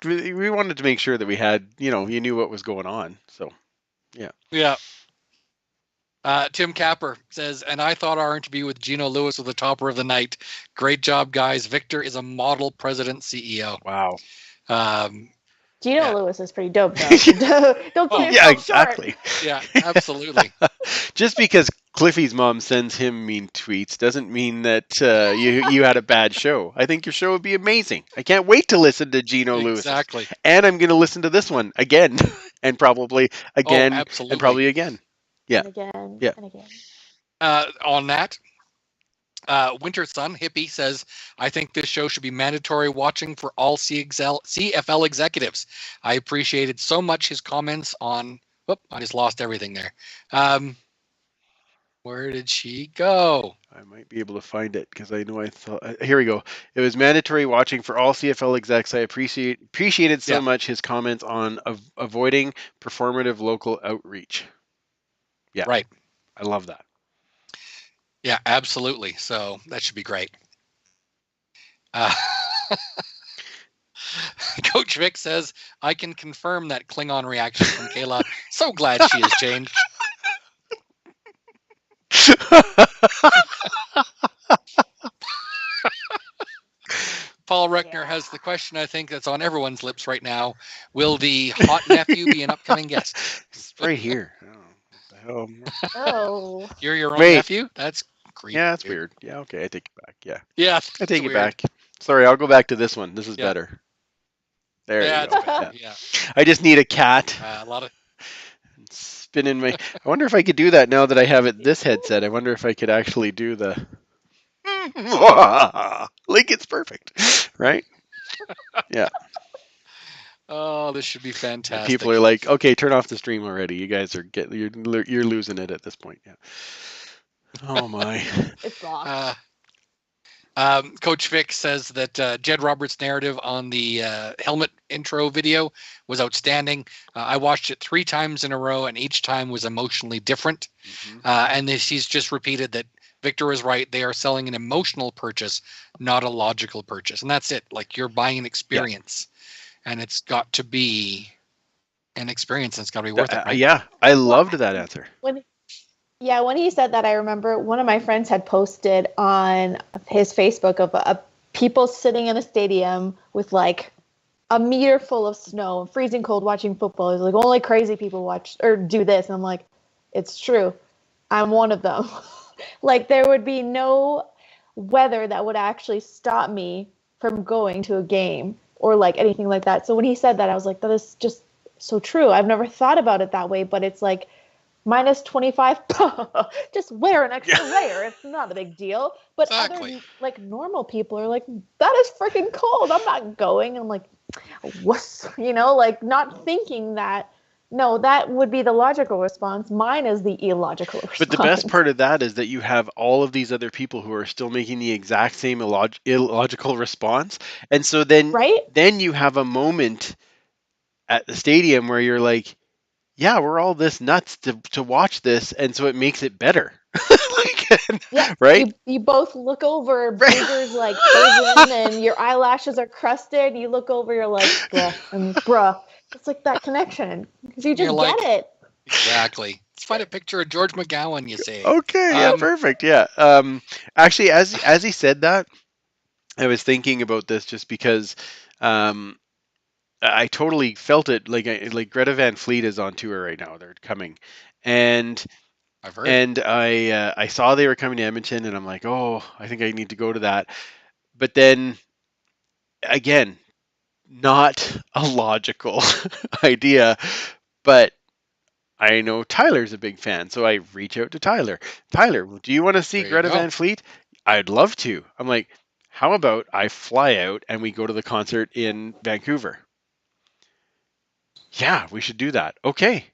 We wanted to make sure that we had, you knew what was going on. So, Yeah. Tim Capper says, and I thought our interview with Gino Lewis was the topper of the night. Great job, guys. Victor is a model president CEO. wow. Gino Yeah. Lewis is pretty dope, though. Don't Oh, keep Yeah, yourself short. exactly. Yeah, absolutely. Just because Cliffy's mom sends him mean tweets doesn't mean that you had a bad show. I think your show would be amazing. I can't wait to listen to Gino Lewis. Exactly. And I'm going to listen to this one again and probably again absolutely. and probably again. Yeah. And again. Yeah. And again. On that, Winter Sun Hippie says, I think this show should be mandatory watching for all CFL executives. I appreciated so much his comments on. Whoop, I just lost everything there. Where did she go? I might be able to find it because I know I thought. Here we go. It was mandatory watching for all CFL execs. I appreciated so Yeah. much his comments on avoiding performative local outreach. Yeah. Right. I love that. Yeah, absolutely. So that should be great. Coach Vic says, I can confirm that Klingon reaction from Kayla. So glad she has changed. Paul Reckner has the question, I think, that's on everyone's lips right now. Will the hot nephew be an upcoming guest? It's right here. I don't know what the hell. Oh. You're your own Wait. nephew? That's creepy. Yeah, that's dude. weird. Yeah, okay, I take it back. Yeah, Yeah, I take it weird. back. Sorry, I'll go back to this one. This is Yeah. better. There Yeah, you it's go. better. Yeah. Yeah. I just need a cat A lot of spinning my. I wonder if I could do that now that I have it this headset. I wonder if I could actually do the. Like it's perfect, right? oh, this should be And fantastic. people are like, "Okay, turn off the stream already. You guys are you're losing it at this point." Yeah. Oh my. It's locked. Coach Vic says that Jed Roberts' narrative on the helmet intro video was outstanding. I watched it 3 times in a row, and each time was emotionally different. And he's just repeated that Victor is right. They are selling an emotional purchase, not a logical purchase. And that's it. Like, you're buying an experience, and it's got to be an experience, and it's got to be worth it. Right? Yeah, I loved that answer. When he said that, I remember one of my friends had posted on his Facebook of people sitting in a stadium with like a meter full of snow and freezing cold watching football. It's like only crazy people watch or do this. And I'm like, it's true. I'm one of them. Like, there would be no weather that would actually stop me from going to a game or like anything like that. So when he said that, I was like, that is just so true. I've never thought about it that way, but it's like, minus 25, just wear an extra layer. It's not a big deal. But Exactly. other like normal people are like, that is freaking cold. I'm not going. And I'm like, what? Like not thinking that. No, that would be the logical response. Mine is the illogical response. But the best part of that is that you have all of these other people who are still making the exact same illogical response. And so then, then you have a moment at the stadium where you're like, yeah, we're all this nuts to watch this, and so it makes it better. Right? You both look over, boogers like frozen, and your eyelashes are crusted. You look over, you're like, bruh. It's like that connection because you just get it. Exactly. Let's find a picture of George McGowan. You say. Okay. Yeah. Perfect. Yeah. Actually, as he said that, I was thinking about this just because. I totally felt it. Like Greta Van Fleet is on tour right now. They're coming, and I've heard. And I saw they were coming to Edmonton, and I'm like, oh, I think I need to go to that. But then, again, not a logical idea. But I know Tyler's a big fan, so I reach out to Tyler. Tyler, do you want to see Greta Van Fleet? I'd love to. I'm like, how about I fly out and we go to the concert in Vancouver? Yeah, we should do that. Okay.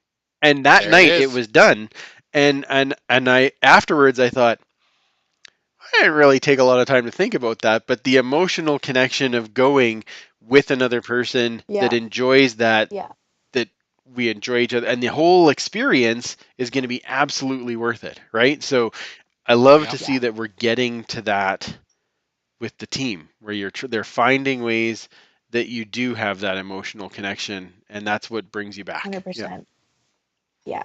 And that night it was done. And I afterwards I thought, I didn't really take a lot of time to think about that, but the emotional connection of going with another person that enjoys that, that we enjoy each other, and the whole experience is going to be absolutely worth it, right? So I love to see that we're getting to that with the team, where they're finding ways that you do have that emotional connection, and that's what brings you back. 100%. Yeah.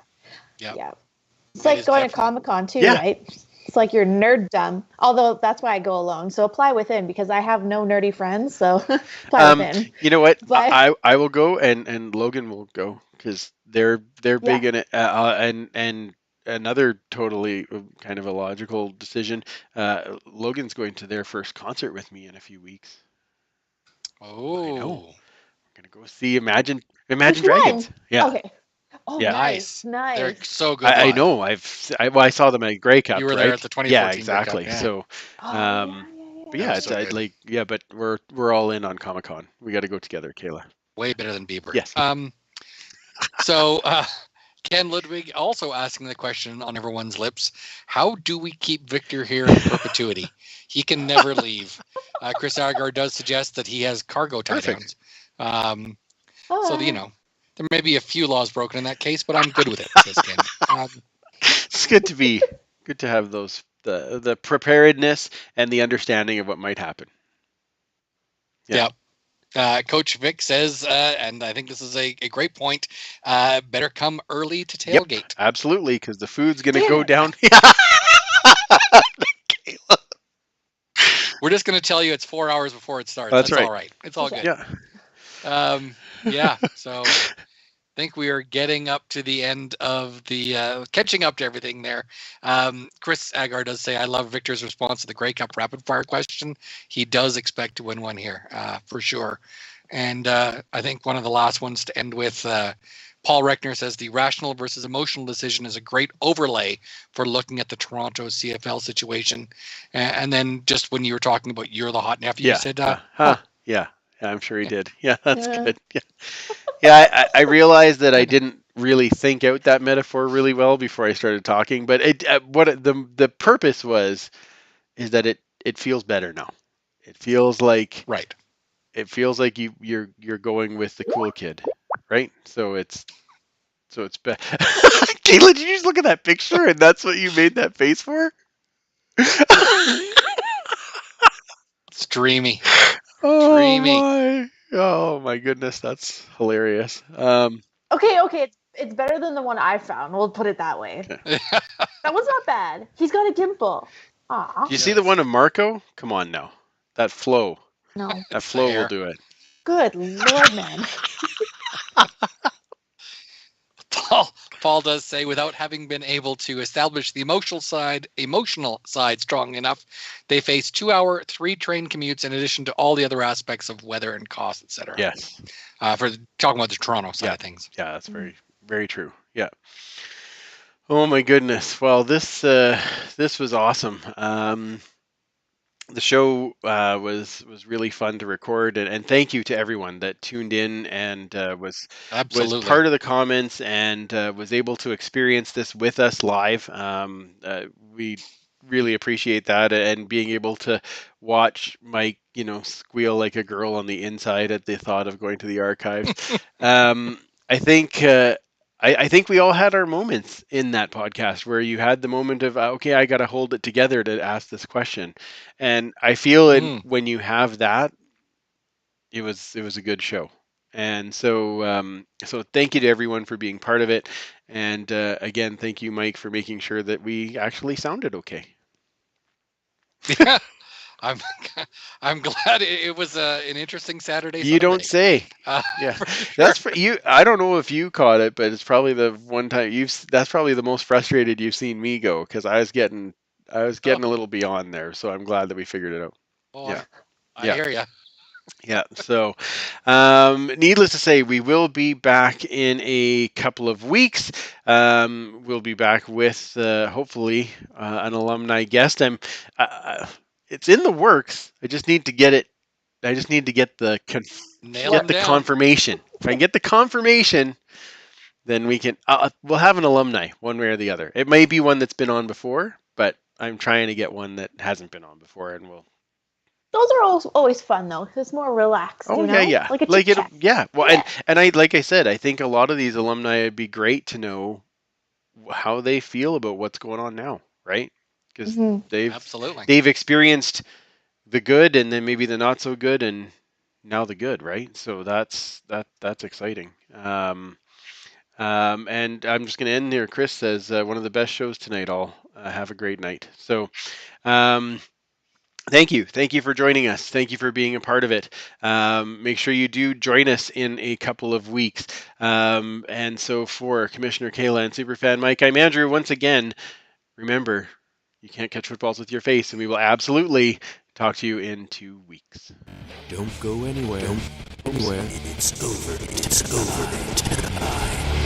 It's That like is going to definitely- Comic-Con too, right? It's like you're nerddom. Although that's why I go alone. So apply within because I have no nerdy friends. So apply within. You know what? But- I will go, and Logan will go because they're big in it. And another totally kind of a logical decision. Logan's going to their first concert with me in a few weeks. Oh, I know. We're gonna go see Imagine Which Dragons. one? Yeah. Okay. Oh, Yeah. nice. They're so good. I live. know. I saw them at Grey Cup. You were right? there at the 2014 Yeah, Grey Cup, exactly. yeah. So, but yeah, That's so it's good. but we're all in on Comic-Con. We got to go together, Kayla. Way better than Bieber. Yes. So Ken Ludwig also asking the question on everyone's lips: how do we keep Victor here in perpetuity? He can never leave. Chris Agar does suggest that he has cargo tie-downs. So there may be a few laws broken in that case, but I'm good with it. Says Ken. It's good to have those the preparedness and the understanding of what might happen. Yeah. Coach Vic says, and I think this is a great point, better come early to tailgate. Absolutely, because the food's going to Damn go it. down. We're just going to tell you it's 4 hours before it starts. That's right. All right. It's all good. Yeah. Yeah. So I think we are getting up to the end of the catching up to everything there. Chris Agar does say, I love Victor's response to the Grey Cup rapid fire question. He does expect to win one here for sure. And I think one of the last ones to end with, Paul Reckner says the rational versus emotional decision is a great overlay for looking at the Toronto CFL situation. And then just when you were talking about you're the hot nephew, you said, Yeah, I'm sure he did. Yeah, that's good. Yeah, I realized that I didn't really think out that metaphor really well before I started talking, but the purpose is that it feels better now. It feels like right. It feels like you're going with the cool kid, right? So it's better. Kayla, did you just look at that picture and that's what you made that face for? It's dreamy. Oh my goodness, that's hilarious. Okay, it's better than the one I found. We'll put it that way. Okay. That was not bad. He's got a dimple. Aw. Do you see the one of Marco? Come on now, that flow. No. That flow will do it. Good Lord, man. Paul does say, without having been able to establish the emotional side strong enough, they face 2-hour, 3-train commutes in addition to all the other aspects of weather and cost, etc. Yes. For talking about the Toronto side of things. Yeah, that's very, very true. Yeah. Oh my goodness. Well, this was awesome. The show was really fun to record, and thank you to everyone that tuned in and was part of the comments and was able to experience this with us live. We really appreciate that, and being able to watch Mike, squeal like a girl on the inside at the thought of going to the archives. I think we all had our moments in that podcast where you had the moment of, okay, I got to hold it together to ask this question. And I feel when you have that, it was a good show. And so thank you to everyone for being part of it. And again, thank you, Mike, for making sure that we actually sounded okay. Yeah. I'm glad it was an interesting Saturday. You don't say. Yeah, that's for you. I don't know if you caught it, but it's probably the one time that's probably the most frustrated you've seen me go, because I was getting a little beyond there. So I'm glad that we figured it out. Oh, yeah, I hear you. Yeah. So, needless to say, we will be back in a couple of weeks. We'll be back with hopefully an alumni guest. It's in the works. I just need to get it. I just need to get the confirmation. If I can get the confirmation, then we can. We'll have an alumni one way or the other. It may be one that's been on before, but I'm trying to get one that hasn't been on before, and we'll. Those are always fun though. It's more relaxed. Oh, yeah. Well, and like I said, I think a lot of these alumni, it'd be great to know how they feel about what's going on now, right? Because they've experienced the good and then maybe the not so good and now the good, right? So that's exciting. And I'm just going to end here. Chris says one of the best shows tonight. All have a great night. So thank you for joining us. Thank you for being a part of it. Make sure you do join us in a couple of weeks. And so for Commissioner Kayla and Superfan Mike, I'm Andrew. Once again, remember, you can't catch footballs with your face, and we will absolutely talk to you in 2 weeks. Don't go anywhere. It's over tonight.